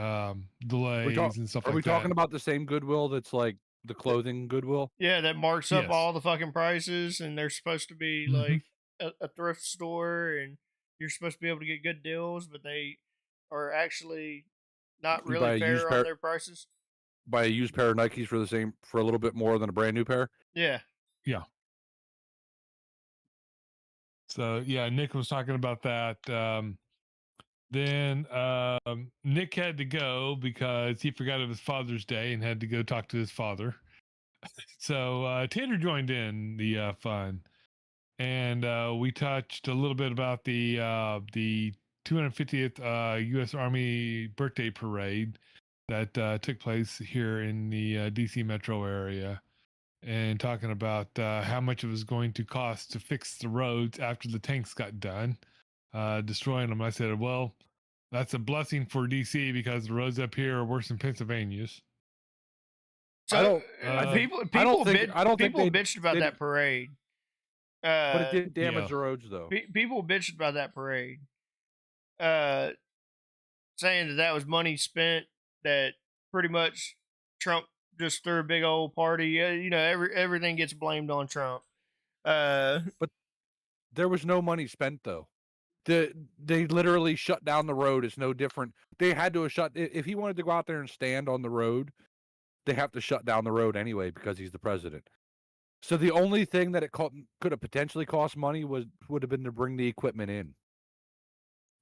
delays and stuff like that. Are we talking about the same Goodwill that's like the clothing Goodwill? Yeah, that marks up Yes. all the fucking prices, and they're supposed to be like a thrift store, and you're supposed to be able to get good deals, but they are actually not You buy really a fair used on pair- their prices. Buy a used pair of Nikes for a little bit more than a brand new pair. Yeah. Yeah. So yeah, Nick was talking about that. Then Nick had to go because he forgot it was Father's Day and had to go talk to his father. So Tanner joined in the fun, and we touched a little bit about the 250th U.S. Army birthday parade that took place here in the DC metro area, and talking about how much it was going to cost to fix the roads after the tanks got done destroying them. I said, well, that's a blessing for DC because the roads up here are worse than Pennsylvania's. So people bitched about that parade. But it didn't damage the roads, though. People bitched about that parade, saying that was money spent, that pretty much Trump just threw a big old party. Everything gets blamed on Trump. But there was no money spent, though. They literally shut down the road. It's no different. They had to have shut. If he wanted to go out there and stand on the road, they have to shut down the road anyway because he's the president. So the only thing that it could have potentially cost money would have been to bring the equipment in.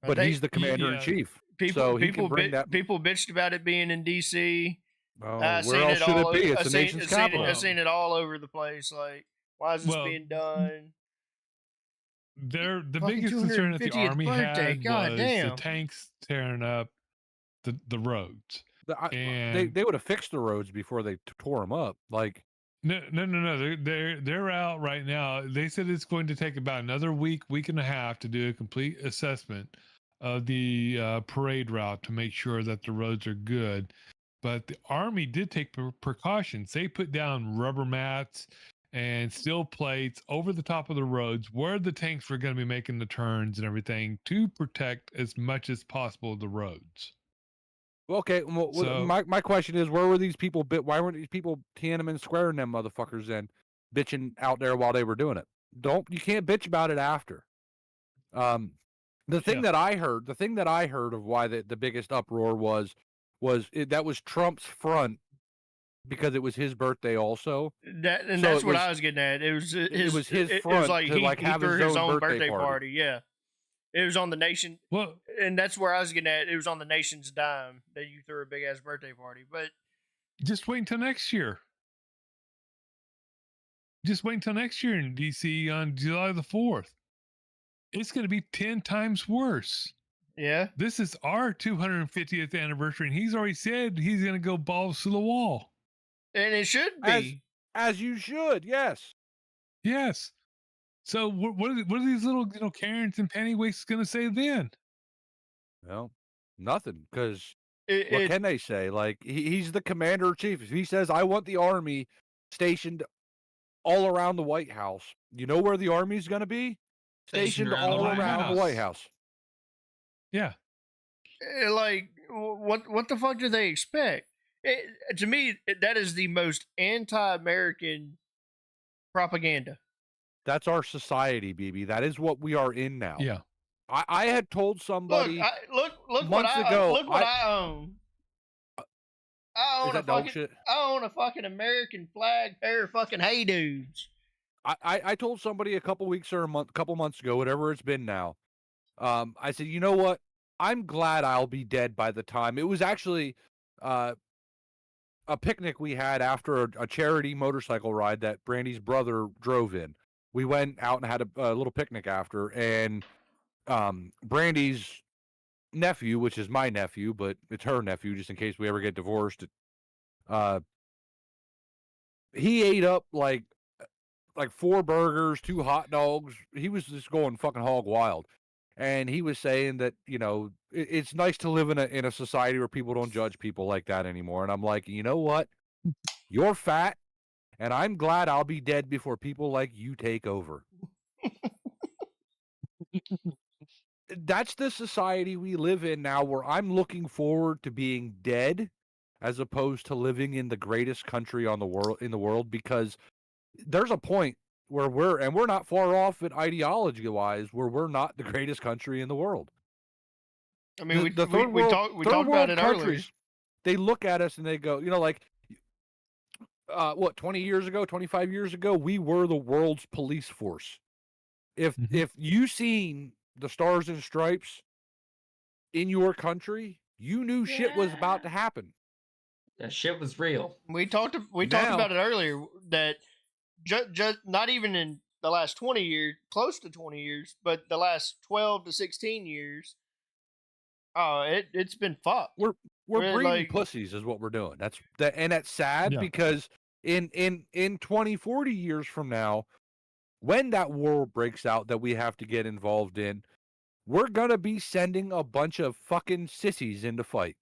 But he's the commander in chief, so he can bring that. People bitched about it being in DC. Oh, where else should it be? It's the nation's capital. I've seen it all over the place. Like, why is this being done? The biggest concern that the Army had was the tanks tearing up the roads. They would have fixed the roads before they tore them up. Like, no. They're out right now. They said it's going to take about another week and a half to do a complete assessment of the parade route to make sure that the roads are good. But the Army did take precautions. They put down rubber mats and steel plates over the top of the roads where the tanks were going to be making the turns and everything to protect as much as possible the roads. Okay, well, so, my question is, where were these people? Why weren't these people Tiananmen Square and them motherfuckers then bitching out there while they were doing it? You can't bitch about it after. The thing that I heard of why the biggest uproar was that was Trump's front because it was his birthday also. That's what I was getting at. It was his front. It was like he have threw his own birthday party. Yeah. It was on the nation. Well, and that's where I was getting at. It was on the nation's dime that you threw a big ass birthday party. But just wait until next year. Just wait until next year in DC on July the 4th. It's going to be 10 times worse. Yeah. This is our 250th anniversary, and he's already said he's going to go balls to the wall. And it should be. As you should, yes. Yes. So what are these little Karens and pantywaists going to say then? Well, nothing, because It, what it, can they say? Like, he's the commander in chief. If he says, I want the army stationed all around the White House, you know where the army's going to be? Stationed around the all White around the House. White House. Yeah. like what the fuck do they expect? To me, that is the most anti-American propaganda. That's our society, BB. That is what we are in now. Yeah. I had told Look, somebody look what months ago. look what I own. I Is own a that dog fucking shit? I own a fucking American flag pair of fucking hey dudes. I told somebody a couple weeks or couple months ago, whatever it's been now. I said, you know what? I'm glad I'll be dead by the time. It was actually a picnic we had after a charity motorcycle ride that Brandy's brother drove in. We went out and had a little picnic after, and Brandy's nephew, which is my nephew, but it's her nephew, just in case we ever get divorced. He ate up like 4 burgers, 2 hot dogs. He was just going fucking hog wild. And he was saying that, it's nice to live in a society where people don't judge people like that anymore. And I'm like, you know what? You're fat, and I'm glad I'll be dead before people like you take over. That's the society we live in now, where I'm looking forward to being dead as opposed to living in the greatest country in the world, because there's a point where we're not far off it ideology-wise, where we're not the greatest country in the world. I mean, The third world, we third talked world about it countries, earlier. they look at us and they go, 20 years ago, 25 years ago, we were the world's police force. If you seen the Stars and Stripes in your country, you knew shit was about to happen. That shit was real. We talked about it earlier that just not even in the last 20 years, close to 20 years, but the last 12 to 16 years, it's been fucked. We're breeding like pussies is what we're doing. And that's sad because in 20, 40 years from now, when that war breaks out that we have to get involved in, we're gonna be sending a bunch of fucking sissies in to fight.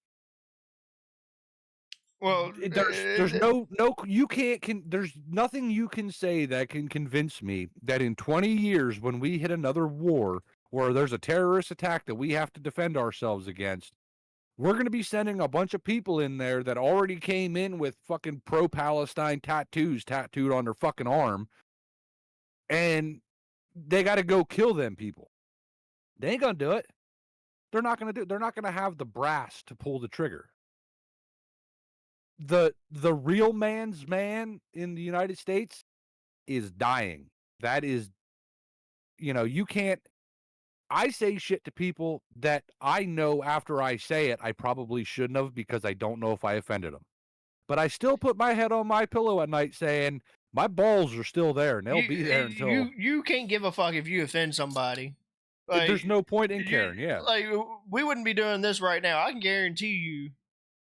Well, there's no you can't there's nothing you can say that can convince me that in 20 years, when we hit another war or there's a terrorist attack that we have to defend ourselves against, we're going to be sending a bunch of people in there that already came in with fucking pro-Palestine tattoos tattooed on their fucking arm, and they got to go kill them people. They ain't going to do it. They're not going to have the brass to pull the trigger. The real man's man in the United States is dying. That is, you can't. I say shit to people that I know after I say it, I probably shouldn't have, because I don't know if I offended them. But I still put my head on my pillow at night saying, my balls are still there, and they'll be there until... You can't give a fuck if you offend somebody. There's no point in caring, yeah. Like, we wouldn't be doing this right now. I can guarantee you,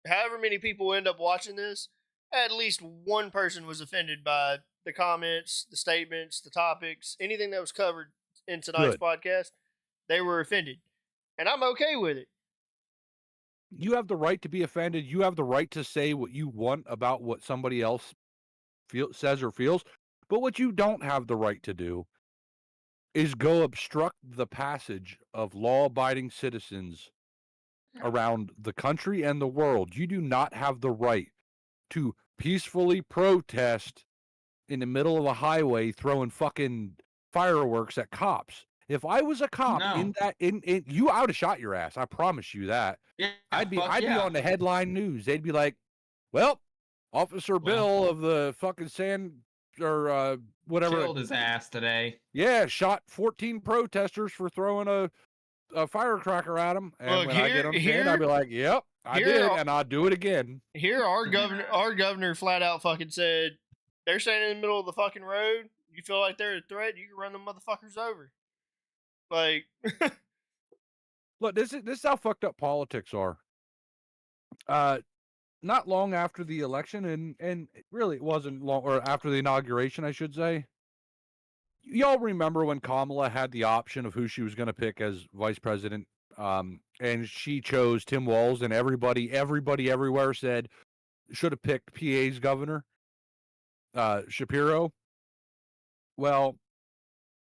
however many people end up watching this, at least one person was offended by the comments, the statements, the topics, anything that was covered in tonight's podcast. They were offended, and I'm okay with it. You have the right to be offended. You have the right to say what you want about what somebody else says or feels. But what you don't have the right to do is go obstruct the passage of law-abiding citizens around the country and the world. You do not have the right to peacefully protest in the middle of a highway throwing fucking fireworks at cops. If I was a cop in you, I would have shot your ass. I promise you that. Yeah, I'd be on the headline news. They'd be like, well, Officer Bill of the fucking whatever killed his ass today. Yeah, shot 14 protesters for throwing a firecracker at him. And Look, when I get them pinned, I'd be like, yep, I did, and I'll do it again. Here, our governor flat out fucking said, they're standing in the middle of the fucking road. You feel like they're a threat, you can run them motherfuckers over. Like, look, this is how fucked up politics are. Not long after the election, and really it wasn't long, or after the inauguration, I should say, y'all remember when Kamala had the option of who she was going to pick as vice president, and she chose Tim Walz, and everybody everywhere said should have picked PA's governor, Shapiro. Well,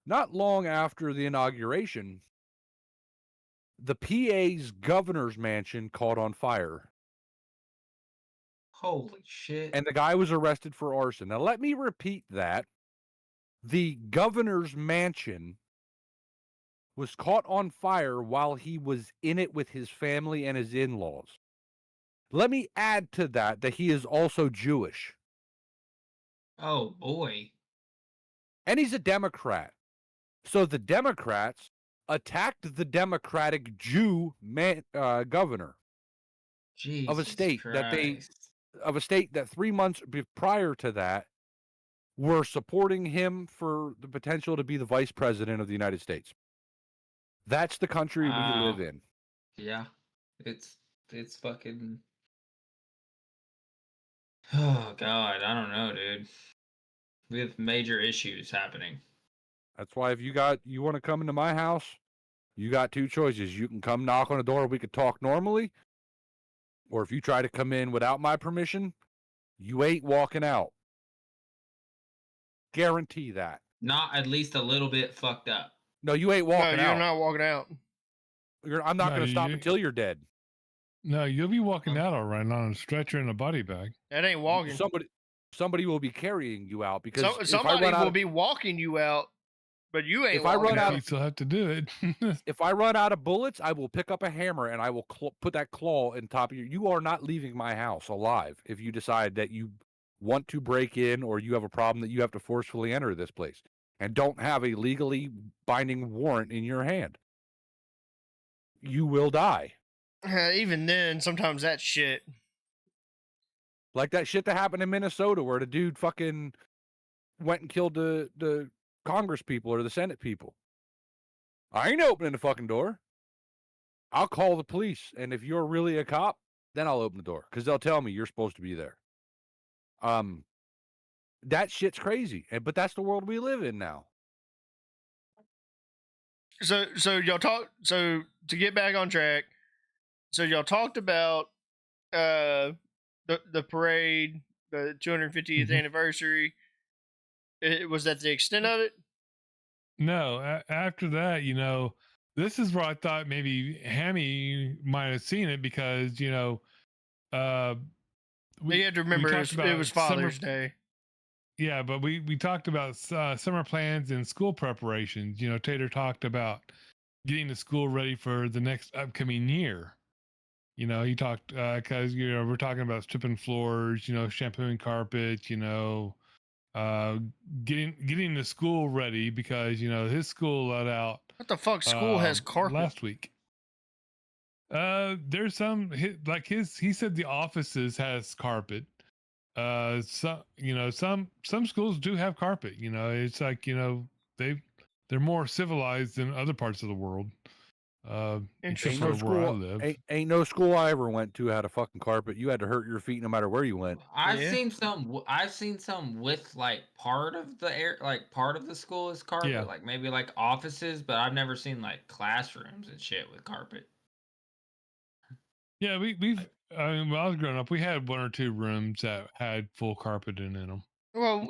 not long after the inauguration, the PA's governor's mansion caught on fire, Holy shit. and the guy was arrested for arson. Now, let me repeat that. The governor's mansion was caught on fire while he was in it with his family and his in-laws. Let me add to that he is also Jewish. Oh boy. And he's a Democrat. So the Democrats attacked the Democratic Jew governor Jesus of a state Christ. that 3 months prior to that were supporting him for the potential to be the vice president of the United States. That's the country we live in. Yeah. It's fucking. Oh God, I don't know, dude. We have major issues happening. That's why if you want to come into my house, you got two choices. You can come knock on the door, we could talk normally. Or if you try to come in without my permission, you ain't walking out. Guarantee that. Not at least a little bit fucked up. No, you ain't No, walking you're out. not walking out. I'm not No, going to stop you- until you're dead. No, you'll be walking out all right on a stretcher and a body bag. That ain't walking. Somebody will be carrying you out because Somebody will be walking you out, but you ain't If I walking run out. out You still have to do it. if I run out of bullets, I will pick up a hammer and I will put that claw in top of you. You are not leaving my house alive if you decide that you want to break in or you have a problem that you have to forcefully enter this place and don't have a legally binding warrant in your hand. You will die. Even then, sometimes that shit. Like that shit that happened in Minnesota where the dude fucking went and killed the Congress people or the Senate people. I ain't opening the fucking door. I'll call the police, and if you're really a cop, then I'll open the door because they'll tell me you're supposed to be there. That shit's crazy, but that's the world we live in now. So y'all talk. So to get back on track, so y'all talked about the parade, the 250th anniversary. Was that the extent of it? No, after that, this is where I thought maybe Hammy might have seen it because, You had to remember it was Father's Day. Yeah, but we talked about summer plans and school preparations. Tater talked about getting the school ready for the next upcoming year. He talked because we're talking about stripping floors, shampooing carpets, getting the school ready because his school let out. What the fuck? School has carpet last week. There's some he said the offices has carpet. Some schools do have carpet. It's like they're more civilized than other parts of the world. Except for where I live. Ain't no school I ever went to had a fucking carpet. You had to hurt your feet no matter where you went. I've seen some with like part of the school is carpet, Yeah. like maybe like offices, but I've never seen like classrooms and shit with carpet. Yeah, when I was growing up, we had one or two rooms that had full carpet in them. Well,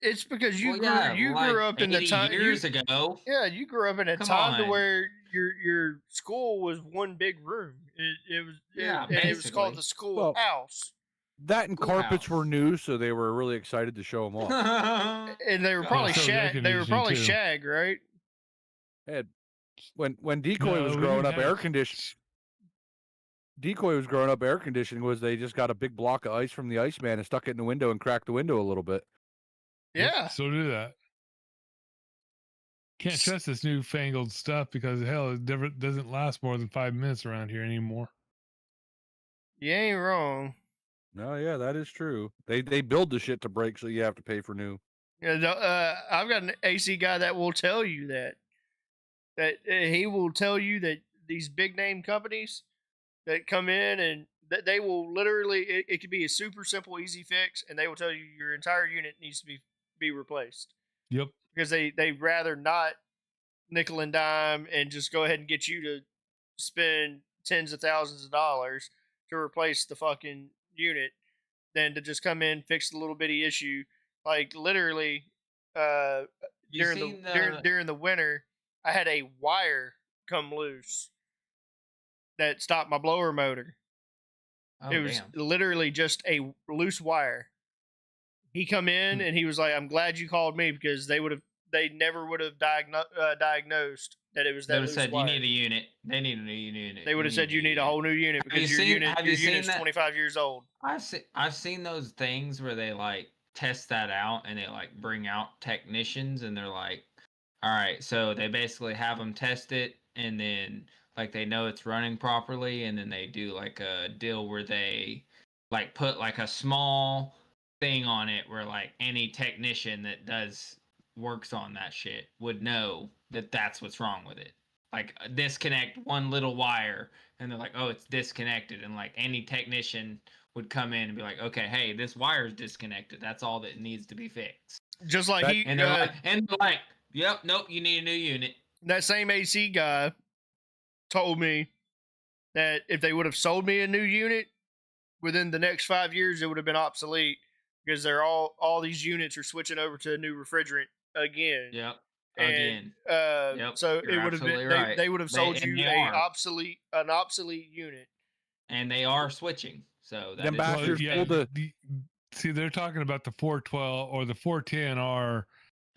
it's because you grew up in the time years ago. Yeah, you grew up in a time to where your school was one big room. It was called the school house. That and carpets were new, so they were really excited to show them off. And they were probably shag. They were probably shag, right? And when Decoy was growing up, air conditioning was they just got a big block of ice from the Iceman and stuck it in the window and cracked the window a little bit. Yeah. So do that. Can't trust this newfangled stuff because hell, it doesn't last more than 5 minutes around here anymore. You ain't wrong. No, yeah, that is true. They build the shit to break, so you have to pay for new. Yeah, I've got an AC guy that will tell you that he will tell you that these big name companies that come in and that they will literally it could be a super simple easy fix, and they will tell you your entire unit needs to be replaced. Yep. because they'd rather not nickel and dime and just go ahead and get you to spend tens of thousands of dollars to replace the fucking unit than to just come in, fix the little bitty issue. Like literally, uh, You seen the? during the winter, I had a wire come loose that stopped my blower motor. Oh It was damn! literally just a loose wire. He come in and he was like, "I'm glad you called me because they never would have diagnosed that it was They that would have loose said wire. you need a unit. They need a new unit. They would have said you need a whole new unit Have you because your seen? Have you seen unit's that? 25 years old." I've seen those things where they like test that out and they like bring out technicians and they're like, all right, so they basically have them test it and then like they know it's running properly and then they do like a deal where they like put like a small thing on it where like any technician that does works on that shit would know that that's what's wrong with it. Like disconnect one little wire and they're like, oh, it's disconnected, and like any technician would come in and be like, okay, hey, this wire is disconnected. That's all that needs to be fixed. Just like That- And they're like, yep, nope, you need a new unit. that same AC guy told me that if they would have sold me a new unit within the next 5 years, it would have been obsolete because they're all these units are switching over to a new refrigerant again. Yep. And, Again. Yep, So you're it would have been absolutely right. they would have sold and you they an are. obsolete unit. And they are switching. So that Them is bastards yeah, pulled the- see, they're talking about the 412 or the 410R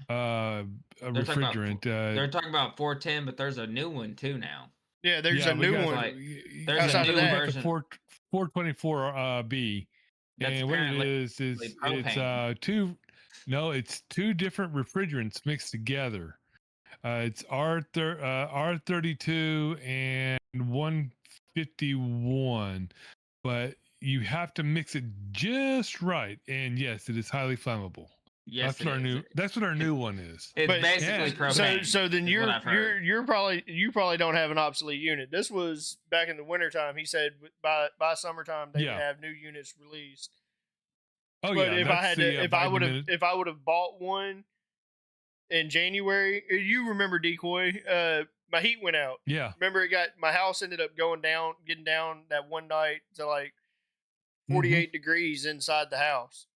a They're talking about- refrigerant. they're talking about 410, but there's a new one too now. Yeah, there's yeah, a we new got one. like- the- there's a we new got version. the 424 B. That's And what it apparently is it's propane. it's two different refrigerants mixed together. It's R32 and 151, but you have to mix it just right. And yes, it is highly flammable. Yes, That's what our new one is. It's But- basically Yeah. propane. So then is what I've heard. you probably don't have an obsolete unit. This was back in the wintertime. He said by summertime they would Yeah. have new units released. Oh But yeah, if I that's had the, to, Biden if I would have bought one in January, you remember Decoy? My heat went out. yeah. Remember, my house ended up getting down that one night to like Mm-hmm. 48 degrees inside the house,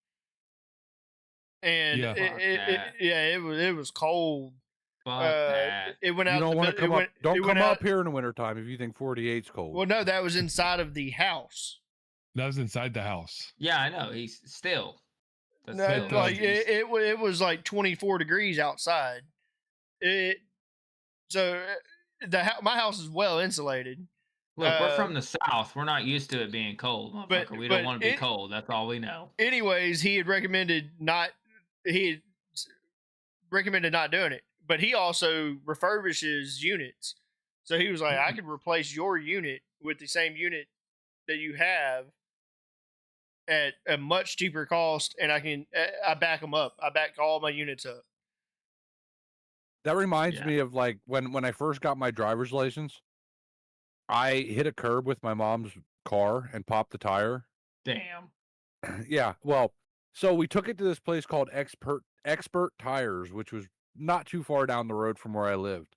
and Yeah. it was cold. Fuck that. It went You out. don't want to come up. Don't it come went out- up here in the wintertime if you think 48's cold. Well, no, that was inside of the house. That was inside the house. Yeah, I know. He's still. That's No, still like he's- it was like 24 degrees outside. My house is well insulated. Look, we're from the south. We're not used to it being cold, but- motherfucker. We but don't want to be it- cold. That's all we know. Anyways, he had recommended not doing it, but he also refurbishes units. So he was like, I could replace your unit with the same unit that you have at a much cheaper cost, and I back them up. I back all my units up. That reminds Yeah. me of like when I first got my driver's license, I hit a curb with my mom's car and popped the tire. Damn. Yeah, well, so we took it to this place called Expert Tires, which was not too far down the road from where I lived,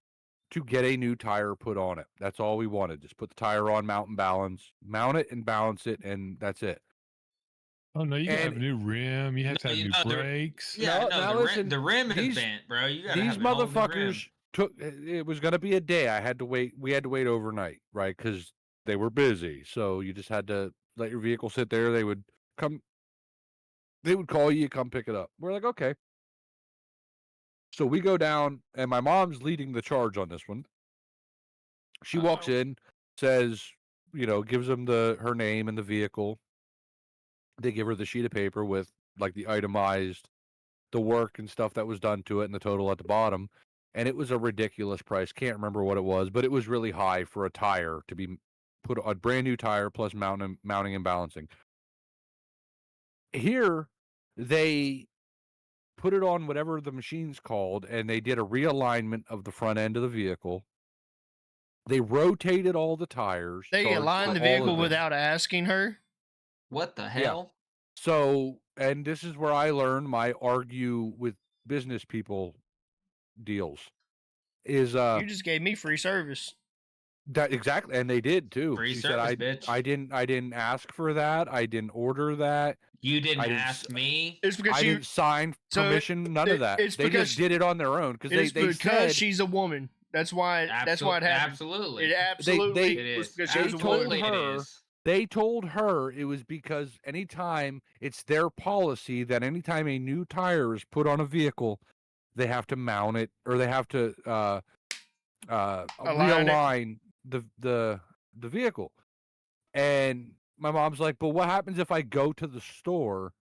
to get a new tire put on it. That's all we wanted. Just put the tire on, mount it and balance it, and that's it. Oh no, you gotta have And- a new rim. You have to No, have you new know, brakes. Yeah, No, no, now listen, the rim is these- bent, bro. You gotta These have a whole new rim. motherfuckers took. It was gonna be a day. I had to wait. We had to wait overnight, right? Because they were busy. So you just had to let your vehicle sit there. They would come. They would call you, come pick it up. We're like, okay. So we go down, and my mom's leading the charge on this one. She walks Uh-oh. in, says, gives them her name and the vehicle. They give her the sheet of paper with like the itemized, the work and stuff that was done to it, and the total at the bottom. And it was a ridiculous price. Can't remember what it was, but it was really high for a tire to be put a brand new tire plus mounting and balancing. Here, they put it on whatever the machine's called, and they did a realignment of the front end of the vehicle. They rotated all the tires. They charged aligned for the all of vehicle them. without asking her. What the hell? So, and this is where I learned my argue with business people deals. Is You just gave me free service. that exactly? And they did too. Free She service, said, bitch. I didn't ask for that. I didn't order that. You didn't I didn't ask me. It's because I she. didn't sign So permission. None of that. it's They because just did it on their own because It's they because said she's a woman. That's why. That's why it happened. Absolutely. It absolutely It was is. because she was a Absolutely woman. it her- is. they told her it was because anytime it's their policy that anytime a new tire is put on a vehicle, they have to mount it or they have to realign the vehicle. And my mom's like, but what happens if I go to the store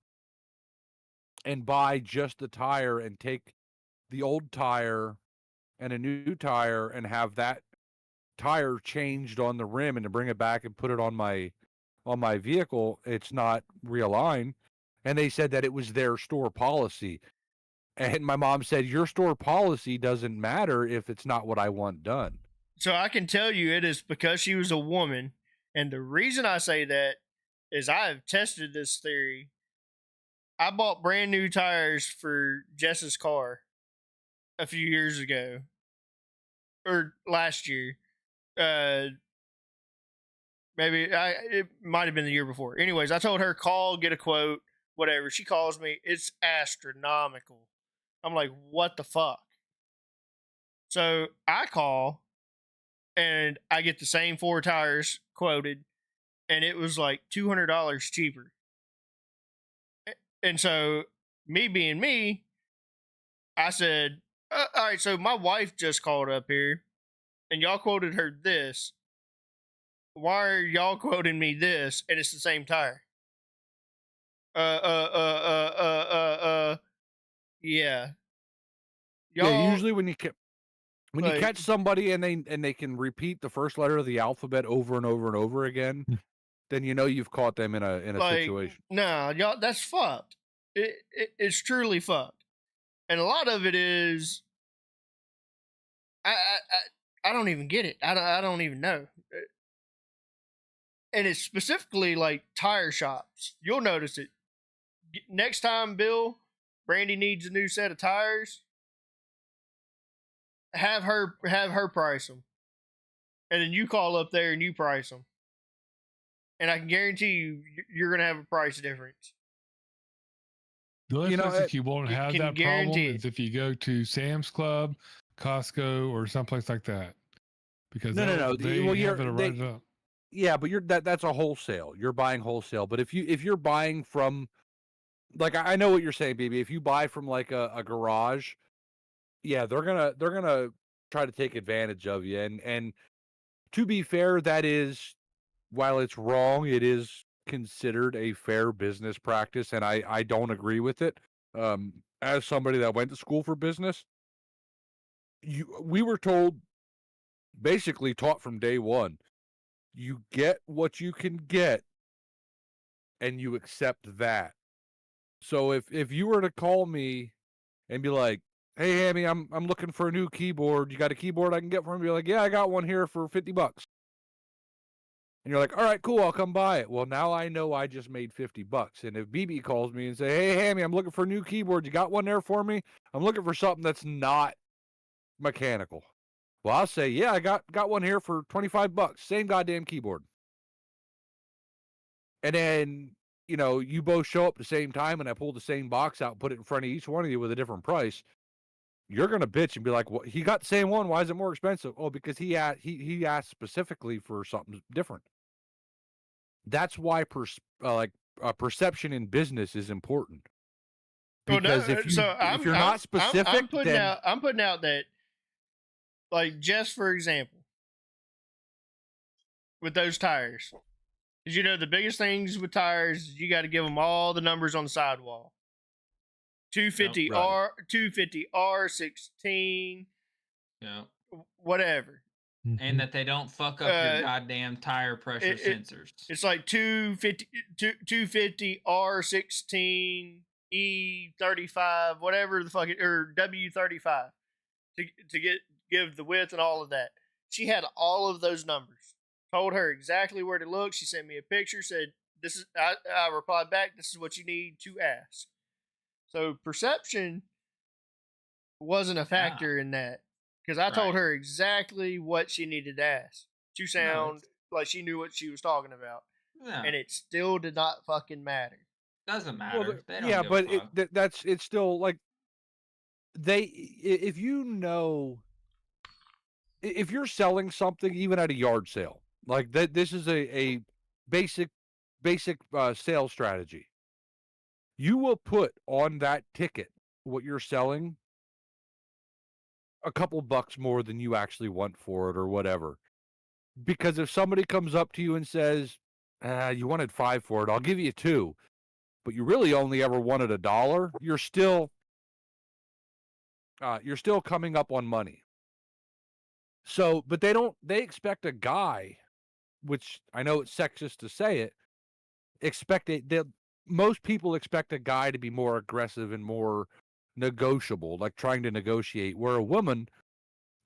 and buy just the tire and take the old tire and a new tire and have that tire changed on the rim and to bring it back and put it on my vehicle? It's not realigned. And they said that it was their store policy. And my mom said, your store policy doesn't matter if it's not what I want done. So I can tell you, it is because she was a woman, and the reason I say that is I have tested this theory. I bought brand new tires for Jess's car a few years ago, or last year. Maybe it might have been the year before. Anyways, I told her call, get a quote, whatever. She calls me. It's astronomical. I'm like, what the fuck? So I call and I get the same 4 tires quoted, and it was like $200 cheaper. And so, me being me, I said, all right, so my wife just called up here, and y'all quoted her this. Why are y'all quoting me this, and it's the same tire? Yeah. Yeah, usually when you like- catch somebody and they can repeat the first letter of the alphabet over and over and over again, then you know you've caught them in a situation. No, y'all, that's fucked. It's truly fucked, and a lot of it is. I don't even get it. I don't even know. And it's specifically like tire shops. You'll notice it. Next time, Bill, Brandy needs a new set of tires. Have her price them, and then you call up there and you price them. And I can guarantee you're gonna have a price difference. The only place that you won't you have can that problem guarantee it. is if you go to Sam's Club, Costco, or someplace like that. Because No. they Well, have it right up. Yeah, but that's a wholesale. You're buying wholesale. But if you're buying from, like, I know what you're saying, BB. If you buy from like a garage, yeah, they're gonna try to take advantage of you. And to be fair, that is, while it's wrong, it is considered a fair business practice, and I don't agree with it. As somebody that went to school for business, we were told, basically taught from day one, you get what you can get and you accept that. So if you were to call me and be like, hey Hammy, I'm looking for a new keyboard. You got a keyboard I can get for me? Be like, yeah, I got one here for $50. And you're like, all right, cool, I'll come buy it. Well, now I know I just made $50. And if BB calls me and say, hey Hammy, I'm looking for a new keyboard. You got one there for me? I'm looking for something that's not mechanical. Well, I'll say, yeah, I got one here for $25. Same goddamn keyboard. And then, you both show up at the same time and I pull the same box out and put it in front of each one of you with a different price. You're going to bitch and be like, well, he got the same one. Why is it more expensive? Oh, because he asked specifically for something different. That's why perception in business is important. Because if you're not specific, I'm putting out that, like, just for example, with those tires, because the biggest things with tires is you got to give them all the numbers on the sidewall. 250R, 250R16, Yeah. whatever. And that they don't fuck up your goddamn tire pressure sensors. It's like 250R16 E35, whatever the fuck or W35 to give the width and all of that. She had all of those numbers. Told her exactly where to look. She sent me a picture. Said this is. I replied back. This is what you need to ask. So perception wasn't a factor in that because I told Right. her exactly what she needed to ask to sound like she knew what she was talking about, No, and it still did not fucking matter. doesn't Well, matter. They don't yeah, give but a fuck. it's still like if you know, if you're selling something even at a yard sale, like that, this is a basic sales strategy. You will put on that ticket what you're selling a couple bucks more than you actually want for it or whatever. Because if somebody comes up to you and says, you wanted $5 for it, I'll give you $2, but you really only ever wanted $1, you're still coming up on money. So, but they expect a guy, which I know it's sexist to say it, most people expect a guy to be more aggressive and more negotiable, like trying to negotiate, where a woman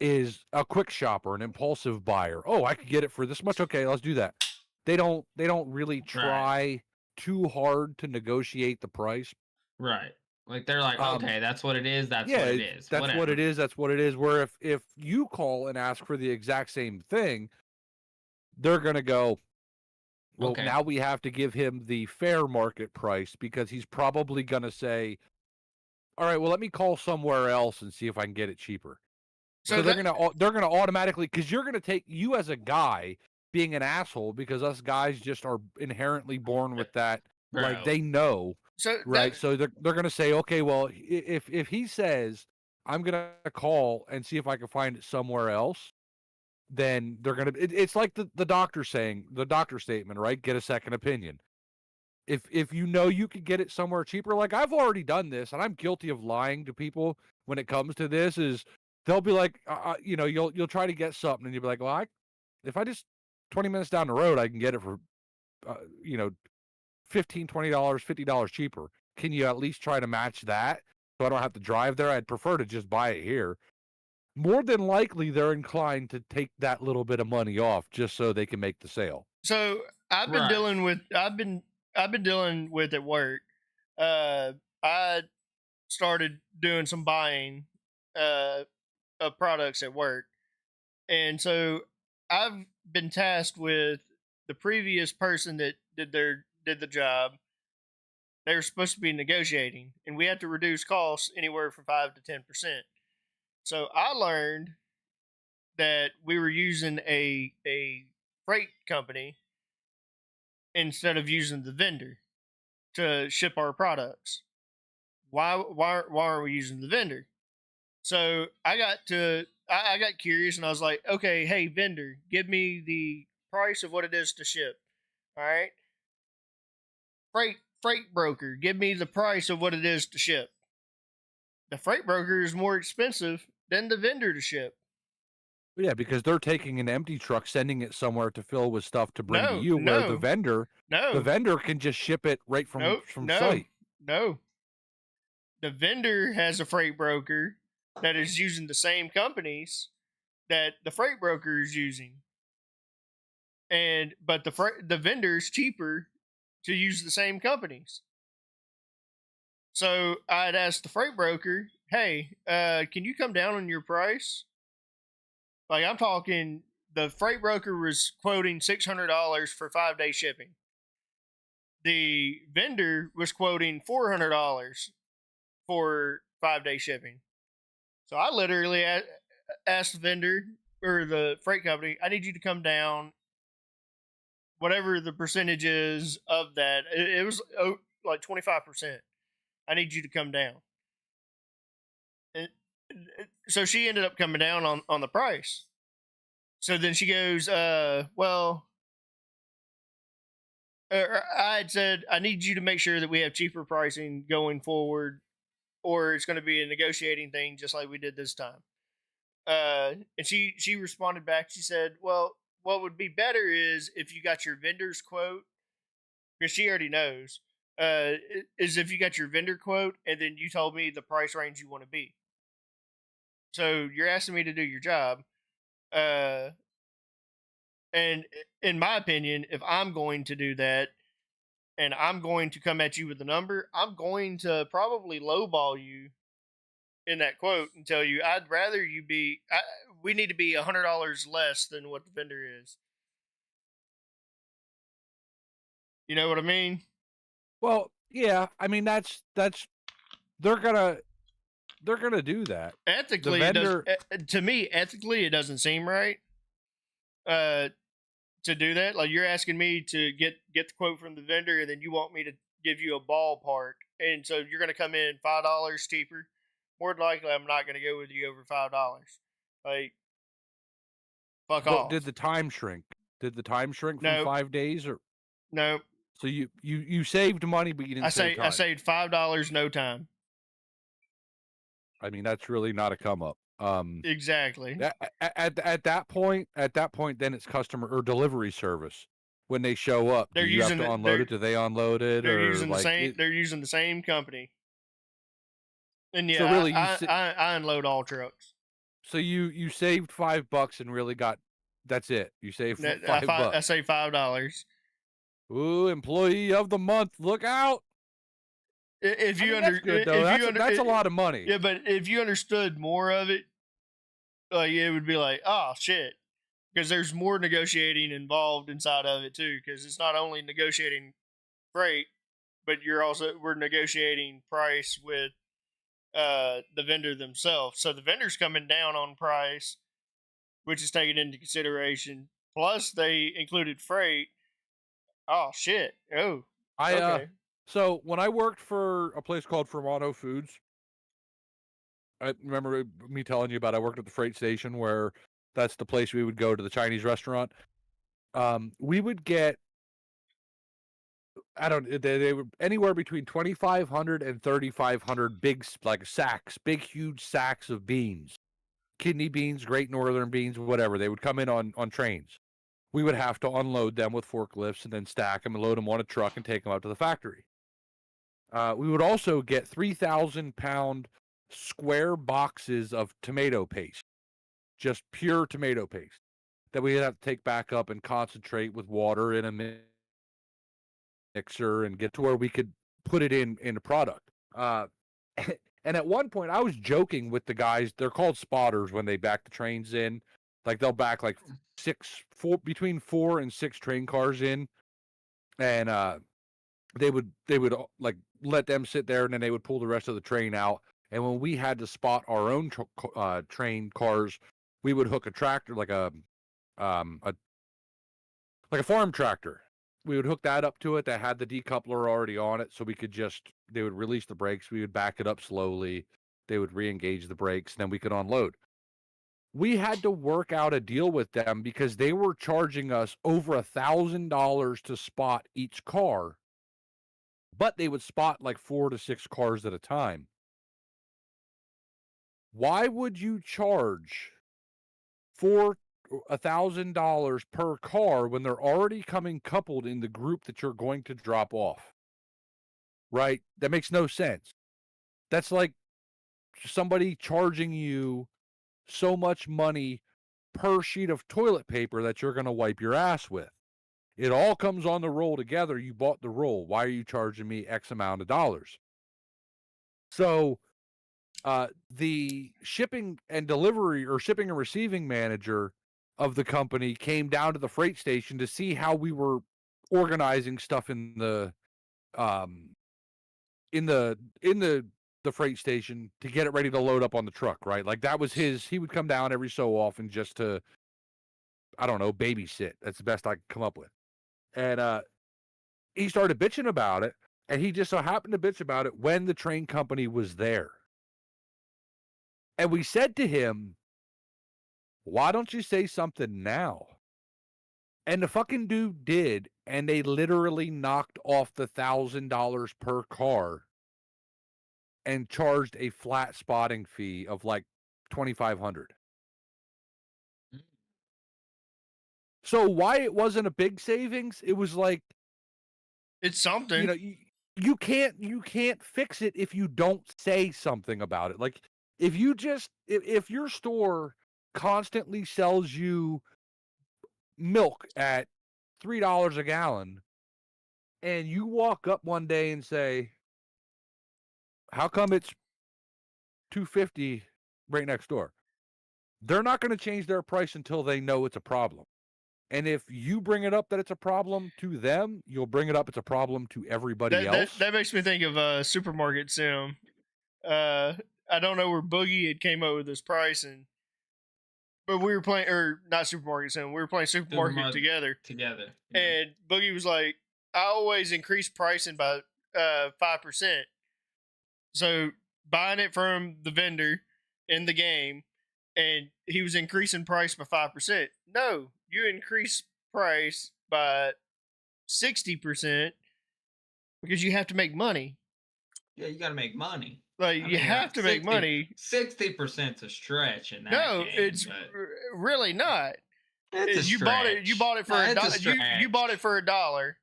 is a quick shopper, an impulsive buyer. Oh, I could get it for this much. Okay, let's do that. They don't really try too hard to negotiate the price. Right. Like they're like, okay, that's what it is. That's yeah, what it is. That's Whatever. what it is. That's what it is. Where if you call and ask for the exact same thing, they're gonna go, well, Okay. now we have to give him the fair market price because he's probably gonna say, all right, well, let me call somewhere else and see if I can get it cheaper. So they're gonna automatically, because you're gonna take, you as a guy being an asshole, because us guys just are inherently born with that. Bro. Like they know, So right? So they're gonna say, okay, well, if he says I'm gonna call and see if I can find it somewhere else, then they're gonna. It's like the doctor saying, the doctor statement, right? Get a second opinion. If you know you could get it somewhere cheaper, like I've already done this, and I'm guilty of lying to people when it comes to this. Is they'll be like, you'll try to get something, and you'll be like, well, if I just 20 minutes down the road, I can get it for, $15, $20, $50 cheaper. Can you at least try to match that so I don't have to drive there? I'd prefer to just buy it here. More than likely, they're inclined to take that little bit of money off just so they can make the sale. So I've been dealing with I've been dealing with at work. I started doing some buying of products at work, and so I've been tasked with the previous person that did the job. They were supposed to be negotiating, and we had to reduce costs anywhere from 5 to 10%. So I learned that we were using a freight company instead of using the vendor to ship our products. Why aren't we using the vendor? So I got curious, and I was like, okay, hey vendor, give me the price of what it is to ship. All right. Freight broker, give me the price of what it is to ship. The freight broker is more expensive than the vendor to ship. Yeah, because they're taking an empty truck, sending it somewhere to fill with stuff to bring to you, where the vendor can just ship it right from site. No. The vendor has a freight broker that is using the same companies that the freight broker is using. But the vendor is cheaper to use the same companies. So I'd asked the freight broker, hey, can you come down on your price? Like, I'm talking, the freight broker was quoting $600 for 5-day shipping. The vendor was quoting $400 for 5-day shipping. So I literally asked the vendor or the freight company, I need you to come down, whatever the percentage is of that. It was like 25%. I need you to come down. And so she ended up coming down on the price. So then she goes, I had said, I need you to make sure that we have cheaper pricing going forward, or it's going to be a negotiating thing just like we did this time. And she responded back. She said, well, what would be better is if you got your vendor's quote, because she already knows, is if you got your vendor quote and then you told me the price range you want to be. So you're asking me to do your job. And in my opinion, if I'm going to do that and I'm going to come at you with a number, I'm going to probably lowball you in that quote and tell you, I'd rather you be. We need to be $100 less than what the vendor is. You know what I mean? Well, yeah. I mean, that's they're gonna do that. Ethically, vendor- it does. To me, ethically, it doesn't seem right. To do that, like you're asking me to get the quote from the vendor, and then you want me to give you a ballpark, and so you're going to come in $5 cheaper. More than likely, I'm not going to go with you over $5. Like, fuck But off. did the time shrink? Did the time shrink from Nope. 5 days or? No, So you saved money, but you didn't save time. I saved $5, no time. I mean, that's really not a come up. Exactly. At that point, then it's customer or delivery service. When they show up, do you have to unload it? Do they unload it? They're or using like the same. They're using the same company. And yeah, So really, I unload all trucks. So you saved $5 and really got. That's it. You saved $5. I saved $5. Ooh, employee of the month! Look out! If you that's good, though. That's a lot of money. Yeah, but if you understood more of it, like it would be like, oh shit, because there's more negotiating involved inside of it too. Because it's not only negotiating freight, but we're negotiating price with the vendor themselves. So the vendor's coming down on price, which is taken into consideration. Plus, they included freight. Oh shit! Oh, okay. So when I worked for a place called Fermanto Foods, I remember me telling you about. I worked at the freight station where that's the place we would go to, the Chinese restaurant. We would get. They were anywhere between 2,500 and 3,500 big huge sacks of beans, kidney beans, Great Northern beans, whatever. They would come in on trains. We would have to unload them with forklifts and then stack them and load them on a truck and take them out to the factory. We would also get 3,000-pound square boxes of tomato paste, just pure tomato paste, that we would have to take back up and concentrate with water in a mixer and get to where we could put it in a product. And at one point, I was joking with the guys. They're called spotters when they back the trains in. Like they'll back like between 4 and 6 train cars in, and they would like let them sit there, and then they would pull the rest of the train out. And when we had to spot our own train cars, we would hook a tractor like a farm tractor. We would hook that up to it that had the decoupler already on it, so we could they would release the brakes, we would back it up slowly, they would re-engage the brakes, and then we could unload. We had to work out a deal with them because they were charging us over $1,000 to spot each car, but they would spot like 4 to 6 cars at a time. Why would you charge $1,000 per car when they're already coming coupled in the group that you're going to drop off? Right? That makes no sense. That's like somebody charging you so much money per sheet of toilet paper that you're going to wipe your ass with. It all comes on the roll together. You bought the roll. Why are you charging me X amount of dollars? So the shipping and receiving manager of the company came down to the freight station to see how we were organizing stuff in the freight station to get it ready to load up on the truck, right? Like that was he would come down every so often just to, I don't know, babysit. That's the best I could come up with. And he started bitching about it, and he just so happened to bitch about it when the train company was there. And we said to him, why don't you say something now? And the fucking dude did, and they literally knocked off the $1,000 per car and charged a flat spotting fee of like $2,500. So why it wasn't a big savings? It was like, it's something. You know, you can't fix it if you don't say something about it. Like if your store constantly sells you milk at $3 a gallon, and you walk up one day and say, how come it's $250 right next door. They're not going to change their price until they know it's a problem. And if you bring it up that it's a problem to them, you'll bring it up it's a problem to everybody else. That makes me think of Supermarket Sim. I don't know where Boogie had came up with this pricing, but we were playing, or not Supermarket Sim, we were playing Supermarket together. Yeah. And Boogie was like, I always increase pricing by 5%. So buying it from the vendor in the game, and he was increasing price by 5%. No, you increase price by 60% because you have to make money. Yeah, you got to make money. Like, you have to make money. 60%'s a stretch in that No, game, it's really not. it's a You stretch. bought it for you bought it for $1.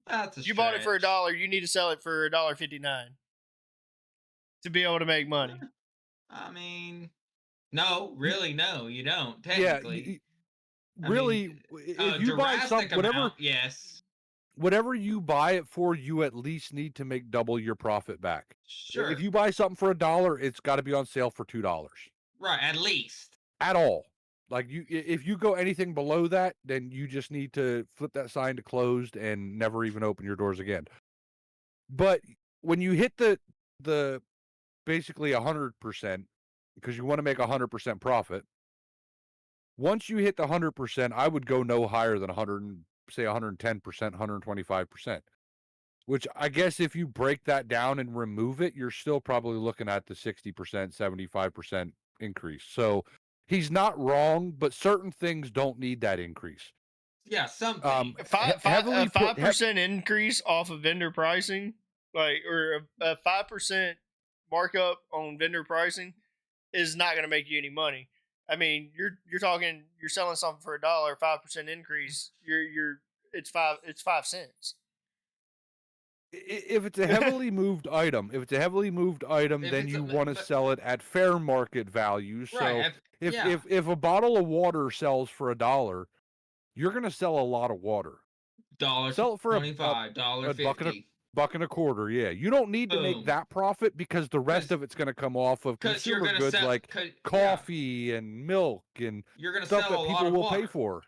That's a You bought it for stretch. $1. You need to sell it for $1.59 to be able to make money. I mean, no, really, no, you don't. Yeah, Technically, really, if you buy drastic amount, yes, whatever you buy it for, you at least need to make double your profit back. sure, If you buy something for $1, it's got to be on sale for $2. right, at least. At all. Like if you go anything below that, then you just need to flip that sign to closed and never even open your doors again. But when you hit the basically 100%, because you want to make 100% profit, once you hit the 100%, I would go no higher than 110%, 125%. Which I guess if you break that down and remove it, you're still probably looking at the 60%, 75% increase. So he's not wrong, but certain things don't need that increase. Yeah, something. 5% increase off of vendor pricing, or a 5% markup on vendor pricing, is not going to make you any money. I mean, you're talking, you're selling something for $1, 5% increase. It's 5 cents. If it's a heavily moved item, then you want to sell it at fair market value. So Right, if a bottle of water sells for $1, you're going to sell a lot of water. Sell it for $25, $1.50. Buck and a quarter, yeah. You don't need to make that profit because the rest of it's going to come off of consumer goods like coffee and milk and you're gonna stuff sell that a people lot of will water. pay for.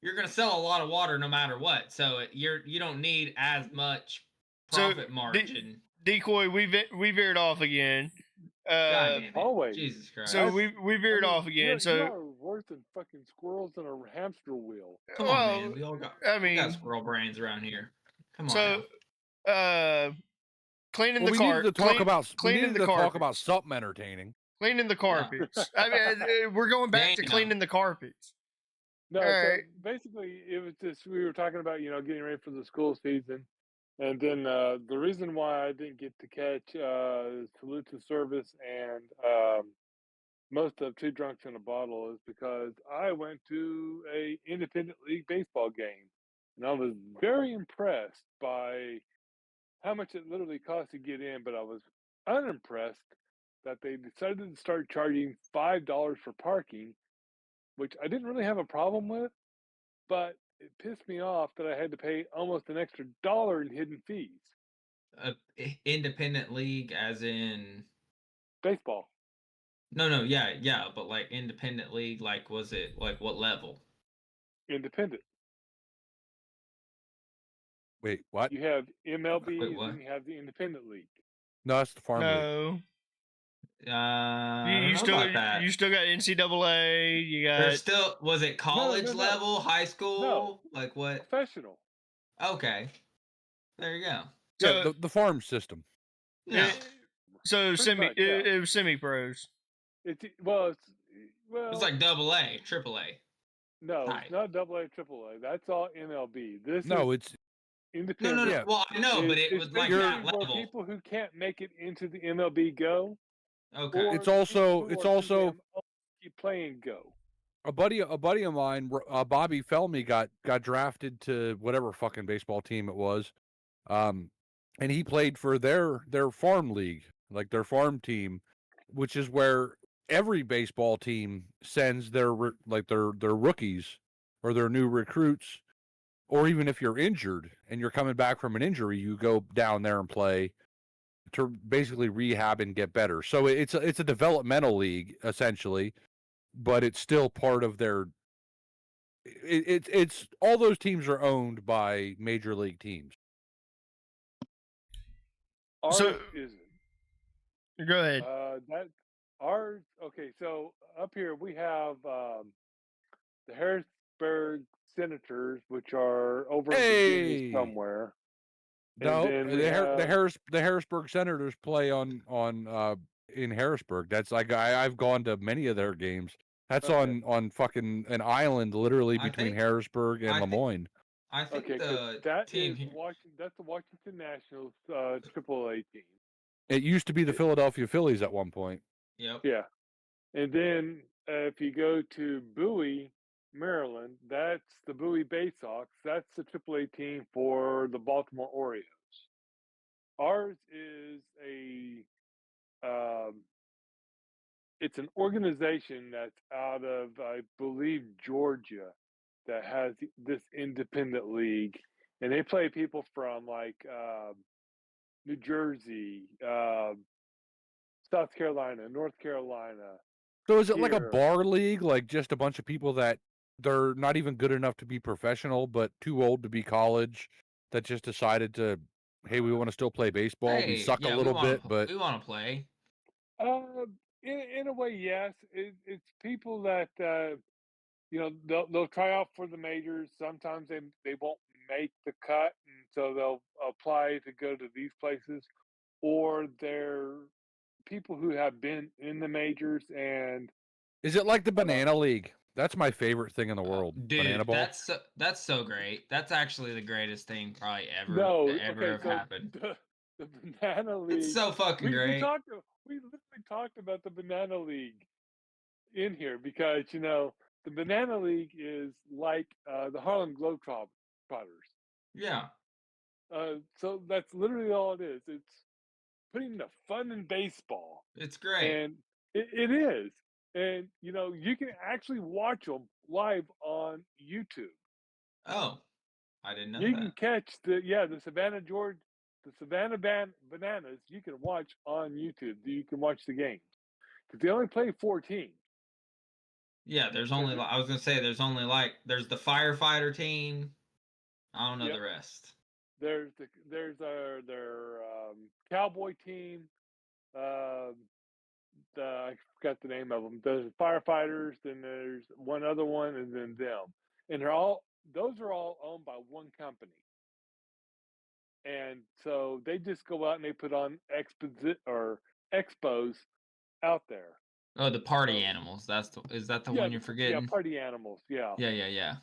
You're gonna sell a lot of water no matter what, so you don't need as much profit margin. Decoy, we veered off again. God damn it. Always. Jesus Christ. So we veered off again. You are worse than fucking squirrels in a hamster wheel. Come on, man. We all got squirrel brains around here. Come on. So, cleaning the we carpet. Need to talk about something entertaining. Cleaning the carpets. I mean, we're going back to cleaning the carpets. No, so basically, it was just, we were talking about, getting ready for the school season. And then the reason why I didn't get to catch Salute to Service and most of Two Drunks in a Bottle is because I went to a independent league baseball game. And I was very impressed by how much it literally cost to get in, but I was unimpressed that they decided to start charging $5 for parking, which I didn't really have a problem with, but it pissed me off that I had to pay almost an extra $1 in hidden fees. Independent league, as in baseball. No, yeah, but like independent league, like was it like what level? Independent. Wait, what? You have MLB, and then you have the independent league. No, that's the farm league. You still got NCAA. You got. There's still, was it college level, high school? No. Like what? Professional. Okay, there you go. So yeah, the farm system. Yeah. So it was semi pros. It's like AA, AAA. No, it's not AA, AAA. That's all MLB. It's independent. No. Well, I know, but it was like that level. People who can't make it into the MLB Go. Okay. It's also keep playing Go. A buddy of mine, Bobby Felmy, got drafted to whatever fucking baseball team it was, and he played for their farm league, like their farm team, which is where every baseball team sends their rookies or their new recruits, or even if you're injured and you're coming back from an injury, you go down there and play. to basically rehab and get better. So it's a developmental league essentially, but it's still part of their. It's all those teams are owned by major league teams. Ours So- isn't. Go ahead. That ours. Okay, so up here we have the Harrisburg Senators, which are over in Hey! Virginia somewhere. No, then we the have- Harrisburg Senators play on in Harrisburg. That's like I've gone to many of their games. That's Okay. on fucking an island, literally I between think- Harrisburg and I think- Lemoyne. I think Okay, 'cause the that team is here. That's the Washington Nationals AAA team. It used to be the Philadelphia Phillies at one point. Yep. Yeah, and then if you go to Bowie, Maryland, that's the Bowie Bay Sox. That's the AAA team for the Baltimore Orioles. Ours is it's an organization that's out of, I believe, Georgia, that has this independent league, and they play people from like New Jersey, South Carolina, North Carolina. So is it like a Here. bar league, like just a bunch of people that they're not even good enough to be professional, but too old to be college, that just decided to, hey, we want to still play baseball. We suck yeah, a little wanna bit, but we want to play. In a way, yes. It's people that they'll try out for the majors. Sometimes they won't make the cut, and so they'll apply to go to these places, or they're people who have been in the majors and is it like the Banana League? That's my favorite thing in the world. Dude, Banana ball. that's so great. That's actually the greatest thing probably ever no, to ever okay, have so happened. the Banana League. It's so fucking we great. we literally talked about the Banana League in here because the Banana League is like the Harlem Globetrotters. Yeah. So that's literally all it is. It's putting the fun in baseball, It's great. and it is. And you can actually watch them live on YouTube. Oh, I didn't know You that. can catch the Savannah Bananas. You can watch on YouTube. You can watch the games because they only play 4 teams. Yeah, there's only I was gonna say there's the firefighter team. I don't know Yep. the rest. There's their cowboy team. I forgot the name of them. There's firefighters. Then there's one other one, and then them. And those are all owned by one company. And so they just go out and they put on expos out there. Oh, the party So- animals. Is that the Yeah, one you're forgetting? Yeah, party animals. Yeah. Yeah.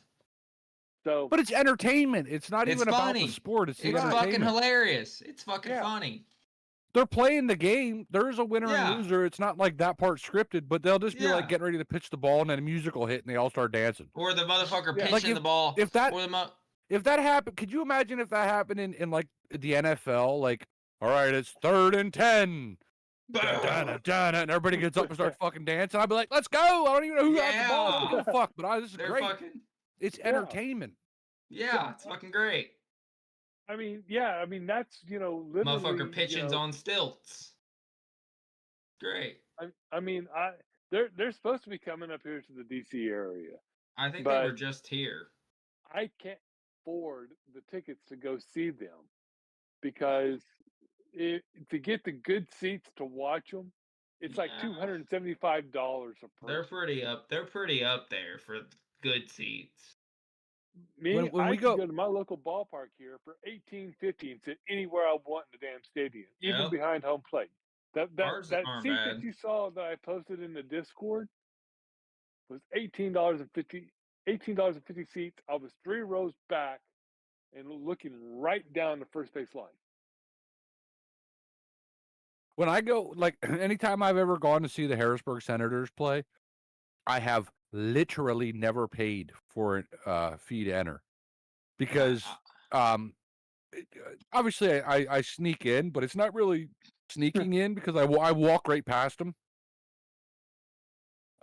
So But it's entertainment. It's not It's even about the funny. sport. It's the It's fucking entertainment. hilarious. It's fucking Yeah. funny. They're playing the game. There's a winner Yeah. and loser. It's not like that part scripted, but they'll just be Yeah. like getting ready to pitch the ball and then a musical hit and they all start dancing. Or the motherfucker Yeah. pitching Like the ball. if that- or the If that happened, could you imagine if that happened in like the NFL? Like, all right, it's 3rd and 10. Dun, and everybody gets up and starts fucking dancing. I'd be like, let's go. I don't even know who has the ball. I don't give a fuck. But this is They're great. fucking It's Yeah. entertainment. yeah, it's fucking great. I mean, that's literally Motherfucker pitching's on stilts. Great. they're supposed to be coming up here to the DC area. I think they were But- just here. I can't afford the tickets to go see them because to get the good seats to watch them, it's like Yeah. $275 a person. They're pretty up there for good seats. Me, when I we can go- go to my local ballpark here for $18.50 and sit anywhere I want in the damn stadium, even Yep. behind home plate. That Ours that aren't seat bad. that you saw that I posted in the Discord was $18.50 seats. I was 3 rows back and looking right down the first base line. When I go, like, anytime I've ever gone to see the Harrisburg Senators play, I have literally never paid for a fee to enter because obviously I sneak in, but it's not really sneaking in because I walk right past them.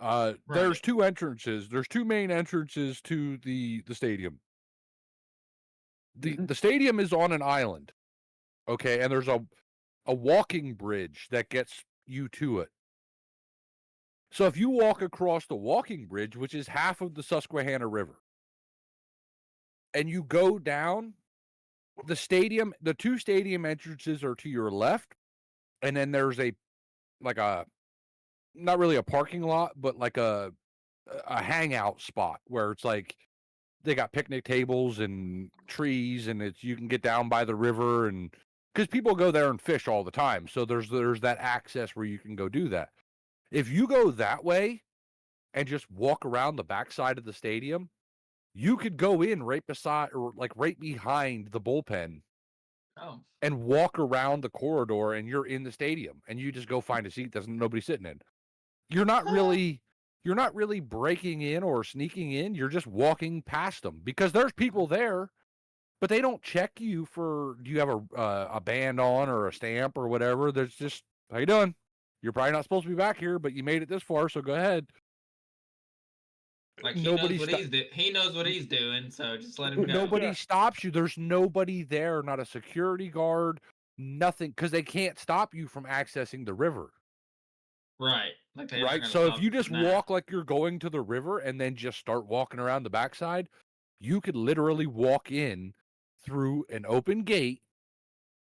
There's Right. 2 entrances. There's 2 main entrances to the stadium. The stadium is on an island, okay, and there's a walking bridge that gets you to it. So if you walk across the walking bridge, which is half of the Susquehanna River, and you go down the stadium, the two stadium entrances are to your left, and then there's not really a parking lot, but like a hangout spot where it's like they got picnic tables and trees, and you can get down by the river, and because people go there and fish all the time, so there's that access where you can go do that. If you go that way and just walk around the backside of the stadium, you could go in right beside or like right behind the bullpen. Oh. And walk around the corridor, and you're in the stadium, and you just go find a seat that's nobody sitting in. You're not really breaking in or sneaking in. You're just walking past them because there's people there, but they don't check you for, do you have a band on or a stamp or whatever. There's just, how you doing? You're probably not supposed to be back here, but you made it this far, so go ahead. Like he knows what he's doing, so just let him go. Nobody stops you. There's nobody there, not a security guard, nothing, because they can't stop you from accessing the river. Right. Right. So if you just walk like you're going to the river and then just start walking around the backside, you could literally walk in through an open gate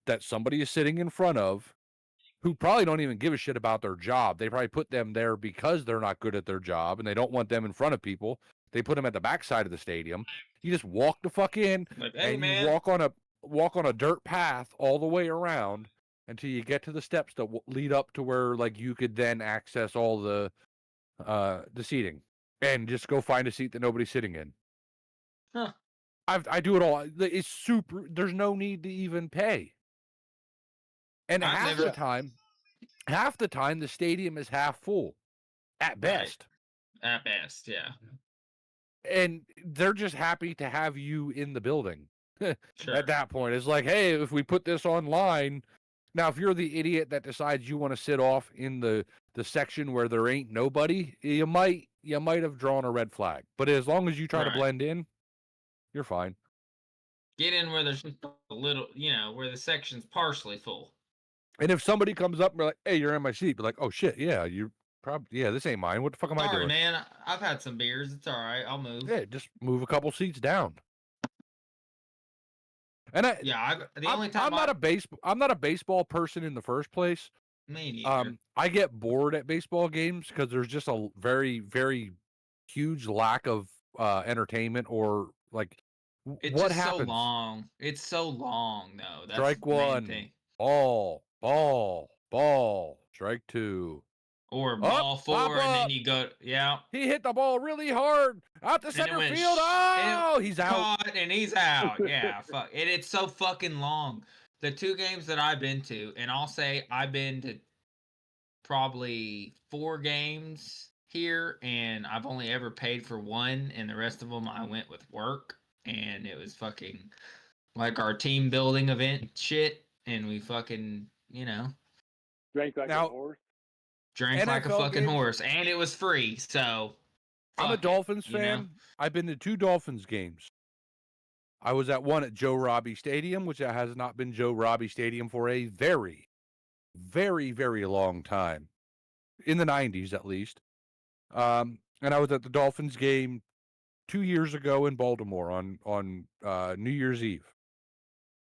that somebody is sitting in front of, who probably don't even give a shit about their job. They probably put them there because they're not good at their job and they don't want them in front of people. They put them at the backside of the stadium. You just walk the fuck in, like, hey, and man. you walk on a dirt path all the way around until you get to the steps that lead up to where like you could then access all the seating and just go find a seat that nobody's sitting in. Huh. I do it all. It's super. There's no need to even pay. And half the time, the stadium is half full, at best. Right. At best, yeah. And they're just happy to have you in the building. Sure. At that point, it's like, hey, if we put this online, now if you're the idiot that decides you want to sit off in the section where there ain't nobody, you might have drawn a red flag. But as long as you try to blend in, you're fine. Get in where there's just a little, where the section's partially full. And if somebody comes up and be like, hey, you're in my seat, be like, oh shit, yeah, this ain't mine. What the fuck am I doing? Sorry, man. I've had some beers. It's all right. I'll move. Yeah, just move a couple seats down. And I'm not a baseball person in the first place. Me neither. I get bored at baseball games because there's just a very, very huge lack of entertainment or like what happens. So long. It's so long though. That's strike one. Thing. Ball. Strike two. Or ball four, and then you go, yeah. He hit the ball really hard out to center field. Oh, he's out. And he's out. Yeah, fuck. It's so fucking long. The two games that I've been to, and I'll say I've been to probably 4 games here, and I've only ever paid for one, and the rest of them I went with work, and it was fucking like our team building event shit, and we fucking, drank like a horse. Drank like a fucking horse, and it was free, so... I'm a Dolphins fan. I've been to 2 Dolphins games. I was at one at Joe Robbie Stadium, which has not been Joe Robbie Stadium for a very, very, very long time. In the 90s, at least. And I was at the Dolphins game 2 years ago in Baltimore on New Year's Eve.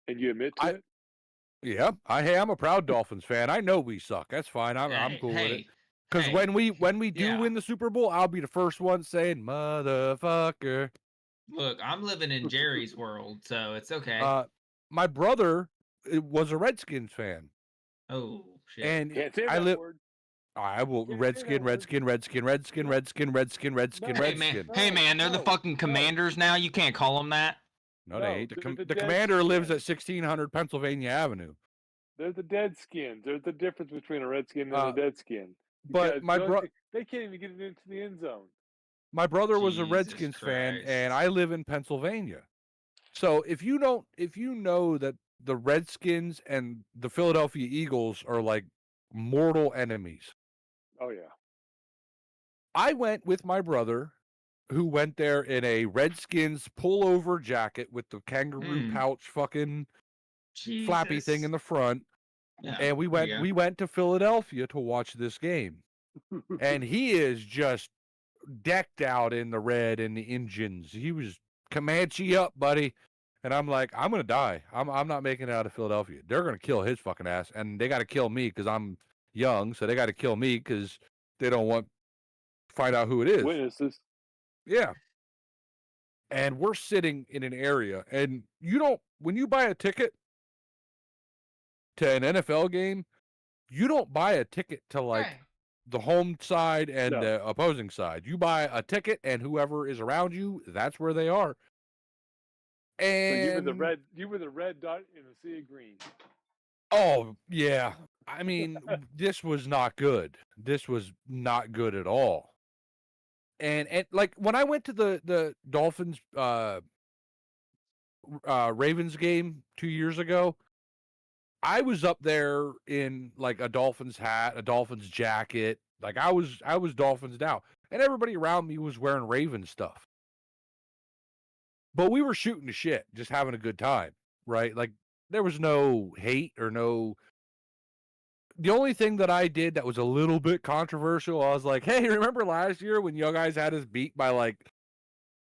And you admit to it? Yeah, I'm a proud Dolphins fan. I know we suck. That's fine. I'm cool with it. Because when we do win the Super Bowl, I'll be the first one saying "motherfucker." Look, I'm living in Jerry's world, so it's okay. My brother was a Redskins fan. Oh shit! And can't say I that word. I will Redskin. Hey man, they're the fucking Commanders now. You can't call them that. No, they ain't. The Commander lives at 1600 Pennsylvania Avenue. They're the Deadskins. There's the difference between a Redskin and a Deadskin. But they can't even get it into the end zone. My brother was a Redskins fan, and I live in Pennsylvania. So if you know that the Redskins and the Philadelphia Eagles are like mortal enemies. Oh yeah. I went with my brother, who went there in a Redskins pullover jacket with the kangaroo pouch fucking flappy thing in the front. Yeah. And we there you go. went to Philadelphia to watch this game. And he is just decked out in the red and the engines. He was Comanche up, buddy. And I'm like, I'm gonna die. I'm not making it out of Philadelphia. They're gonna kill his fucking ass, and they got to kill me because I'm young. So they got to kill me because they don't want to find out who it is. Witnesses. Yeah. And we're sitting in an area, and you don't, when you buy a ticket to an NFL game, you don't buy a ticket to like Right. the home side and No. the opposing side. You buy a ticket, and whoever is around you, that's where they are. So And you were the red dot in the sea of green. oh yeah, I mean, this was not good. This was not good at all. And like when I went to the Dolphins Ravens game 2 years ago, I was up there in like a Dolphins hat, a Dolphins jacket. Like I was Dolphins down. And everybody around me was wearing Ravens stuff. But we were shooting the shit, just having a good time, right? Like there was no hate or no. The only thing that I did that was a little bit controversial, I was like, hey, remember last year when you guys had us beat by like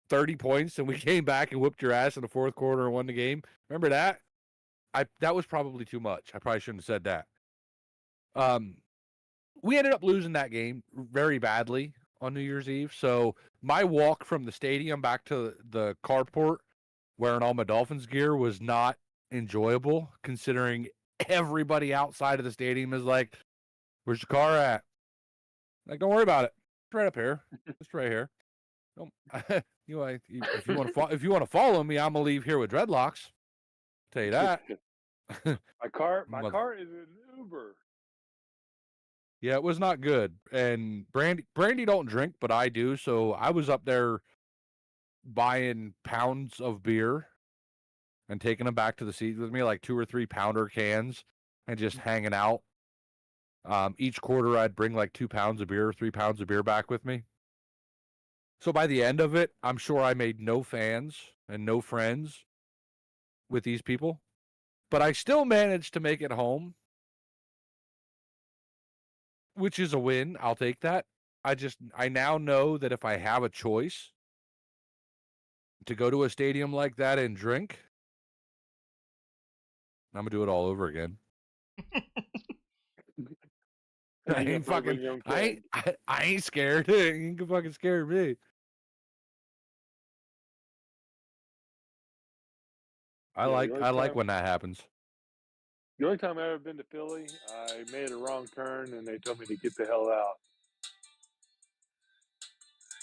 30 points and we came back and whooped your ass in the fourth quarter and won the game? Remember that? That was probably too much. I probably shouldn't have said that. We ended up losing that game very badly on New Year's Eve. So my walk from the stadium back to the carport wearing all my Dolphins gear was not enjoyable, considering everybody outside of the stadium is like, where's your car at? Like, don't worry about it. It's right up here. It's right here. Don't, you know, if you want to follow me, I'm gonna leave here with dreadlocks. Tell you that. My car is an Uber. Yeah, it was not good. And Brandy don't drink, but I do. So I was up there buying pounds of beer and taking them back to the seat with me, like 2 or 3 pounder cans, and just hanging out. Each quarter, I'd bring like 2 pounds of beer, 3 pounds of beer back with me. So by the end of it, I'm sure I made no fans and no friends with these people, but I still managed to make it home, which is a win. I'll take that. I now know that if I have a choice to go to a stadium like that and drink, I'm gonna do it all over again. I You ain't gotta bring fucking. your own I ain't scared. You ain't fucking scared me. I Yeah, like the only I like time- when that happens. The only time I've ever been to Philly, I made a wrong turn and they told me to get the hell out.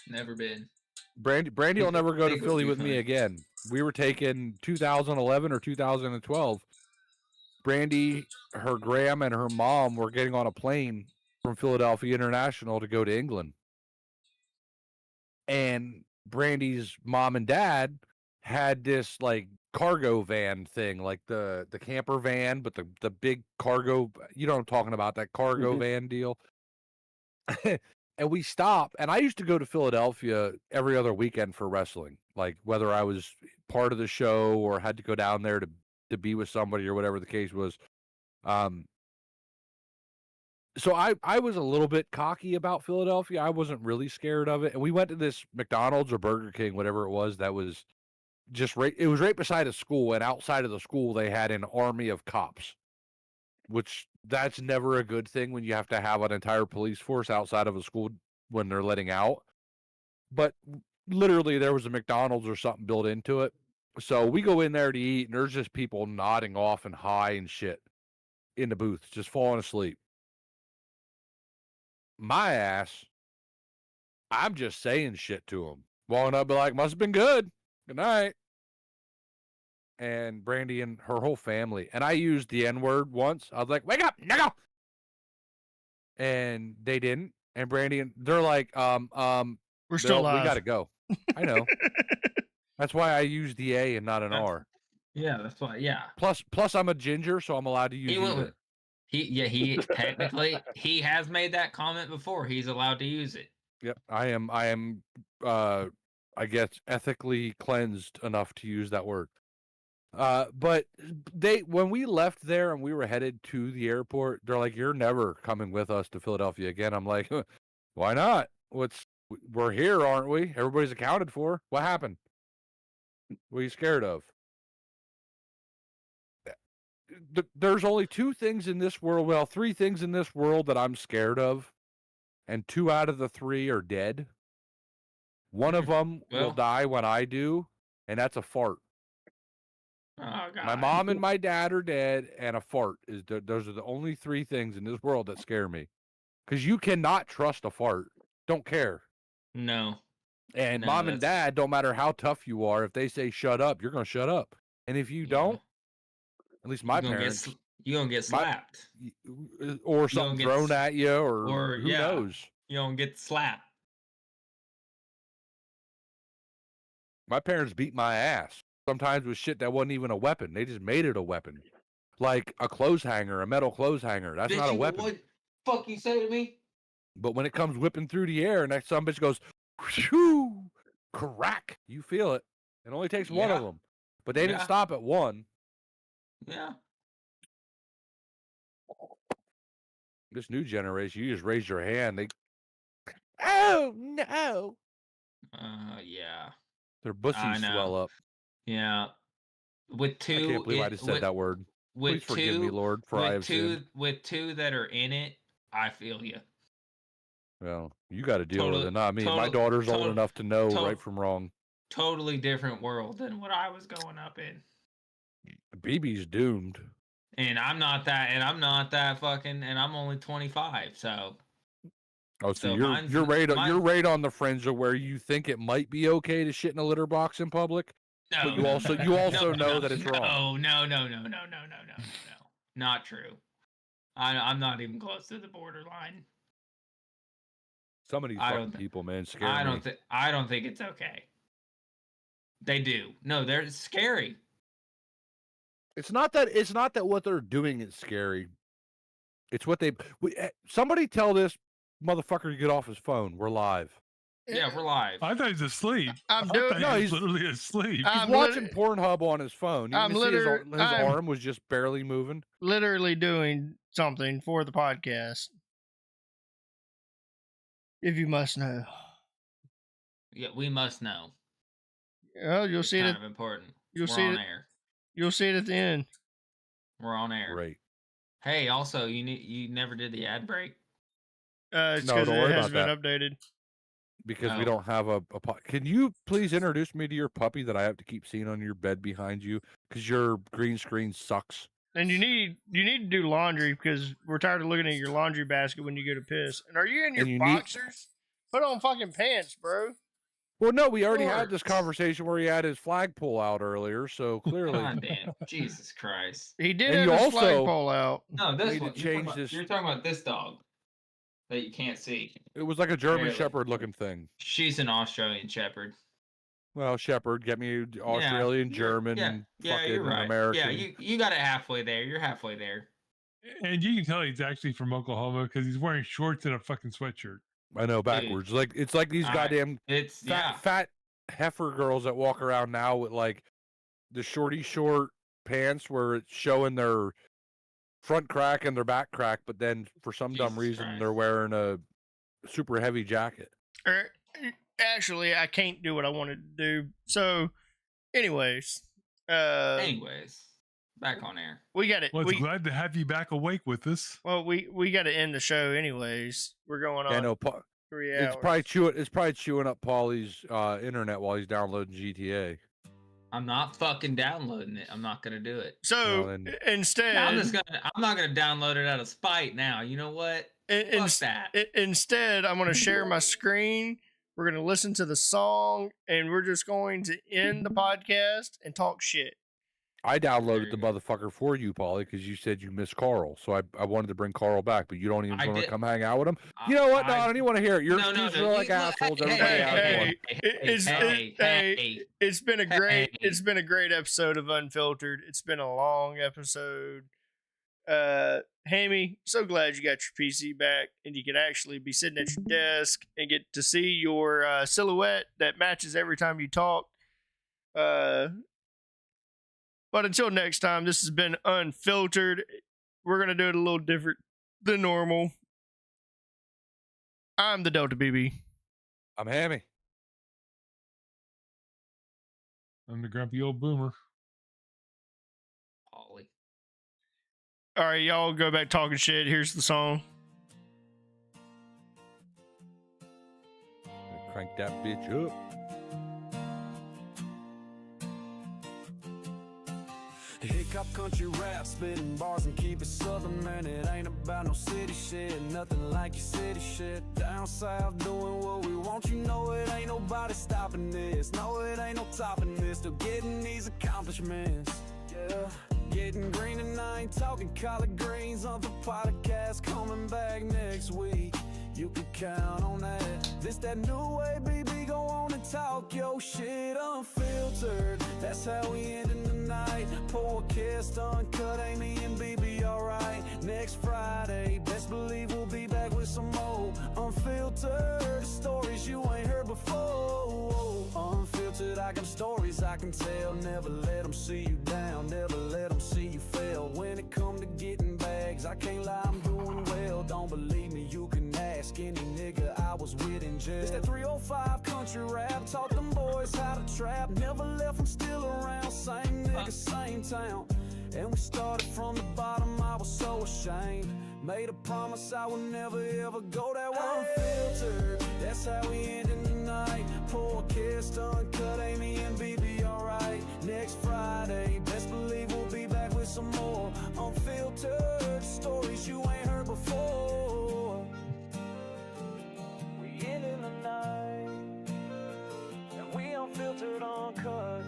Never been. Brandy will never go to Think it would Philly be with me fun. again. We were taking 2011 or 2012. Brandy, her gram, and her mom were getting on a plane from Philadelphia International to go to England. And Brandy's mom and dad had this like cargo van thing, like the camper van, but the big cargo, you know what I'm talking about, that cargo Mhm. van deal. And we stopped, and I used to go to Philadelphia every other weekend for wrestling, like whether I was part of the show or had to go down there to be with somebody or whatever the case was. So I was a little bit cocky about Philadelphia. I wasn't really scared of it. And we went to this McDonald's or Burger King, whatever it was, that was just right. It was right beside a school, and outside of the school, they had an army of cops, which that's never a good thing when you have to have an entire police force outside of a school when they're letting out. But literally, there was a McDonald's or something built into it. So we go in there to eat, and there's just people nodding off and high and shit in the booth, just falling asleep. My ass, I'm just saying shit to them. Walking up, be like, must have been good. Good night. And Brandy and her whole family. And I used the N-word once. I was like, wake up, nigga. And they didn't. And Brandy and they're like, We're still we alive. gotta go. I know. That's why I used the A and not an That's- R. Yeah, that's why. Yeah. Plus I'm a ginger, so I'm allowed to use He went either. with. He technically he has made that comment before. He's allowed to use it. Yep. I am I guess ethically cleansed enough to use that word. But when we left there and we were headed to the airport, they're like, "You're never coming with us to Philadelphia again." I'm like, "Why not? We're here, aren't we? Everybody's accounted for. What happened? What are you scared of?" There's only two things in this world. Well, three things in this world that I'm scared of, and two out of the three are dead. One of them will Well. die when I do, and that's a fart. Oh God. My mom and my dad are dead, and a fart is those are the only three things in this world that scare me. Because you cannot trust a fart. Don't care. No. And No, mom and that's- dad, don't matter how tough you are, if they say shut up, you're going to shut up. And if you don't, at least my parents, you're gonna get slapped. or something thrown at you, or who knows. You don't get slapped. My parents beat my ass. Sometimes with shit that wasn't even a weapon. They just made it a weapon. Like a clothes hanger, a metal clothes hanger. That's not a weapon. What fuck you say to me? But when it comes whipping through the air and that some bitch goes, whew, crack, you feel it. It only takes one of them. But they didn't stop at one. Yeah. This new generation, you just raise your hand. Oh, no. Yeah. Their bussies swell up. Yeah. With two. I can't believe I just said that word. Please forgive me, Lord, for I have sinned. With two that are in it, I feel you. Well, you got to deal with it, not me. My daughter's old enough to know right from wrong. Totally different world than what I was growing up in. BB's doomed. And I'm not that fucking, and I'm only 25, so. Oh, so you're right on the fringe of where you think it might be okay to shit in a litter box in public, but you also know that it's wrong. No. Not true. I'm not even close to the borderline. Some of these fucking people, man, scare me. I don't think it's okay. They do. No, they're scary. It's not that what they're doing is scary. It's what somebody tell this motherfucker to get off his phone. We're live. Yeah, we're live. I thought he's asleep. He's literally asleep. He's watching Pornhub on his phone. His arm was just barely moving. Literally doing something for the podcast. If you must know. Yeah, we must know. Well, you'll see it. Kind of important. We're on air. You'll see it at the end. We're on air. Great. Hey, also, you never did the ad break. It's because it hasn't been updated. Because we don't have a Can you please introduce me to your puppy that I have to keep seeing on your bed behind you? Because your green screen sucks. And you need to do laundry because we're tired of looking at your laundry basket when you go to piss. And are you in your boxers? Put on fucking pants, bro. Well, no, we already had this conversation where he had his flagpole out earlier, so clearly. God damn, Jesus Christ! He did have his flagpole out. No, this one. You're talking about this dog that you can't see. It was like a German Shepherd looking thing. She's an Australian Shepherd. Well, Shepherd, get me Australian, German, fucking you're right. American. Yeah, you got it halfway there. You're halfway there. And you can tell he's actually from Oklahoma because he's wearing shorts and a fucking sweatshirt. I know, backwards. Dude. It's like these goddamn fat heifer girls that walk around now with like the short pants where it's showing their front crack and their back crack, but then for some dumb reason they're wearing a super heavy jacket. Actually, I can't do what I wanted to do. So, anyways, back on air. We got it. Well, it's glad to have you back awake with us. Well, we got to end the show anyways. We're going on. I know. 3 hours. It's probably chewing up Paulie's internet while he's downloading GTA. I'm not fucking downloading it. I'm not gonna do it. So instead, I'm not gonna download it out of spite. Now, you know what? Fuck that. Instead, I'm gonna share my screen. We're gonna listen to the song, and we're just going to end the podcast and talk shit. I downloaded the motherfucker for you, Paulie, because you said you miss Carl. So I wanted to bring Carl back, but you don't even want to come hang out with him. You know what? No, I don't even want to hear it. Your excuses are like assholes. It's been a great episode of Unfiltered. It's been a long episode. Hammy, so glad you got your PC back and you can actually be sitting at your desk and get to see your silhouette that matches every time you talk. But until next time, this has been Unfiltered. We're going to do it a little different than normal. I'm the Delta BB. I'm Hammy. I'm the grumpy old boomer. Ollie. All right, y'all go back talking shit. Here's the song. Crank that bitch up. Hip-hop country rap, spitting bars and keep it southern, man. It ain't about no city shit, nothing like your city shit. Down south doing what we want, you know it ain't nobody stopping this. No, it ain't no topping this, still getting these accomplishments. Yeah, getting green and I ain't talking collard greens. On the podcast coming back next week, you can count on that. This that new way, baby, go on and talk your shit unfiltered. That's how we ending the night. Podcast uncut, Amy and BB, alright. Next Friday, best believe we'll be back with some more unfiltered stories you ain't heard before. Unfiltered, I got stories I can tell. Never let them see you down, never let them see you fail. When it come to getting bags, I can't lie, I'm doing well. Don't believe me, you can ask any nigga I was with in jail. It's that 305 country rap, taught them boys how to trap. Never left them still around, same nigga, same town. And we started from the bottom, I was so ashamed. Made a promise I would never ever go that way. Unfiltered, that's how we ended the night. Podcast uncut, Amy and BB, alright. Next Friday, best believe we'll be back with some more unfiltered stories you ain't heard before. We ended the night, and we unfiltered uncut.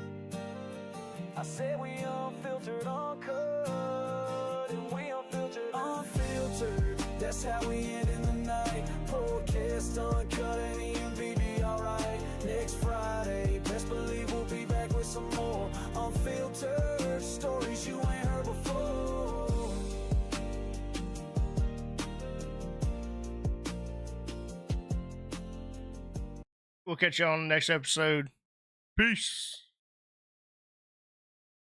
I said we unfiltered uncut, and we unfiltered unfiltered. That's how we end in the night. Podcast uncut, and EMBD, alright. Next Friday, best believe we'll be back with some more unfiltered stories you ain't heard before. We'll catch you on the next episode. Peace.